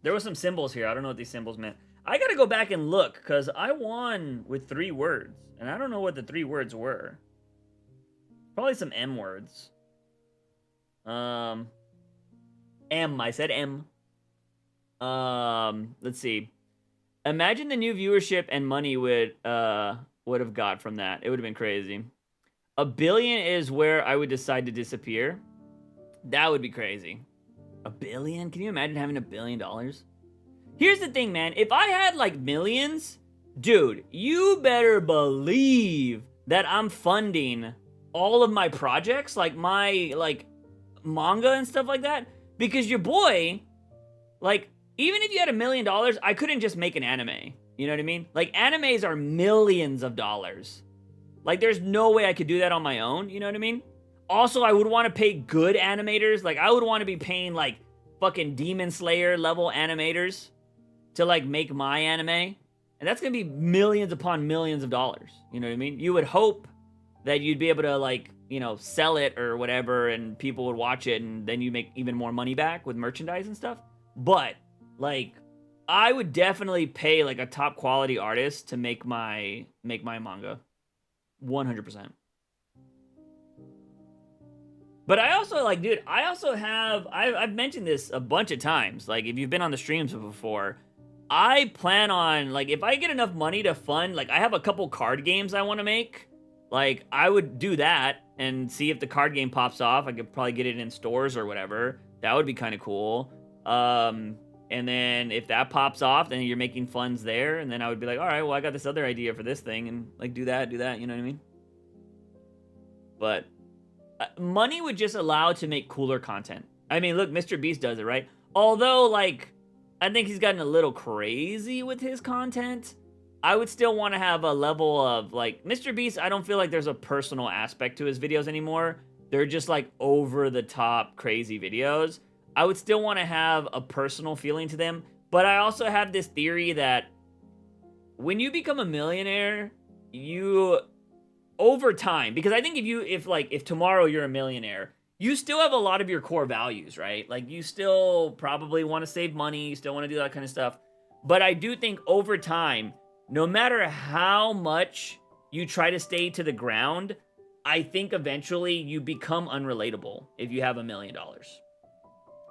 There were some symbols here. I don't know what these symbols meant. I gotta go back and look, because I won with 3 words. And I don't know what the 3 words were. Probably some M words. M. I said M. Let's see. Imagine the new viewership and money would have got from that. It would have been crazy. $1 billion is where I would decide to disappear. That would be crazy. $1 billion? Can you imagine having $1 billion? Here's the thing, man. If I had like millions, dude, you better believe that I'm funding all of my projects, like my like manga and stuff like that, because your boy, like, even if you had $1 million, I couldn't just make an anime. You know what I mean? Like, animes are millions of dollars. Like, there's no way I could do that on my own. You know what I mean? Also, I would want to pay good animators. Like, I would want to be paying, like, fucking Demon Slayer level animators to, like, make my anime. And that's going to be millions upon millions of dollars. You know what I mean? You would hope that you'd be able to, like, you know, sell it or whatever, and people would watch it, and then you make even more money back with merchandise and stuff. But, like, I would definitely pay like a top quality artist to make my manga. 100%. But I also like, dude, I also have, I've mentioned this a bunch of times. Like, if you've been on the streams before, I plan on, like, if I get enough money to fund, like, I have a couple card games I want to make. Like, I would do that and see if the card game pops off. I could probably get it in stores or whatever. That would be kind of cool. And then if that pops off, then you're making funds there. And then I would be like, all right, well, I got this other idea for this thing, and like do that, you know what I mean? But money would just allow to make cooler content. I mean, look, Mr. Beast does it, right? Although, like, I think he's gotten a little crazy with his content. I would still want to have a level of, like, Mr. Beast, I don't feel like there's a personal aspect to his videos anymore. They're just, like, over-the-top crazy videos. I would still want to have a personal feeling to them. But I also have this theory that when you become a millionaire, you, over time, because I think if tomorrow you're a millionaire, you still have a lot of your core values, right? Like, you still probably want to save money, you still want to do that kind of stuff. But I do think over time, no matter how much you try to stay to the ground, I think eventually you become unrelatable if you have $1 million.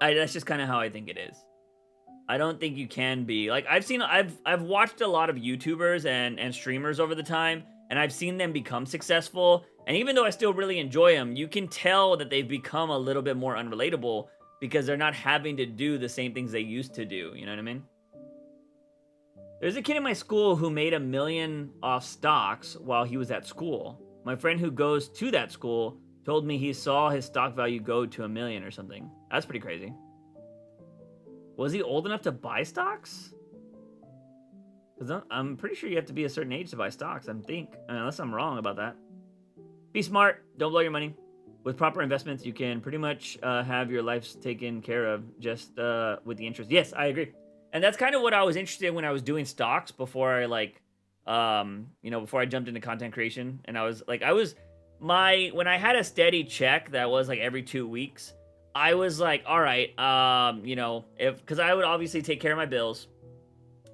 That's just kind of how I think it is. I don't think you can be. Like, I've watched a lot of YouTubers and streamers over the time, and I've seen them become successful. And even though I still really enjoy them, you can tell that they've become a little bit more unrelatable because they're not having to do the same things they used to do. You know what I mean? There's a kid in my school who made $1 million off stocks while he was at school. My friend who goes to that school told me he saw his stock value go to $1 million or something. That's pretty crazy. Was he old enough to buy stocks? Because I'm pretty sure you have to be a certain age to buy stocks, I think. Unless I'm wrong about that. Be smart. Don't blow your money. With proper investments, you can pretty much have your life taken care of just with the interest. Yes, I agree. And that's kind of what I was interested in when I was doing stocks before I before I jumped into content creation. And when I had a steady check that was like every 2 weeks, I was like, all right, because I would obviously take care of my bills.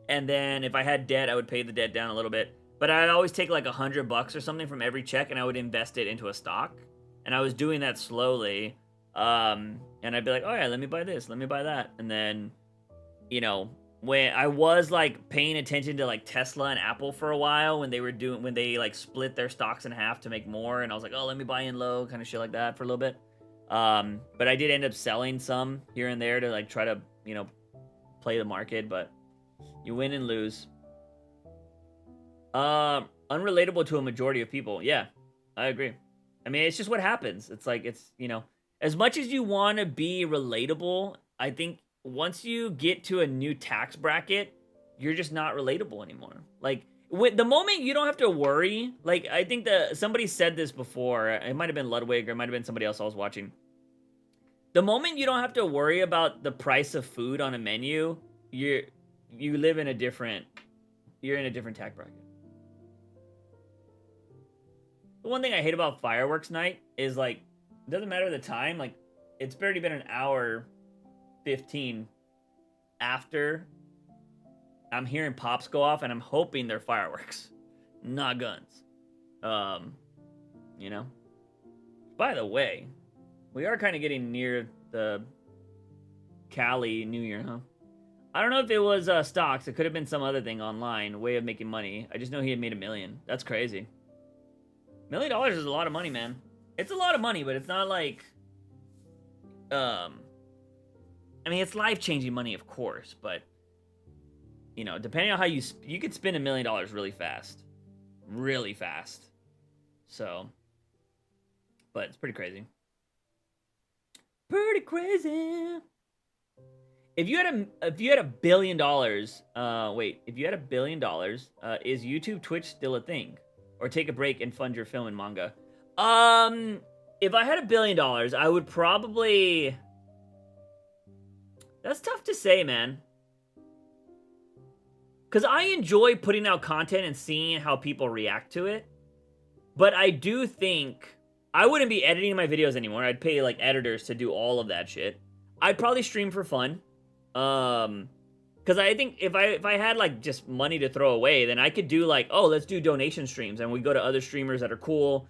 And then if I had debt, I would pay the debt down a little bit. But I'd always take like $100 or something from every check and I would invest it into a stock. And I was doing that slowly. And I'd be like, oh yeah, let me buy this, let me buy that. And then, when I was like paying attention to like Tesla and Apple for a while when they like split their stocks in half to make more, and I was like, oh, let me buy in low, kind of shit like that for a little bit. But I did end up selling some here and there to like try to, play the market, but you win and lose. Unrelatable to a majority of people. Yeah, I agree. I mean, it's just what happens. It's like, as much as you want to be relatable, I think once you get to a new tax bracket, you're just not relatable anymore. Like, the moment you don't have to worry, like, I think somebody said this before, it might have been Ludwig, or it might have been somebody else I was watching. The moment you don't have to worry about the price of food on a menu, you're in a different tax bracket. The one thing I hate about fireworks night is, like, it doesn't matter the time, like, it's barely been an hour 15 after I'm hearing pops go off, and I'm hoping they're fireworks, not guns. By the way, we are kind of getting near the Cali New Year, huh? I don't know if it was stocks. It could have been some other thing online, way of making money. I just know he had made $1 million. That's crazy. $1 million is a lot of money, man. It's a lot of money, but it's not like, I mean, it's life-changing money, of course, but, depending on how you could spend $1 million really fast. Really fast. So, but it's pretty crazy. Pretty crazy. If you had $1 billion, if you had $1 billion, is YouTube, Twitch still a thing? Or take a break and fund your film and manga? If I had $1 billion, I would probably... That's tough to say, man. Because I enjoy putting out content and seeing how people react to it. But I do think I wouldn't be editing my videos anymore. I'd pay, like, editors to do all of that shit. I'd probably stream for fun. Because I think if I had, like, just money to throw away, then I could do, like, oh, let's do donation streams. And we go to other streamers that are cool,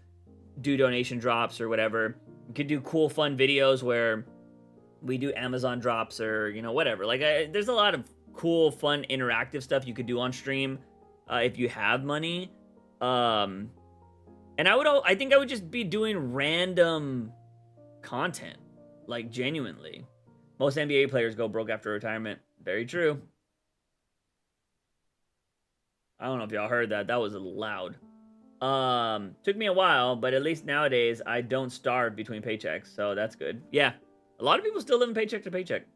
do donation drops or whatever. We could do cool, fun videos where we do Amazon drops or, whatever. Like, there's a lot of cool, fun, interactive stuff you could do on stream if you have money. And I think I would just be doing random content, like, genuinely. Most NBA players go broke after retirement. Very true. I don't know if y'all heard that. That was loud. Took me a while, but at least nowadays I don't starve between paychecks, so that's good. Yeah, a lot of people still living paycheck to paycheck.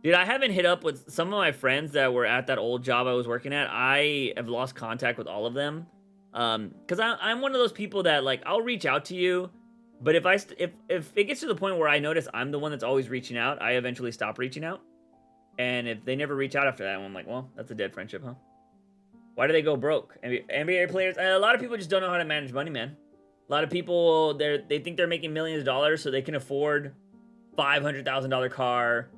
Dude, I haven't hit up with some of my friends that were at that old job I was working at. I have lost contact with all of them. Because I'm one of those people that, like, I'll reach out to you, but if it gets to the point where I notice I'm the one that's always reaching out, I eventually stop reaching out. And if they never reach out after that, I'm like, well, that's a dead friendship, huh? Why do they go broke? NBA players, a lot of people just don't know how to manage money, man. A lot of people, they think they're making millions of dollars so they can afford $500,000 car,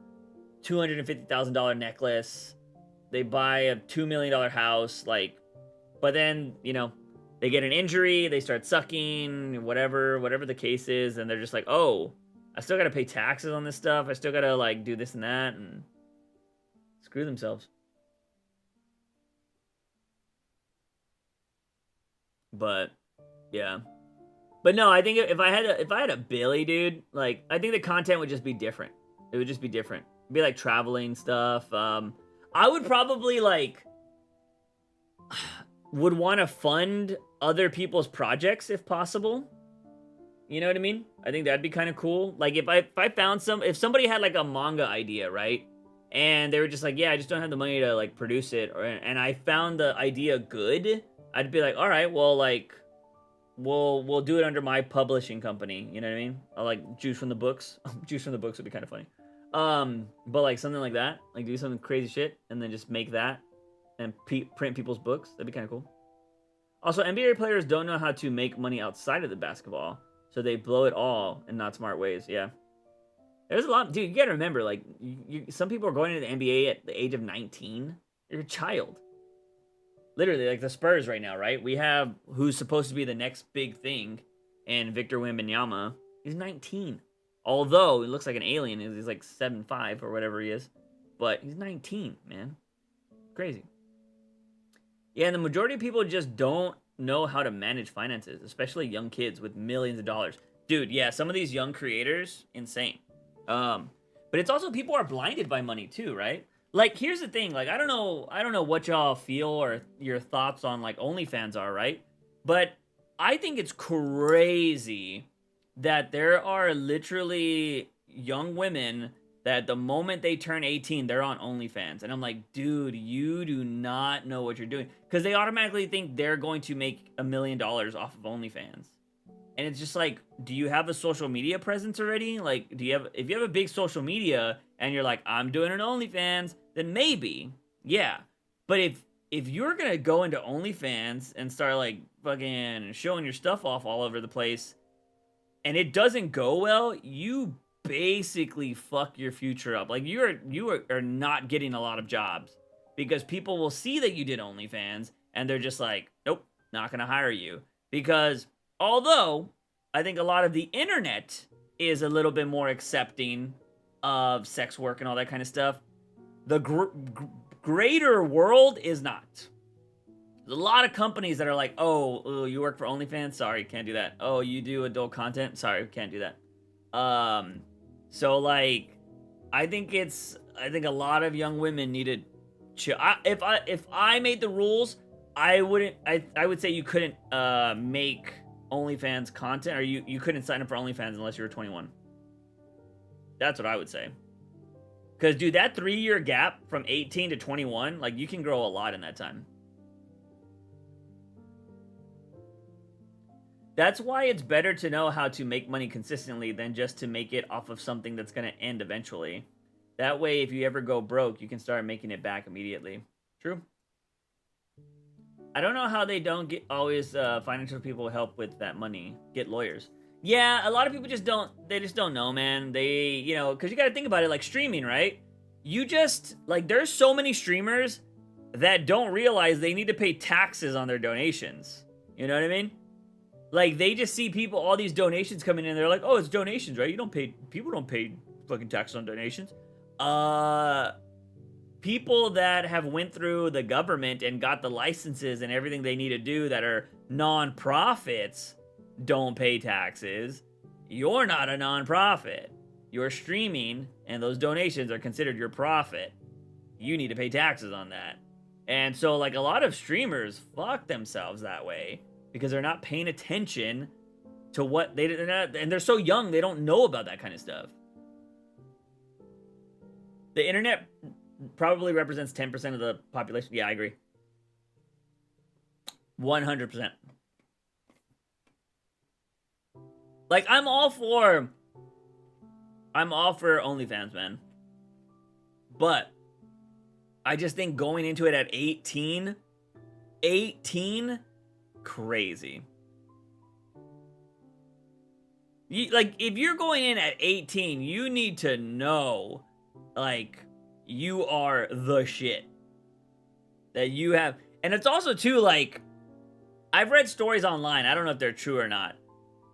$250,000 necklace. They buy a $2 million house, like, but then, you know, they get an injury, they start sucking, whatever the case is, and they're just like, oh, I still gotta pay taxes on this stuff. I still gotta, like, do this and that, and screw themselves. But yeah, but no, I think if I had a Billy, dude, like, I think the content would just be different. It would just be different. It'd be like traveling stuff. I would probably, like, would want to fund other people's projects if possible. You know what I mean? I think that'd be kind of cool. Like, if I found if somebody had, like, a manga idea, right? And they were just like, yeah, I just don't have the money to, like, produce it, and I found the idea good, I'd be like, all right, well, like, we'll do it under my publishing company. You know what I mean? I'll, like, juice from the books. Juice from the books would be kind of funny. But, like, something like that, like, do something crazy shit and then just make that and print people's books. That'd be kind of cool. Also, NBA players don't know how to make money outside of the basketball, so they blow it all in not smart ways. Yeah, there's a lot, dude. You gotta remember, like, some people are going into the NBA at the age of 19. You're a child. Literally, like the Spurs right now, right? We have who's supposed to be the next big thing, and Victor Wembanyama. He's 19. Although he looks like an alien, he's like 7'5" or whatever he is, but he's 19, man. Crazy. Yeah, and the majority of people just don't know how to manage finances, especially young kids with millions of dollars. Dude, yeah, some of these young creators, insane. But it's also people are blinded by money too, right? Like, here's the thing, like, I don't know what y'all feel or your thoughts on, like, OnlyFans are, right? But I think it's crazy that there are literally young women that the moment they turn 18, they're on OnlyFans. And I'm like, dude, you do not know what you're doing. Because they automatically think they're going to make $1 million off of OnlyFans. And it's just like, do you have a social media presence already? Like, if you have a big social media and you're like, I'm doing an OnlyFans, then maybe, yeah. But if you're going to go into OnlyFans and start, like, fucking showing your stuff off all over the place, and it doesn't go well, you basically fuck your future up. Like, you are not getting a lot of jobs because people will see that you did OnlyFans and they're just like, nope, not gonna hire you. Because although I think a lot of the internet is a little bit more accepting of sex work and all that kind of stuff, the greater world is not. There's a lot of companies that are like, oh, you work for OnlyFans? Sorry, can't do that. Oh, you do adult content? Sorry, can't do that. So, like, I think a lot of young women need to chill. If I made the rules, I would say you couldn't make OnlyFans content, or you couldn't sign up for OnlyFans unless you were 21. That's what I would say. Because, dude, that 3-year gap from 18 to 21, like, you can grow a lot in that time. That's why it's better to know how to make money consistently than just to make it off of something that's going to end eventually. That way, if you ever go broke, you can start making it back immediately. True. I don't know how they don't get always financial people help with that money. Get lawyers. Yeah, a lot of people just don't know, man. They, you know, because you got to think about it, like streaming, right? You just, like, there's so many streamers that don't realize they need to pay taxes on their donations. You know what I mean? Like, they just see people, all these donations coming in, they're like, oh, it's donations, right? People don't pay fucking taxes on donations. People that have went through the government and got the licenses and everything they need to do that are non-profits don't pay taxes. You're not a non-profit. You're streaming, and those donations are considered your profit. You need to pay taxes on that. And so, like, a lot of streamers fuck themselves that way. because they're not paying attention to what they're not, and they're so young, they don't know about that kind of stuff. The internet probably represents 10% of the population. Yeah, I agree. 100%. Like, I'm all for OnlyFans, man. But I just think going into it at 18, crazy. Like, if you're going in at 18, you need to know, like, you are the shit. That you have, and it's also too, like, I've read stories online, I don't know if they're true or not,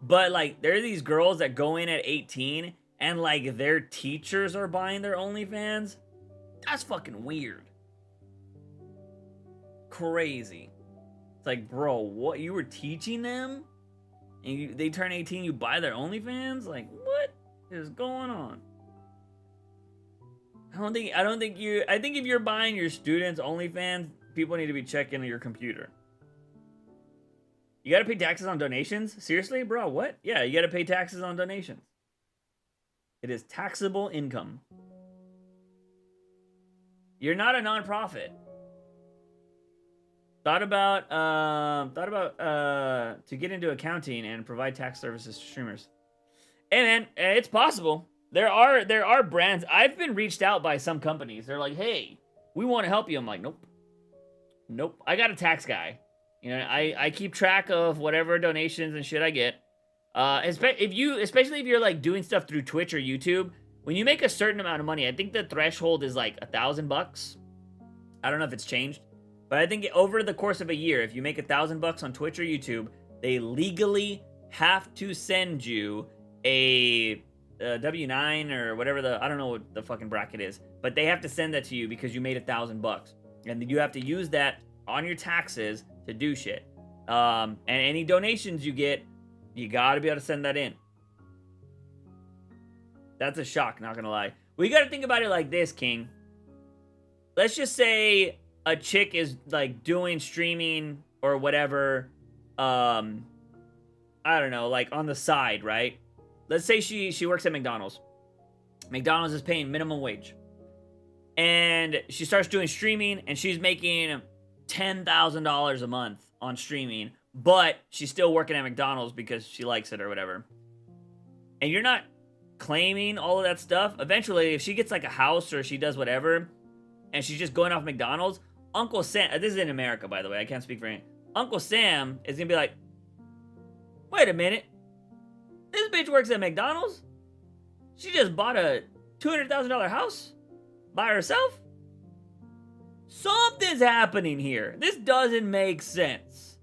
but, like, there are these girls that go in at 18, and, like, their teachers are buying their OnlyFans. That's fucking weird. Crazy. It's like, bro, what? You were teaching them? And they turn 18, you buy their OnlyFans? Like, what is going on? I think if you're buying your students' OnlyFans, people need to be checking your computer. You gotta pay taxes on donations? Seriously, bro, what? Yeah, you gotta pay taxes on donations. It is taxable income. You're not a nonprofit. Thought about to get into accounting and provide tax services to streamers. Hey man, it's possible. There are brands. I've been reached out by some companies. They're like, hey, we want to help you. I'm like, nope. I got a tax guy. You know, I keep track of whatever donations and shit I get. Especially if you're like doing stuff through Twitch or YouTube, when you make a certain amount of money, I think the threshold is like $1,000. I don't know if it's changed. But I think over the course of a year, if you make $1,000 on Twitch or YouTube, they legally have to send you a W-9 or whatever I don't know what the fucking bracket is, but they have to send that to you because you made $1,000, and you have to use that on your taxes to do shit. And any donations you get, you gotta be able to send that in. That's a shock, not gonna lie. Well, you gotta think about it like this, King. Let's just say a chick is like doing streaming or whatever, I don't know, like on the side, right? Let's say she works at McDonald's. McDonald's is paying minimum wage. And she starts doing streaming and she's making $10,000 a month on streaming, but she's still working at McDonald's because she likes it or whatever. And you're not claiming all of that stuff. Eventually, if she gets like a house or she does whatever, and she's just going off McDonald's, Uncle Sam, this is in America, by the way, I can't speak for any. Uncle Sam is gonna be like, wait a minute, this bitch works at McDonald's? She just bought a $200,000 house by herself? Something's happening here. This doesn't make sense.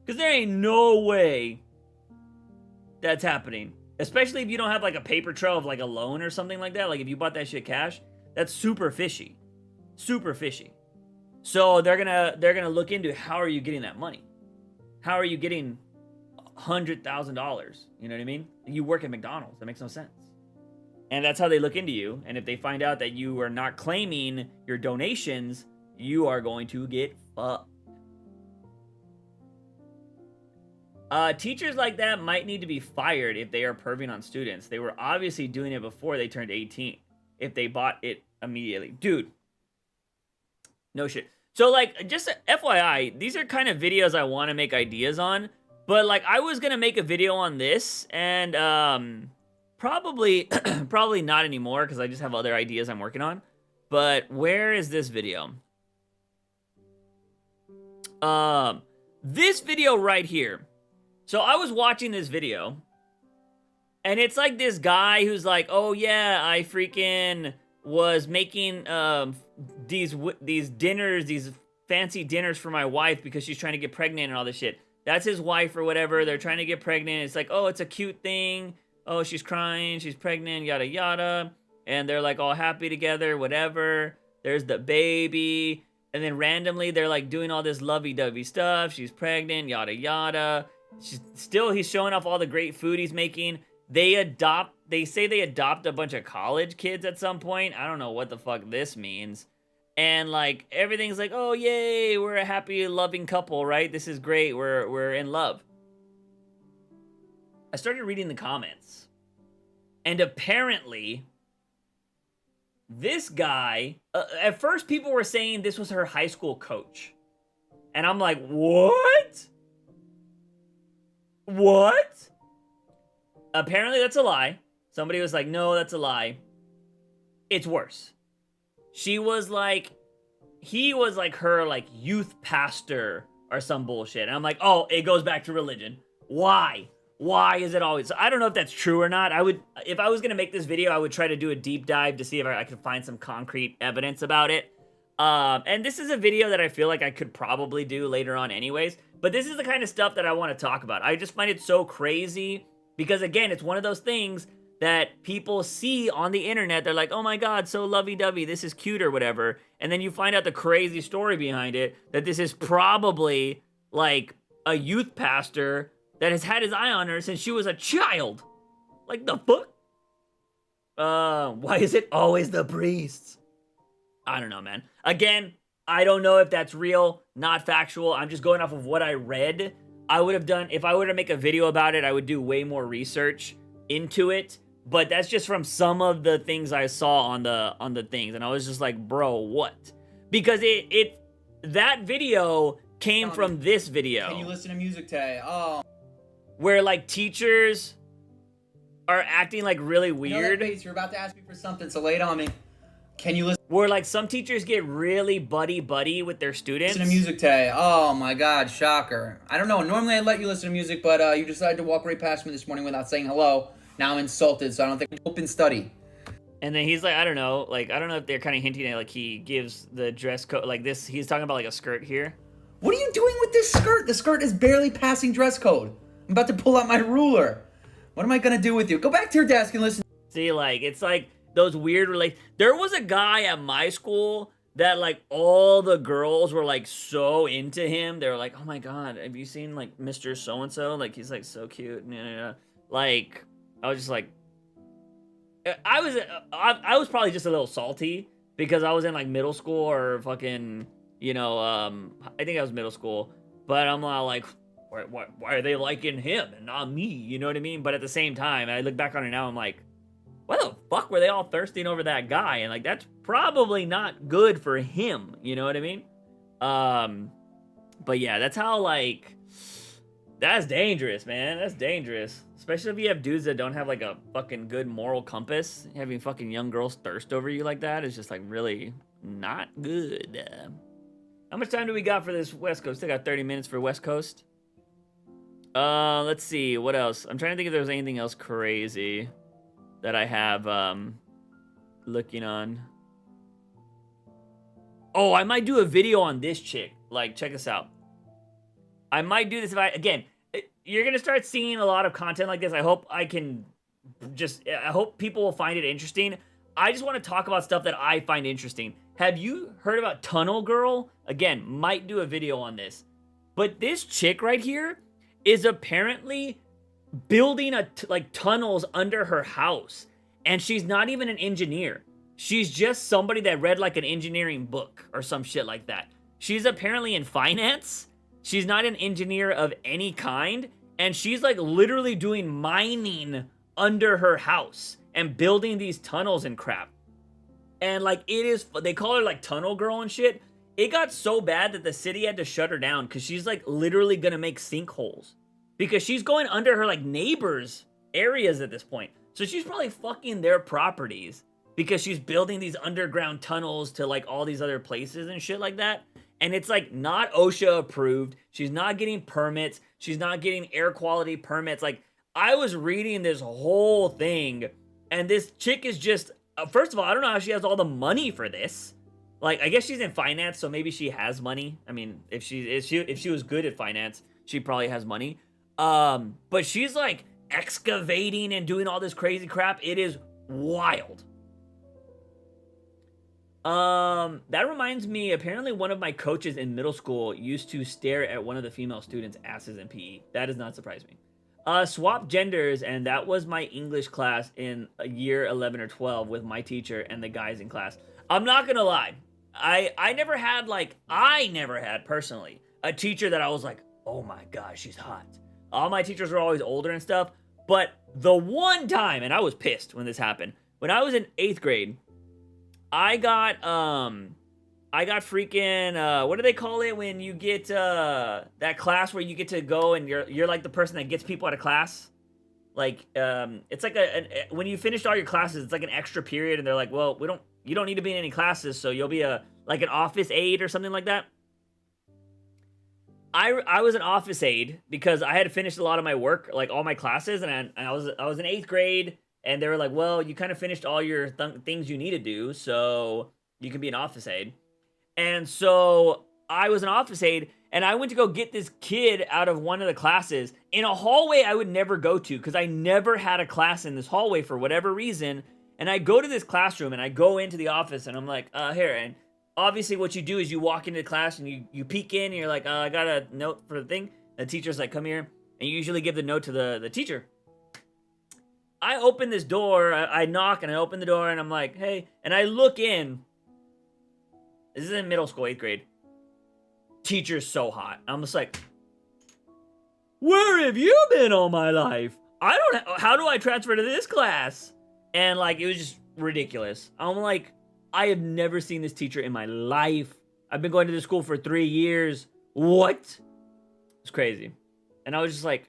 Because there ain't no way that's happening. Especially if you don't have like a paper trail of like a loan or something like that. Like if you bought that shit cash, that's super fishy. Super fishy. So they're gonna look into how are you getting that money? How are you getting $100,000? You know what I mean? You work at McDonald's. That makes no sense. And that's how they look into you. And if they find out that you are not claiming your donations, you are going to get fucked. Teachers like that might need to be fired if they are perving on students. They were obviously doing it before they turned 18. If they bought it immediately. Dude. No shit. So, like, just FYI, these are kind of videos I want to make ideas on. But, like, I was going to make a video on this. And, probably not anymore. Because I just have other ideas I'm working on. But, where is this video? This video right here. So, I was watching this video. And it's like this guy who's like, oh, yeah, I freaking was making these dinners, these fancy dinners for my wife because she's trying to get pregnant and all this shit. That's his wife or whatever. They're trying to get pregnant. It's like, oh, it's a cute thing. Oh, she's crying. She's pregnant, yada, yada. And they're like all happy together, whatever. There's the baby. And then randomly they're like doing all this lovey-dovey stuff. She's pregnant, yada, yada. He's showing off all the great food he's making. They say they adopt a bunch of college kids at some point. I don't know what the fuck this means. And like everything's like, oh yay, we're a happy, loving couple, right? This is great. We're in love. I started reading the comments, and apparently, this guy. At first, people were saying this was her high school coach, and I'm like, what? What? Apparently, that's a lie. Somebody was like, no, that's a lie. It's worse. She was like, he was like her like youth pastor or some bullshit. And I'm like, oh, it goes back to religion. Why? Why is it always? So I don't know if that's true or not. I would, if I was gonna make this video, I would try to do a deep dive to see if I could find some concrete evidence about it. And this is a video that I feel like I could probably do later on anyways. But this is the kind of stuff that I want to talk about. I just find it so crazy because again, it's one of those things that people see on the internet. They're like, oh my god, so lovey-dovey, this is cute or whatever. And then you find out the crazy story behind it, that this is probably like a youth pastor that has had his eye on her since she was a child. Like, the fuck? Why is it always the priests? I don't know, man. Again, I don't know if that's real, not factual. I'm just going off of what I read. I would have done, if I were to make a video about it, I would do way more research into it. But that's just from some of the things I saw on the things. And I was just like, bro, what? Because that video came from this video. Can you listen to music today? Oh. Where like teachers are acting like really You know that weird. face, you're about to ask me for something, so lay it on me. Can you Where like some teachers get really buddy with their students. listen to music today? Oh my god, shocker. I don't know, normally I'd let you listen to music, but you decided to walk right past me this morning without saying hello. Now I'm insulted, so I don't think I'm open study. And then he's like, I don't know if they're kind of hinting at like he gives the dress code like this. He's talking about like a skirt here. What are you doing with this skirt? The skirt is barely passing dress code. I'm about to pull out my ruler. What am I gonna do with you? Go back to your desk and listen. See, like, it's like those weird there was a guy at my school that like all the girls were like so into him. They were like, oh my god, have you seen like Mr. So-and-so? Like, he's like so cute. Like, I was just like, I was probably just a little salty because I was in like middle school or fucking, I think I was middle school. But I'm not like, why are they liking him and not me? You know what I mean? But at the same time, I look back on it now, I'm like, why the fuck were they all thirsting over that guy? And like, that's probably not good for him. You know what I mean? But yeah, that's how like, that's dangerous, man. That's dangerous. Especially if you have dudes that don't have like a fucking good moral compass. Having fucking young girls thirst over you like that is just like really not good. How much time do we got for this West Coast? Still got 30 minutes for West Coast. Let's see. What else? I'm trying to think if there's anything else crazy that I have looking on. Oh, I might do a video on this chick. Like, check this out. I might do this if again, you're going to start seeing a lot of content like this. I hope I hope people will find it interesting. I just want to talk about stuff that I find interesting. Have you heard about Tunnel Girl? Again, might do a video on this. But this chick right here is apparently building tunnels under her house. And she's not even an engineer. She's just somebody that read like an engineering book or some shit like that. She's apparently in finance. She's not an engineer of any kind. And she's like literally doing mining under her house and building these tunnels and crap. And like they call her like Tunnel Girl and shit. It got so bad that the city had to shut her down because she's like literally gonna make sinkholes. Because she's going under her like neighbors' areas at this point. So she's probably fucking their properties because she's building these underground tunnels to like all these other places and shit like that. And it's like not OSHA approved. She's not getting permits. She's not getting air quality permits. Like, I was reading this whole thing and this chick is just, first of all, I don't know how she has all the money for this. Like, I guess she's in finance, so maybe she has money. I mean, if she was good at finance, she probably has money. But she's like excavating and doing all this crazy crap. It is wild. That reminds me, apparently one of my coaches in middle school used to stare at one of the female students' asses in PE. That does not surprise me. Swap genders, and that was my English class in year 11 or 12 with my teacher and the guys in class. I'm not gonna lie. I never had like, I never had personally a teacher that I was like, oh my god, she's hot. All my teachers were always older and stuff. But the one time, and I was pissed when this happened, when I was in 8th grade, I got freaking, what do they call it when you get, that class where you get to go and you're like the person that gets people out of class? Like, it's like when you finished all your classes, it's like an extra period, and they're like, well, you don't need to be in any classes, so you'll be like an office aide or something like that. I was an office aide because I had finished a lot of my work, like all my classes, and I was in 8th grade, and they were like, well, you kind of finished all your things you need to do, so you can be an office aide. And so I was an office aide, and I went to go get this kid out of one of the classes in a hallway I would never go to because I never had a class in this hallway for whatever reason. And I go to this classroom, and I go into the office, and I'm like, here, and obviously what you do is you walk into the class, and you peek in, and you're like, I got a note for the thing. The teacher's like, come here, and you usually give the note to the teacher. I open this door, I knock, and I open the door, and I'm like, hey, and I look in. This is in middle school, 8th grade. Teacher's so hot. I'm just like, where have you been all my life? How do I transfer to this class? And like, it was just ridiculous. I'm like, I have never seen this teacher in my life. I've been going to this school for 3 years. What? It's crazy. And I was just like,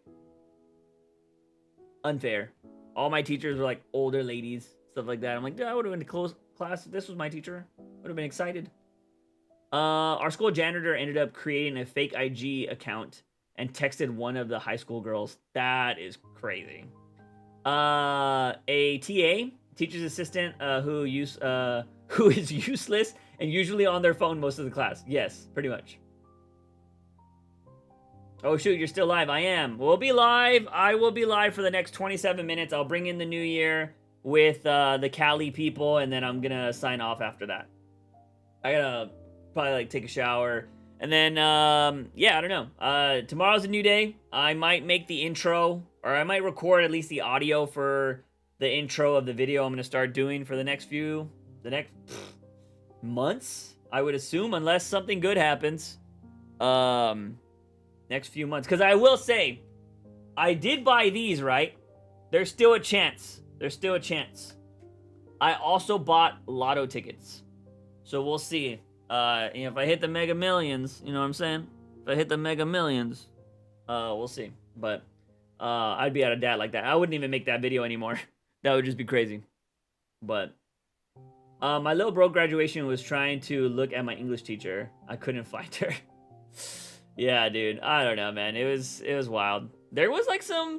unfair. All my teachers were like older ladies, stuff like that. I'm like, dude, I would have been to close class if this was my teacher. Would have been excited. Our school janitor ended up creating a fake IG account and texted one of the high school girls. That is crazy. A TA, teacher's assistant, who is useless and usually on their phone most of the class. Yes, pretty much. Oh shoot, you're still live. I am. We'll be live. I will be live for the next 27 minutes. I'll bring in the new year with the Cali people, and then I'm gonna sign off after that. I gotta probably like take a shower, and then yeah, I don't know. Tomorrow's a new day. I might make the intro, or I might record at least the audio for the intro of the video I'm gonna start doing for the next months, I would assume, unless something good happens. Next few months, because I will say, I did buy these, right? There's still a chance. There's still a chance. I also bought lotto tickets, so we'll see. If I hit the Mega Millions, you know what I'm saying? If I hit the Mega Millions, we'll see. But I'd be out of debt like that. I wouldn't even make that video anymore. That would just be crazy. But my little bro graduation was trying to look at my English teacher. I couldn't find her. Yeah, dude. I don't know, man. It was wild. There was like some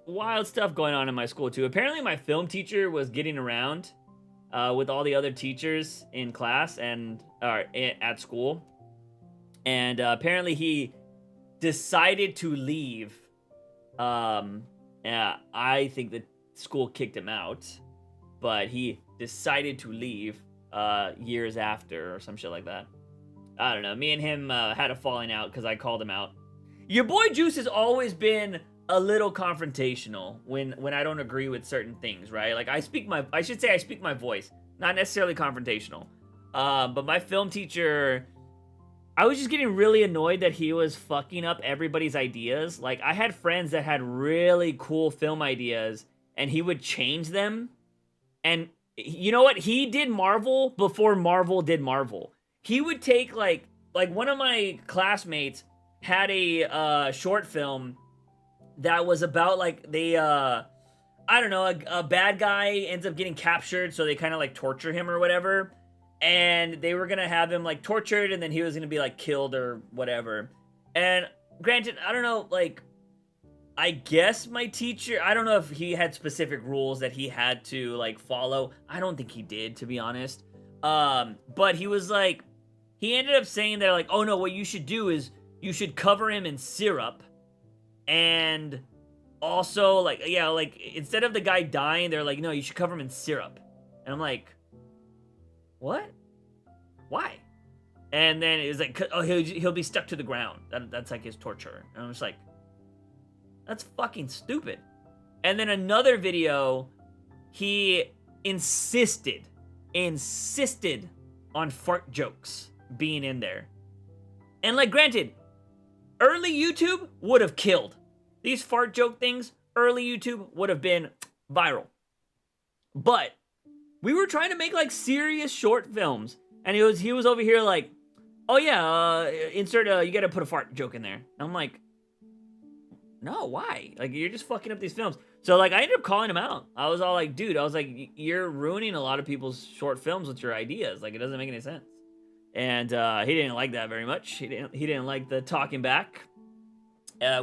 wild stuff going on in my school too. Apparently my film teacher was getting around with all the other teachers in class and at school. And apparently he decided to leave. Yeah, I think the school kicked him out, but he decided to leave years after or some shit like that. I don't know. Me and him had a falling out because I called him out. Your boy Juice has always been a little confrontational when I don't agree with certain things, right? Like I speak my voice, not necessarily confrontational. But my film teacher, I was just getting really annoyed that he was fucking up everybody's ideas. Like I had friends that had really cool film ideas and he would change them. And you know what? He did Marvel before Marvel did Marvel. He would take like one of my classmates had a short film that was about like they I don't know, a bad guy ends up getting captured, so they kind of like torture him or whatever, and they were gonna have him like tortured and then he was gonna be like killed or whatever. And granted, I don't know, like I guess my teacher, I don't know if he had specific rules that he had to like follow. I don't think he did, to be honest. But he was like, he ended up saying that like, oh no, what you should do is you should cover him in syrup. And also like, yeah, like instead of the guy dying, they're like, no, you should cover him in syrup. And I'm like, what? Why? And then it was like, oh, he'll be stuck to the ground. That's like his torture. And I'm just like, that's fucking stupid. And then another video, he insisted on fart jokes being in there. And like, granted, early YouTube would have killed. These fart joke things, early YouTube would have been viral. But we were trying to make like serious short films, and he was over here like, oh yeah, insert you gotta put a fart joke in there. And I'm like, no, why? Like, you're just fucking up these films. So like, I ended up calling him out. I was all like, dude, I was like, you're ruining a lot of people's short films with your ideas. Like, it doesn't make any sense. And he didn't like that very much. He didn't like the talking back.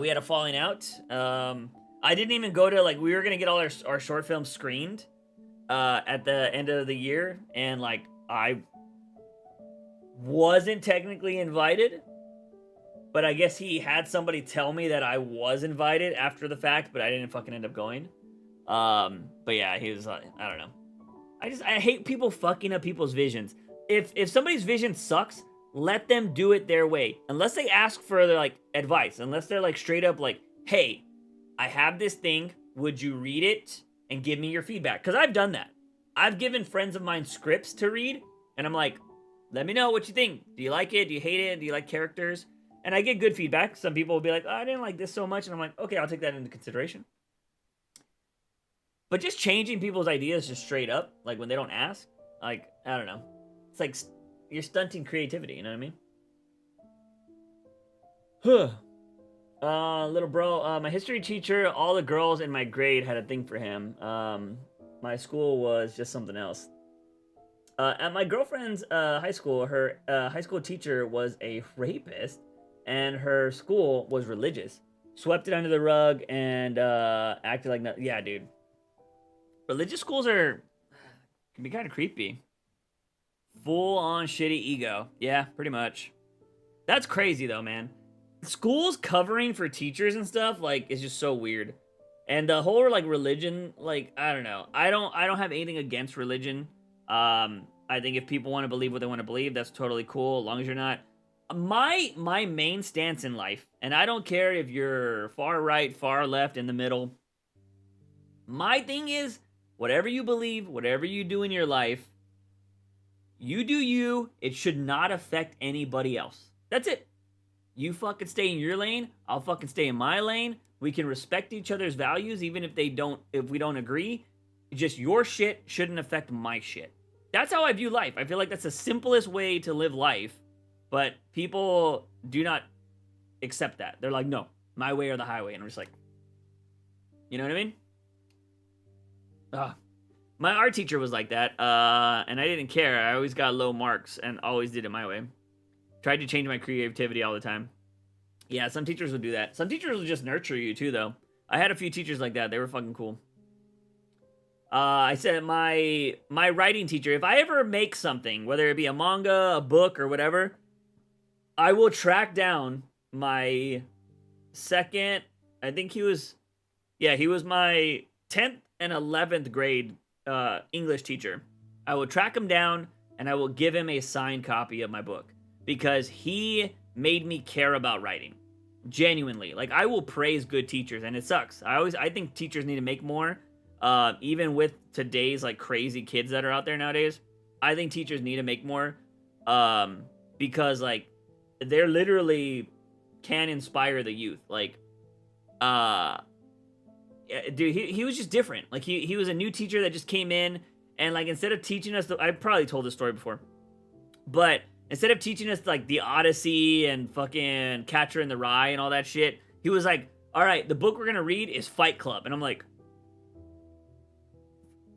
We had a falling out. I didn't even go to, like, we were gonna get all our short films screened at the end of the year, and like, I wasn't technically invited, but I guess he had somebody tell me that I was invited after the fact, but I didn't fucking end up going. But yeah, he was like, I don't know. I hate people fucking up people's visions. If somebody's vision sucks, let them do it their way. Unless they ask for their, like, advice. Unless they're like straight up like, hey, I have this thing. Would you read it and give me your feedback? Because I've done that. I've given friends of mine scripts to read, and I'm like, let me know what you think. Do you like it? Do you hate it? Do you like characters? And I get good feedback. Some people will be like, oh, I didn't like this so much. And I'm like, okay, I'll take that into consideration. But just changing people's ideas just straight up, like when they don't ask, like, I don't know. It's like you're stunting creativity, you know what I mean? Little bro, my history teacher, all the girls in my grade had a thing for him. My school was just something else. At my girlfriend's high school, her high school teacher was a rapist, and her school was religious. Swept it under the rug and acted like nothing. Yeah, dude. Religious schools can be kind of creepy. Full on shitty ego. Yeah, pretty much. That's crazy though, man. Schools covering for teachers and stuff, like, is just so weird. And the whole, like, religion, like, I don't know. I don't have anything against religion. I think if people want to believe what they want to believe, that's totally cool, as long as you're not. My main stance in life, and I don't care if you're far right, far left, in the middle. My thing is, whatever you believe, whatever you do in your life, you do you. It should not affect anybody else. That's it. You fucking stay in your lane. I'll fucking stay in my lane. We can respect each other's values, even if we don't agree. Just your shit shouldn't affect my shit. That's how I view life. I feel like that's the simplest way to live life, but people do not accept that. They're like, no, my way or the highway. And I'm just like, you know what I mean? My art teacher was like that, and I didn't care. I always got low marks and always did it my way. Tried to change my creativity all the time. Yeah, some teachers will do that. Some teachers will just nurture you too, though. I had a few teachers like that. They were fucking cool. I said my writing teacher, if I ever make something, whether it be a manga, a book, or whatever, I will track down my second, I think he was my 10th and 11th grade English teacher. I will track him down and I will give him a signed copy of my book because he made me care about writing. Genuinely. Like, I will praise good teachers, and it sucks. I think teachers need to make more. Even with today's, like, crazy kids that are out there nowadays, I think teachers need to make more. Because, like, they're literally can inspire the youth. Like, dude, he was just different. Like, he was a new teacher that just came in, and, like, instead of teaching us, I probably told this story before, but instead of teaching us, like, the Odyssey and fucking Catcher in the Rye and all that shit, he was like, all right, the book we're gonna read is Fight Club. And I'm like,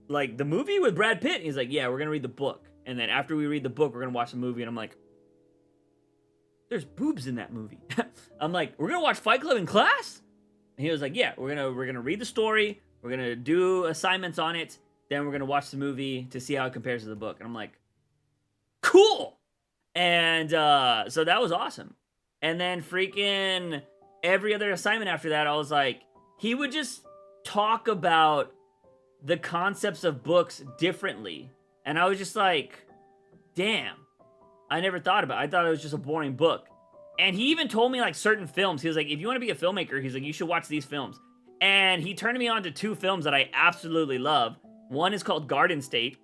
the movie with Brad Pitt? And he's like, yeah, we're gonna read the book. And then after we read the book, we're gonna watch the movie. And I'm like, there's boobs in that movie. I'm like, we're gonna watch Fight Club in class? And he was like, yeah, we're gonna read the story, we're gonna do assignments on it, then we're gonna watch the movie to see how it compares to the book. And I'm like, cool! And so that was awesome. And then freaking every other assignment after that, I was like, he would just talk about the concepts of books differently. And I was just like, damn, I never thought about it. I thought it was just a boring book. And he even told me, like, certain films. He was like, if you want to be a filmmaker, he's like, you should watch these films. And he turned me on to two films that I absolutely love. One is called Garden State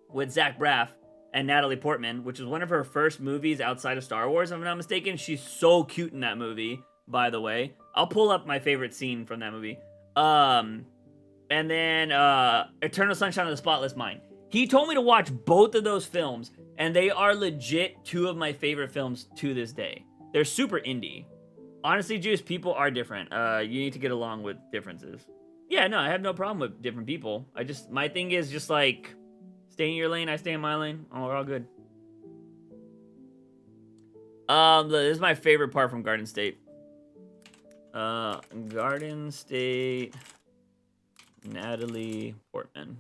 with Zach Braff. and Natalie Portman, which was one of her first movies outside of Star Wars, if I'm not mistaken. She's so cute in that movie, by the way. I'll pull up my favorite scene from that movie. And then Eternal Sunshine of the Spotless Mind. He told me to watch both of those films, and they are legit two of my favorite films to this day. They're super indie. Honestly, Juice, people are different. You need to get along with differences. Yeah, no, I have no problem with different people. My thing is just like, stay in your lane, I stay in my lane. Oh, we're all good. This is my favorite part from Garden State. Garden State, Natalie Portman.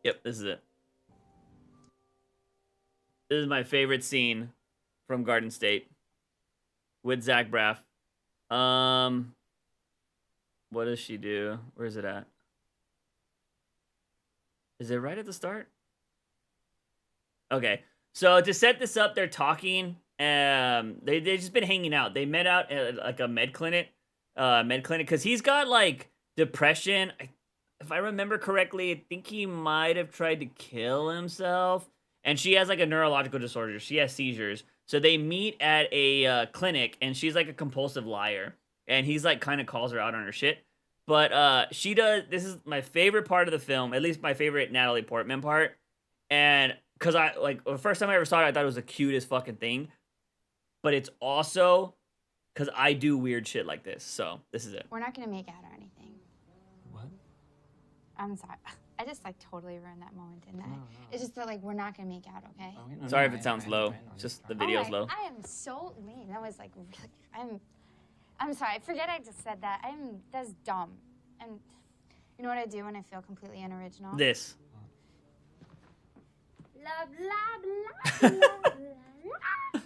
Yep, this is it. This is my favorite scene from Garden State with Zach Braff. What does she do? Where is it at? Is it right at the start? Okay, so to set this up, they're talking. They just been hanging out. They met out at like a med clinic, because he's got like depression. If I remember correctly, I think he might have tried to kill himself. And she has like a neurological disorder. She has seizures. So they meet at a clinic, and she's like a compulsive liar. And he's like kind of calls her out on her shit. But she does. This is my favorite part of the film, at least my favorite Natalie Portman part. And because the first time I ever saw it, I thought it was the cutest fucking thing. But it's also because I do weird shit like this. So this is it. We're not gonna make out or anything. What? I'm sorry. I just like totally ruined that moment, didn't I? It's just that like we're not gonna make out, okay? Sorry if it sounds low. It's just the video's low. I am so lame. That was like really. I'm sorry. I forget I just said that. That's dumb. And you know what I do when I feel completely unoriginal? This. Blah blah blah blah blah.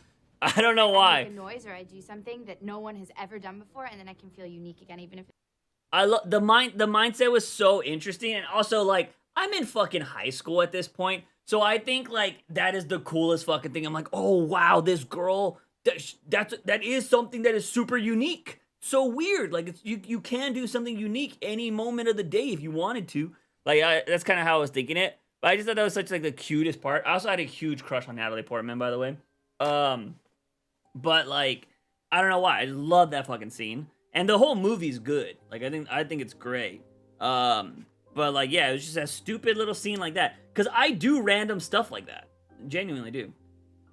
I don't know why. I make a noise or I do something that no one has ever done before, and then I can feel unique again, even if. I love the mindset was so interesting, and also like I'm in fucking high school at this point, so I think like that is the coolest fucking thing. I'm like, oh wow, this girl, that is something that is super unique. So weird, like you can do something unique any moment of the day if you wanted to. Like that's kind of how I was thinking it. But I just thought that was such like the cutest part. I also had a huge crush on Natalie Portman, by the way. But like I don't know why, I just love that fucking scene. And the whole movie's good. Like I think it's great. But like yeah, it was just a stupid little scene like that. Cause I do random stuff like that. Genuinely do.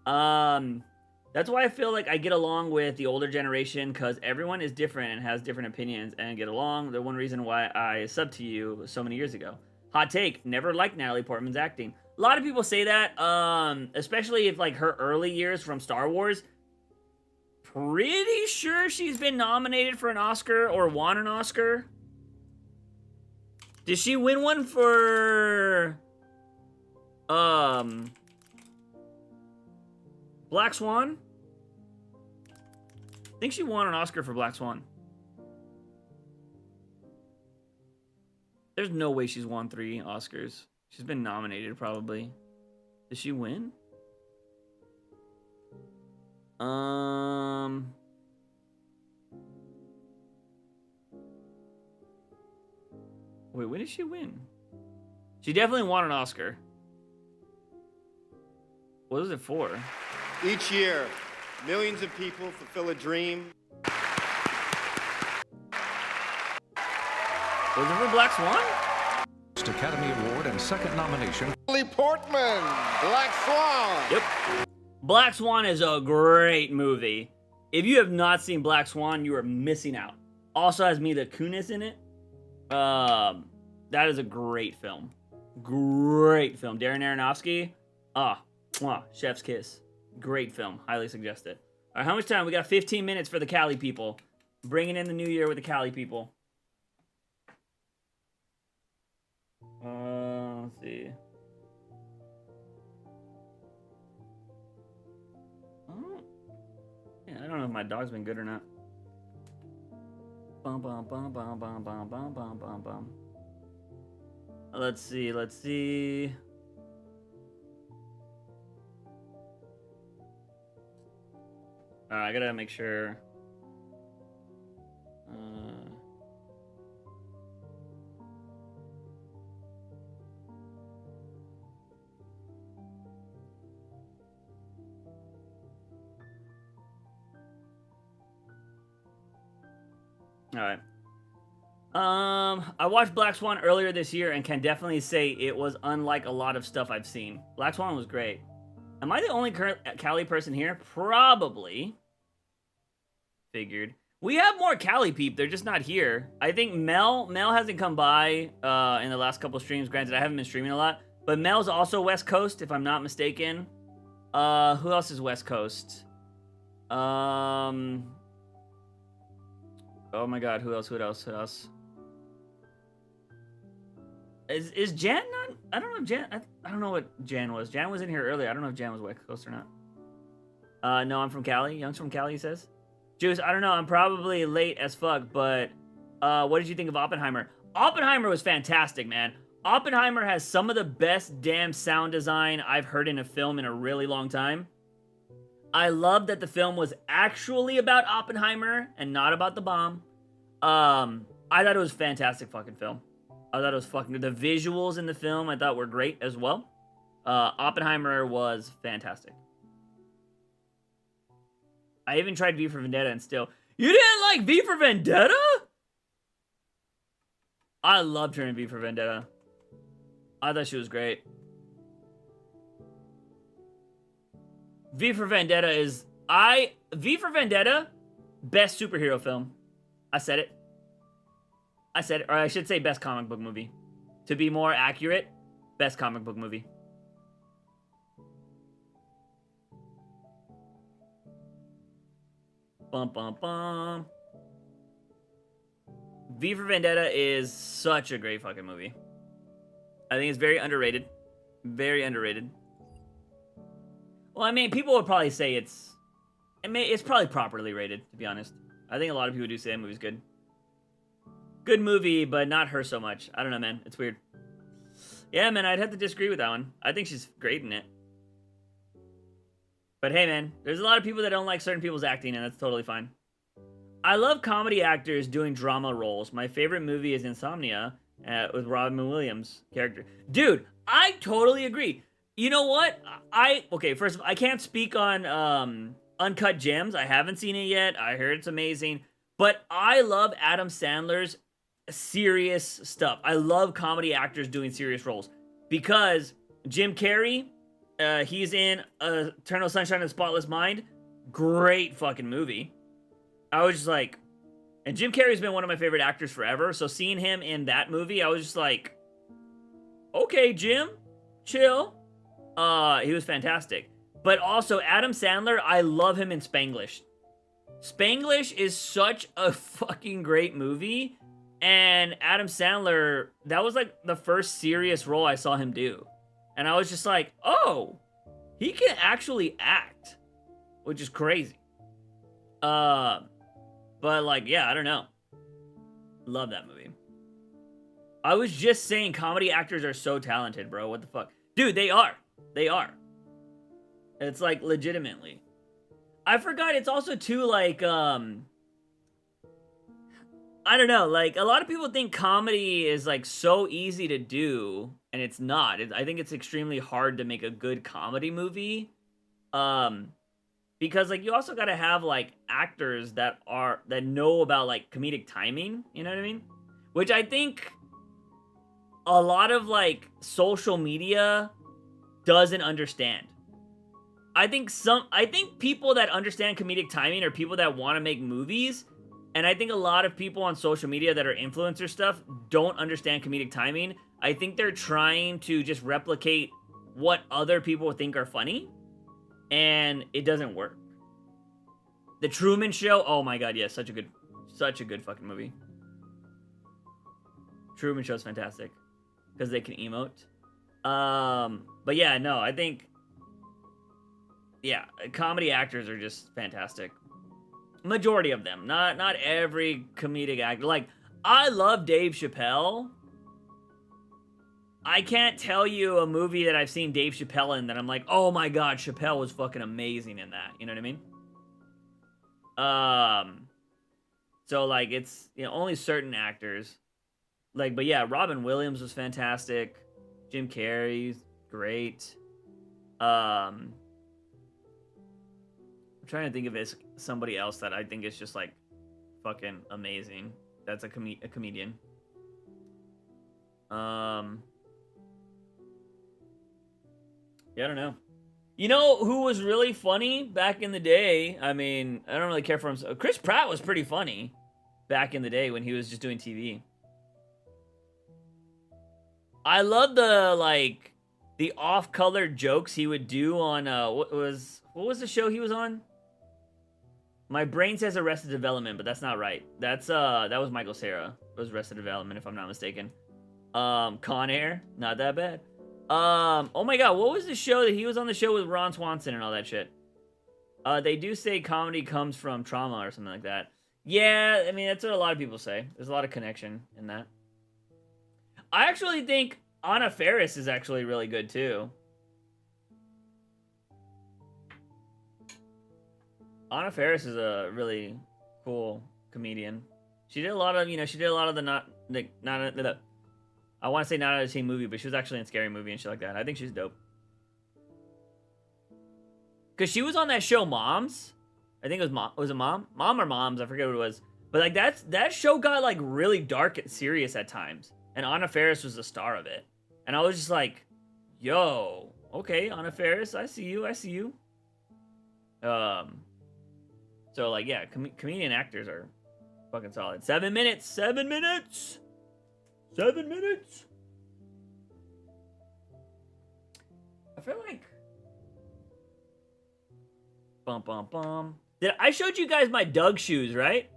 That's why I feel like I get along with the older generation, cause everyone is different and has different opinions and get along. The one reason why I subbed to you so many years ago. Hot take, never liked Natalie Portman's acting. A lot of people say that, especially if like her early years from Star Wars. Pretty sure she's been nominated for an Oscar or won an Oscar. Did she win one for Black Swan? I think she won an Oscar for Black Swan. There's no way she's won 3 Oscars. She's been nominated probably. Did she win? Wait, when did she win? She definitely won an Oscar. What was it for? Each year, millions of people fulfill a dream. Was it for Black Swan? Academy Award and second nomination. Natalie Portman, Black Swan. Yep. Black Swan is a great movie. If you have not seen Black Swan, you are missing out. Also has Mila Kunis in it. That is a great film. Great film. Darren Aronofsky. Chef's kiss. Great film. Highly suggest it. All right, how much time? We got 15 minutes for the Cali people. Bringing in the new year with the Cali people. Let's see. Oh. Yeah, I don't know if my dog's been good or not. Bum bum bum bum bum bum bum bum bum bum. Let's see. I gotta make sure. All right. I watched Black Swan earlier this year and can definitely say it was unlike a lot of stuff I've seen. Black Swan was great. Am I the only current Cali person here? Probably. Figured. We have more Cali peep. They're just not here. I think Mel hasn't come by in the last couple streams. Granted, I haven't been streaming a lot. But Mel's also West Coast, if I'm not mistaken. Who else is West Coast? Oh my god, who else? Is Jan not? I don't know if Jan. I don't know what Jan was. Jan was in here earlier. I don't know if Jan was West Coast or not. No, I'm from Cali. Young's from Cali, he says. Juice, I don't know. I'm probably late as fuck, but what did you think of Oppenheimer? Oppenheimer was fantastic, man. Oppenheimer has some of the best damn sound design I've heard in a film in a really long time. I love that the film was actually about Oppenheimer and not about the bomb. I thought it was a fantastic fucking film. I thought it was fucking good. The visuals in the film I thought were great as well. Oppenheimer was fantastic. I even tried V for Vendetta and still... You didn't like V for Vendetta? I loved her in V for Vendetta. I thought she was great. V for Vendetta is... V for Vendetta, best superhero film. I said it. Or I should say best comic book movie. To be more accurate, best comic book movie. Bum, bum, bum. V for Vendetta is such a great fucking movie. I think it's very underrated. Very underrated. Well, I mean, people would probably say it's probably properly rated, to be honest. I think a lot of people do say that movie's good. Good movie, but not her so much. I don't know, man. It's weird. Yeah, man, I'd have to disagree with that one. I think she's great in it. But hey, man, there's a lot of people that don't like certain people's acting, and that's totally fine. I love comedy actors doing drama roles. My favorite movie is Insomnia with Robin Williams' character. Dude, I totally agree. You know what? Okay, first of all, I can't speak on Uncut Gems. I haven't seen it yet. I heard it's amazing. But I love Adam Sandler's serious stuff. I love comedy actors doing serious roles. Because Jim Carrey, he's in Eternal Sunshine of the Spotless Mind. Great fucking movie. I was just like... And Jim Carrey's been one of my favorite actors forever. So seeing him in that movie, I was just like... Okay, Jim. Chill. He was fantastic. But also, Adam Sandler, I love him in Spanglish. Spanglish is such a fucking great movie. And Adam Sandler, that was like the first serious role I saw him do. And I was just like, oh, he can actually act. Which is crazy. But like, yeah, I don't know. Love that movie. I was just saying comedy actors are so talented, bro. What the fuck? Dude, they are. They are. It's like legitimately. I forgot it's also too like, I don't know, like a lot of people think comedy is like so easy to do and it's not. I think it's extremely hard to make a good comedy movie. Because like you also got to have like actors that know about like comedic timing, you know what I mean? Which I think a lot of like social media doesn't understand. I think people that understand comedic timing are people that want to make movies, and I think a lot of people on social media that are influencer stuff don't understand comedic timing. I think they're trying to just replicate what other people think are funny, and it doesn't work. The Truman Show, oh my god, yes, such a good fucking movie. Truman Show's fantastic because they can emote. But yeah, no, I think, yeah, comedy actors are just fantastic. Majority of them, not every comedic actor. Like, I love Dave Chappelle. I can't tell you a movie that I've seen Dave Chappelle in that I'm like, oh my god, Chappelle was fucking amazing in that. You know what I mean? So like, it's, you know, only certain actors. Like, but yeah, Robin Williams was fantastic. Jim Carrey's great. I'm trying to think of somebody else that I think is just like fucking amazing. that's a comedian. Yeah, I don't know. You know who was really funny back in the day? I mean, I don't really care for him. Chris Pratt was pretty funny back in the day when he was just doing TV. I love the off-colored jokes he would do on what was the show he was on? My brain says Arrested Development, but that's not right. That was Michael Cera. It was Arrested Development, if I'm not mistaken. Con Air, not that bad. Oh my god, what was the show that he was on the show with Ron Swanson and all that shit? They do say comedy comes from trauma or something like that. Yeah, I mean, that's what a lot of people say. There's a lot of connection in that. I actually think Anna Faris is actually really good too. Anna Faris is a really cool comedian. She did a lot of, I want to say not out of the same movie, but she was actually in Scary Movie and shit like that. I think she's dope. Because she was on that show Moms. I think it was it Mom? Mom or Moms? I forget what it was. But like that show got like really dark and serious at times. And Anna Faris was the star of it. And I was just like, yo, okay, Anna Faris, I see you. So like, yeah, comedian actors are fucking solid. 7 minutes. 7 minutes. 7 minutes. I feel like. Bum bum bum. I showed you guys my Doug shoes, right?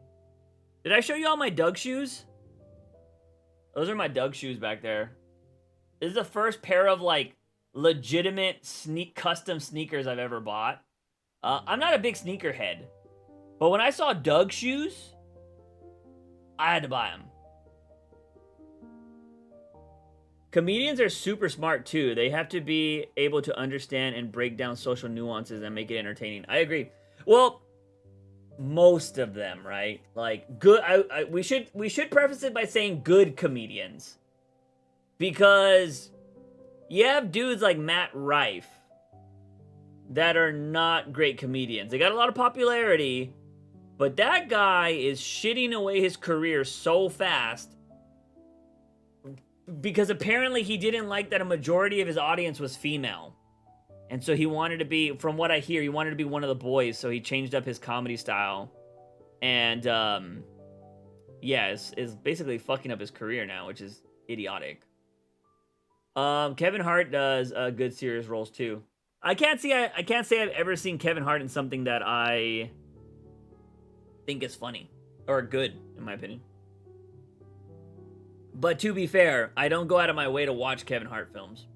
Did I show you all my Doug shoes? Those are my Doug shoes back there. This is the first pair of like legitimate custom sneakers I've ever bought. I'm not a big sneakerhead, but when I saw Doug shoes, I had to buy them. Comedians are super smart too. They have to be able to understand and break down social nuances and make it entertaining. I agree. Well, most of them, right? Like good. We should preface it by saying good comedians, because you have dudes like Matt Rife that are not great comedians. They got a lot of popularity, but that guy is shitting away his career so fast because apparently he didn't like that a majority of his audience was female. And so he wanted to be, from what I hear, he wanted to be one of the boys, so he changed up his comedy style. And, yeah, is basically fucking up his career now, which is idiotic. Kevin Hart does good serious roles too. I can't say I've ever seen Kevin Hart in something that I think is funny or good, in my opinion. But to be fair, I don't go out of my way to watch Kevin Hart films.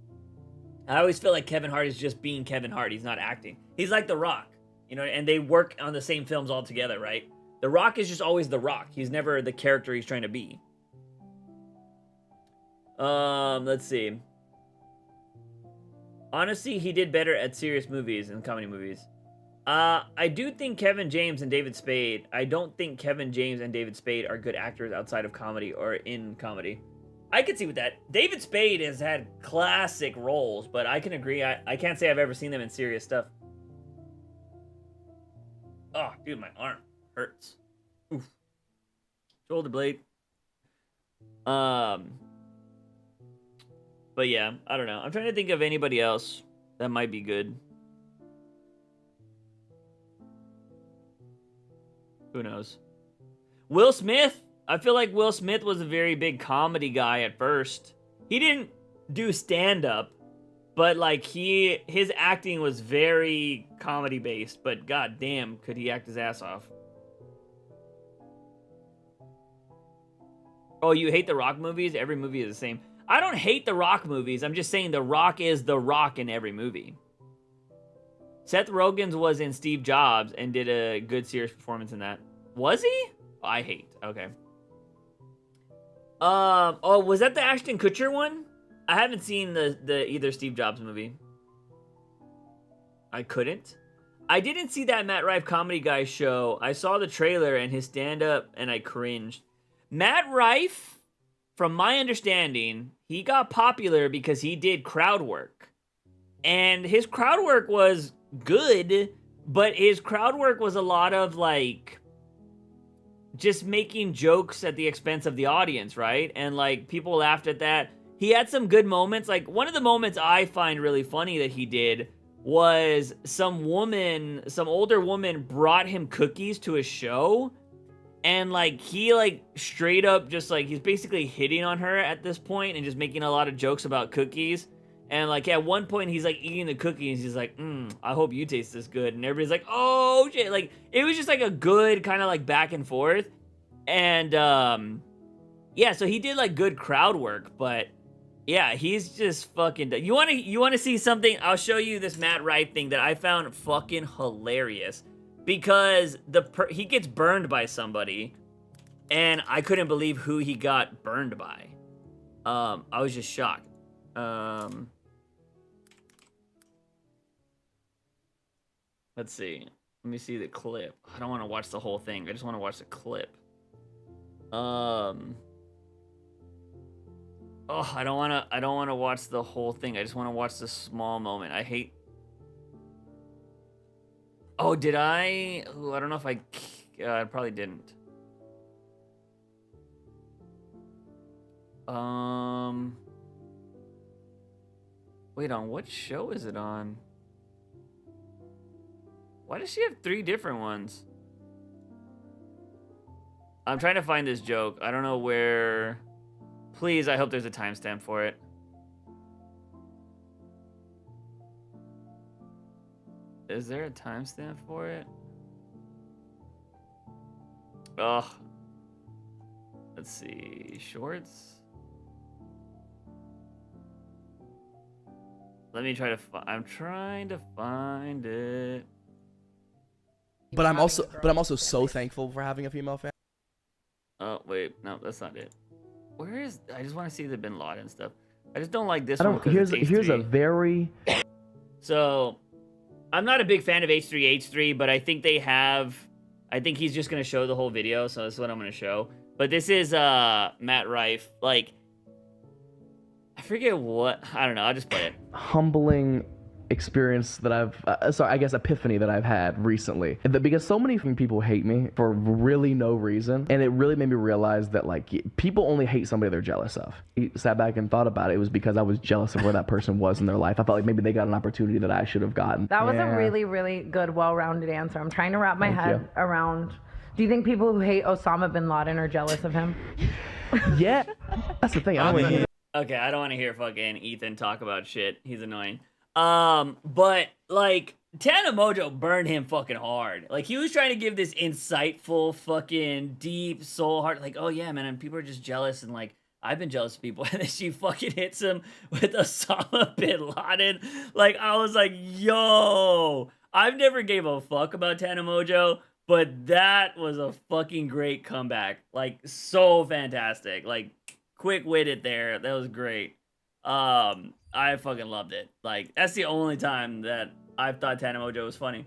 I always feel like Kevin Hart is just being Kevin Hart. He's not acting. He's like The Rock, and they work on the same films all together, right? The Rock is just always The Rock. He's never the character he's trying to be. Let's see. Honestly, he did better at serious movies than comedy movies. I do think Kevin James and David Spade. I don't think Kevin James and David Spade are good actors outside of comedy or in comedy. I could see with that. David Spade has had classic roles, but I can agree. I can't say I've ever seen them in serious stuff. Oh, dude, my arm hurts. Oof. Shoulder blade. But yeah, I don't know. I'm trying to think of anybody else that might be good. Who knows? Will Smith. I feel like Will Smith was a very big comedy guy at first. He didn't do stand-up, but like his acting was very comedy based, but goddamn, could he act his ass off. Oh, you hate The Rock movies? Every movie is the same. I don't hate The Rock movies. I'm just saying The Rock is The Rock in every movie. Seth Rogen's was in Steve Jobs and did a good serious performance in that. Was he? Oh, I hate. Okay. Oh, was that the Ashton Kutcher one? I haven't seen the either Steve Jobs movie. I couldn't. I didn't see that Matt Rife Comedy Guy show. I saw the trailer and his stand-up and I cringed. Matt Rife, from my understanding, he got popular because he did crowd work. And his crowd work was good, but his crowd work was a lot of like just making jokes at the expense of the audience, right? And like people laughed at that. He had some good moments. Like one of the moments I find really funny that he did was some older woman brought him cookies to a show, and like he like straight up just like he's basically hitting on her at this point and just making a lot of jokes about cookies. And like at one point he's like eating the cookies, he's like, I hope you taste this good, and everybody's like, oh shit. Like it was just like a good kind of like back and forth. And yeah, so he did like good crowd work, but yeah, he's just fucking. You want to see something? I'll show you this Matt Rife thing that I found fucking hilarious, because he gets burned by somebody, and I couldn't believe who he got burned by. I was just shocked. Let's see. Let me see the clip. I don't want to watch the whole thing. I just want to watch the clip. Oh, I don't want to watch the whole thing. I just want to watch the small moment. I hate. Oh, did I? Ooh, I don't know if I probably didn't. Wait, on what show is it on? Why does she have 3 different ones? I'm trying to find this joke. I don't know where. Please, I hope there's a timestamp for it. Is there a timestamp for it? Ugh. Let's see. Shorts? Let me try to I'm trying to find it. But I'm also so thankful for having a female fan. Oh, wait. No, that's not it. Where is... I just want to see the Bin Laden stuff. I just don't like this one because Here's a very... So, I'm not a big fan of H3H3, but I think they have... I think he's just going to show the whole video, so this is what I'm going to show. But this is Matt Rife. Like, I forget what... I don't know. I'll just play it. Humbling experience that I guess epiphany that I've had recently, because so many people hate me for really no reason, and it really made me realize that like people only hate somebody they're jealous of. I sat back and thought about it. It was because I was jealous of where that person was in their life. I felt like maybe they got an opportunity that I should have gotten. That was a really, really good, well-rounded answer. I'm trying to wrap my head around. Do you think people who hate Osama bin Laden are jealous of him? Yeah, that's the thing. Okay, I don't want to hear fucking Ethan talk about shit. He's annoying. But like Tana Mojo burned him fucking hard. Like he was trying to give this insightful fucking deep soul heart, like, oh yeah, man, and people are just jealous, and like I've been jealous of people, and then she fucking hits him with Osama bin Laden. Like I was like, yo, I've never gave a fuck about Tana Mojo, but that was a fucking great comeback. Like so fantastic. Like quick-witted there. That was great. I fucking loved it. Like, that's the only time that I've thought Tana Mojo was funny.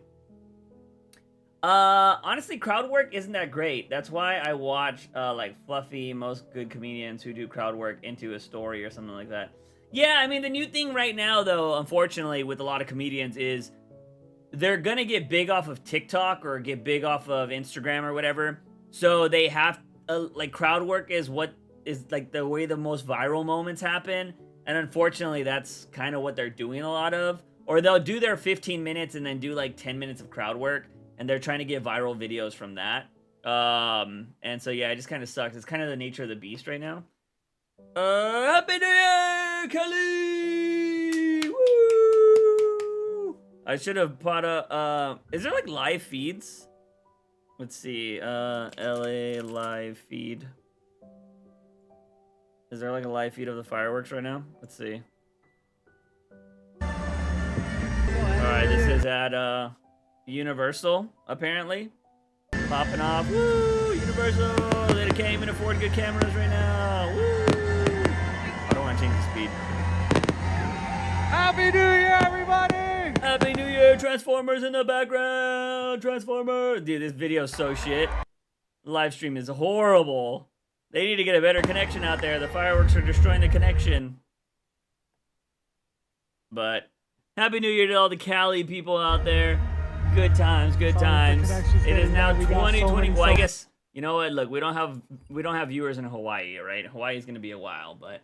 Honestly, crowd work isn't that great. That's why I watch, like, fluffy, most good comedians who do crowd work into a story or something like that. Yeah, I mean, the new thing right now, though, unfortunately, with a lot of comedians is they're gonna get big off of TikTok or get big off of Instagram or whatever. So they have, like, crowd work is what is, like, the way the most viral moments happen. And unfortunately, that's kind of what they're doing a lot of. Or they'll do their 15 minutes and then do like 10 minutes of crowd work. And they're trying to get viral videos from that. And so, yeah, it just kind of sucks. It's kind of the nature of the beast right now. Happy New Year, Kelly! Woo! I should have put is there like live feeds? Let's see. LA live feed. Is there like a live feed of the fireworks right now? Let's see. Alright, this is at Universal, apparently. Popping off. Woo! Universal! They can't even afford good cameras right now. Woo! I don't want to change the speed. Happy New Year, everybody! Happy New Year! Transformers in the background! Transformers! Dude, this video's so shit. The live stream is horrible. They need to get a better connection out there. The fireworks are destroying the connection. But Happy New Year to all the Cali people out there. Good times, good times. It is now 2020. Well, I guess You know what? Look, we don't have viewers in Hawaii, right? Hawaii's gonna be a while, but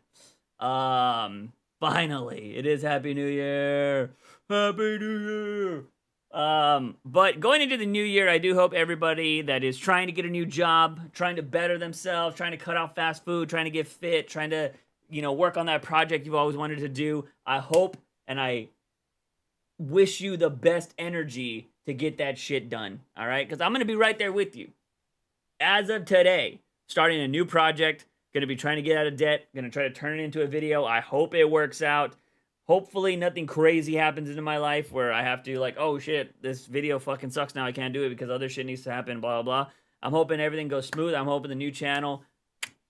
finally, it is Happy New Year. Happy New Year. But going into the new year, I do hope everybody that is trying to get a new job, trying to better themselves, trying to cut out fast food, trying to get fit, trying to, work on that project you've always wanted to do. I hope and I wish you the best energy to get that shit done. All right? Because I'm going to be right there with you. As of today, starting a new project, going to be trying to get out of debt, going to try to turn it into a video. I hope it works out. Hopefully nothing crazy happens into my life where I have to oh shit, this video fucking sucks now, I can't do it because other shit needs to happen, blah, blah, blah. I'm hoping everything goes smooth. I'm hoping the new channel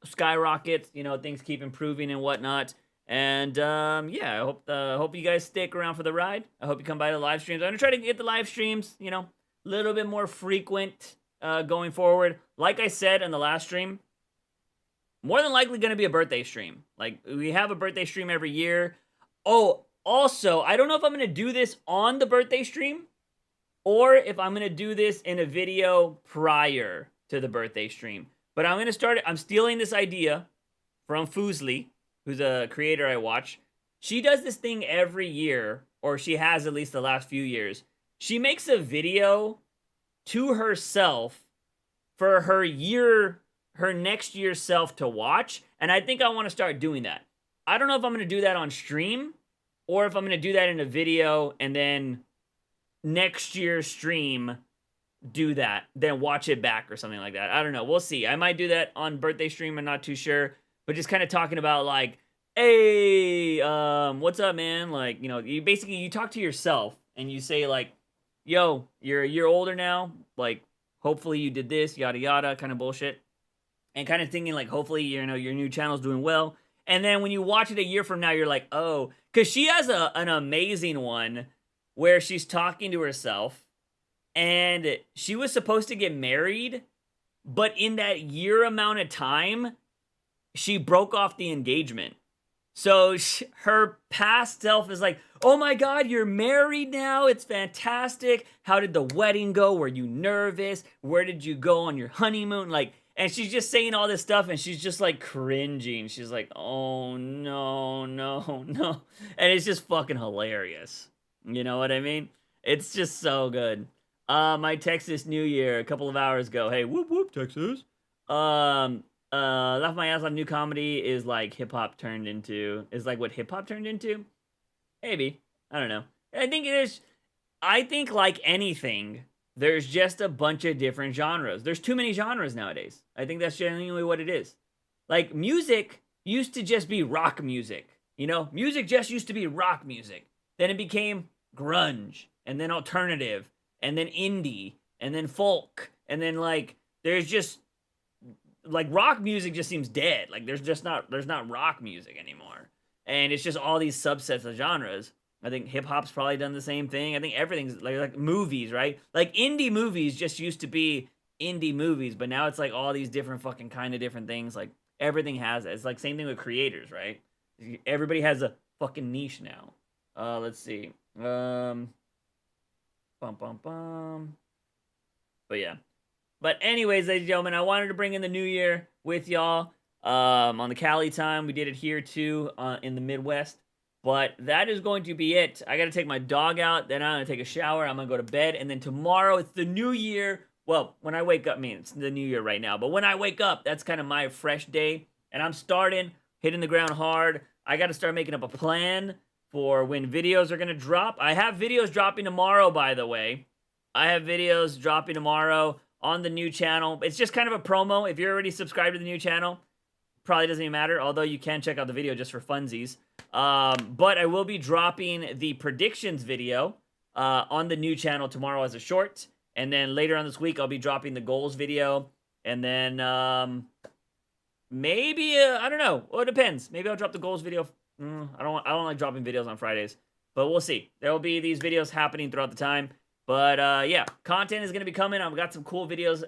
skyrockets, things keep improving and whatnot. And yeah, I hope you guys stick around for the ride. I hope you come by the live streams. I'm gonna try to get the live streams, a little bit more frequent going forward. Like I said in the last stream, more than likely gonna be a birthday stream. Like, we have a birthday stream every year. Oh, also, I don't know if I'm going to do this on the birthday stream or if I'm going to do this in a video prior to the birthday stream. But I'm going to start, I'm stealing this idea from Fuslie, who's a creator I watch. She does this thing every year, or she has at least the last few years. She makes a video to herself for her next year's self to watch. And I think I want to start doing that. I don't know if I'm going to do that on stream or if I'm going to do that in a video and then next year's stream do that, then watch it back or something like that. I don't know. We'll see. I might do that on birthday stream. I'm not too sure. But just kind of talking about hey, what's up, man? You talk to yourself and you say yo, you're a year older now. Hopefully you did this, yada, yada, kind of bullshit. And kind of thinking hopefully, your new channel's doing well. And then when you watch it a year from now, you're like, oh, because she has an amazing one where she's talking to herself and she was supposed to get married, but in that year amount of time, she broke off the engagement. So her past self is like, oh my God, you're married now. It's fantastic. How did the wedding go? Were you nervous? Where did you go on your honeymoon? And she's just saying all this stuff, and she's just, cringing. She's like, oh, no, no, no. And it's just fucking hilarious. You know what I mean? It's just so good. My Texas New Year a couple of hours ago. Hey, whoop, whoop, Texas. Laugh My Ass Off New Comedy is, hip-hop turned into... Is, what hip-hop turned into? Maybe. I don't know. I think, like anything... There's just a bunch of different genres. There's too many genres nowadays. I think that's genuinely what it is. Music used to just be rock music. Music just used to be rock music. Then it became grunge, and then alternative, and then indie, and then folk, and then there's just rock music just seems dead. There's not rock music anymore, and it's just all these subsets of genres. I think hip-hop's probably done the same thing. I think everything's like movies, right? Indie movies just used to be indie movies, but now it's all these different fucking kind of different things. Everything has it. It's same thing with creators, right? Everybody has a fucking niche now. Let's see. Bum, bum, bum. But yeah. But anyways, ladies and gentlemen, I wanted to bring in the new year with y'all. On the Cali time, we did it here too, in the Midwest. But that is going to be it. I got to take my dog out. Then I'm going to take a shower. I'm going to go to bed. And then tomorrow, it's the new year. Well, when I wake up, it's the new year right now. But when I wake up, that's kind of my fresh day. And I'm hitting the ground hard. I got to start making up a plan for when videos are going to drop. I have videos dropping tomorrow, by the way. I have videos dropping tomorrow on the new channel. It's just kind of a promo. If you're already subscribed to the new channel, probably doesn't even matter. Although you can check out the video just for funsies. But I will be dropping the predictions video on the new channel tomorrow as a short. And then later on this week, I'll be dropping the goals video. And then maybe, I don't know. Well, it depends. Maybe I'll drop the goals video. I don't like dropping videos on Fridays. But we'll see. There will be these videos happening throughout the time. But yeah, content is going to be coming. I've got some cool videos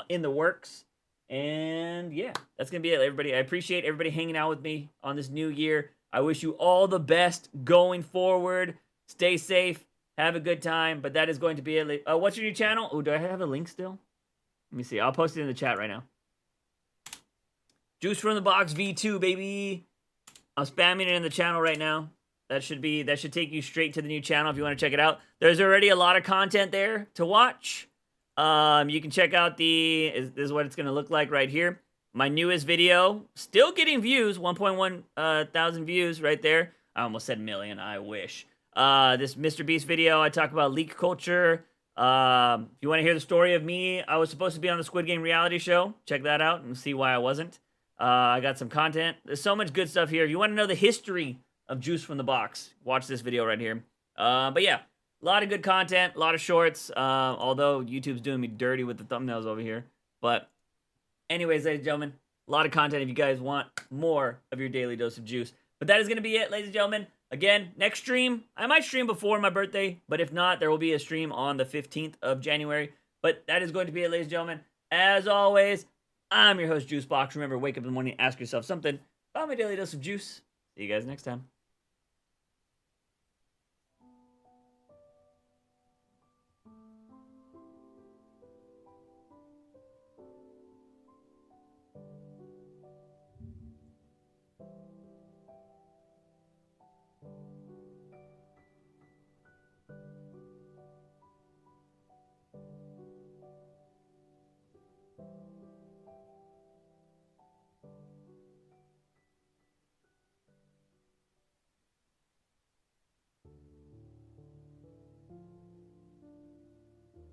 in the works. And yeah, that's going to be it, everybody. I appreciate everybody hanging out with me on this new year. I wish you all the best going forward. Stay safe. Have a good time. But that is going to be it. What's your new channel? Oh, do I have a link still? Let me see. I'll post it in the chat right now. Juice from the Box V2, baby. I'm spamming it in the channel right now. That should take you straight to the new channel if you want to check it out. There's already a lot of content there to watch. You can check out this is what it's going to look like right here. My newest video, still getting views, 1.1 thousand views right there. I almost said million, I wish. This Mr. Beast video, I talk about leak culture. If you want to hear the story of me, I was supposed to be on the Squid Game reality show. Check that out and see why I wasn't. I got some content. There's so much good stuff here. If you want to know the history of Juice from the Box, watch this video right here. But yeah, a lot of good content, a lot of shorts. Although YouTube's doing me dirty with the thumbnails over here. But anyways, ladies and gentlemen, a lot of content if you guys want more of your daily dose of juice. But that is going to be it, ladies and gentlemen. Again, next stream, I might stream before my birthday, but if not, there will be a stream on the 15th of January. But that is going to be it, ladies and gentlemen. As always, I'm your host, Juicebox. Remember, wake up in the morning, ask yourself something about my daily dose of juice. See you guys next time.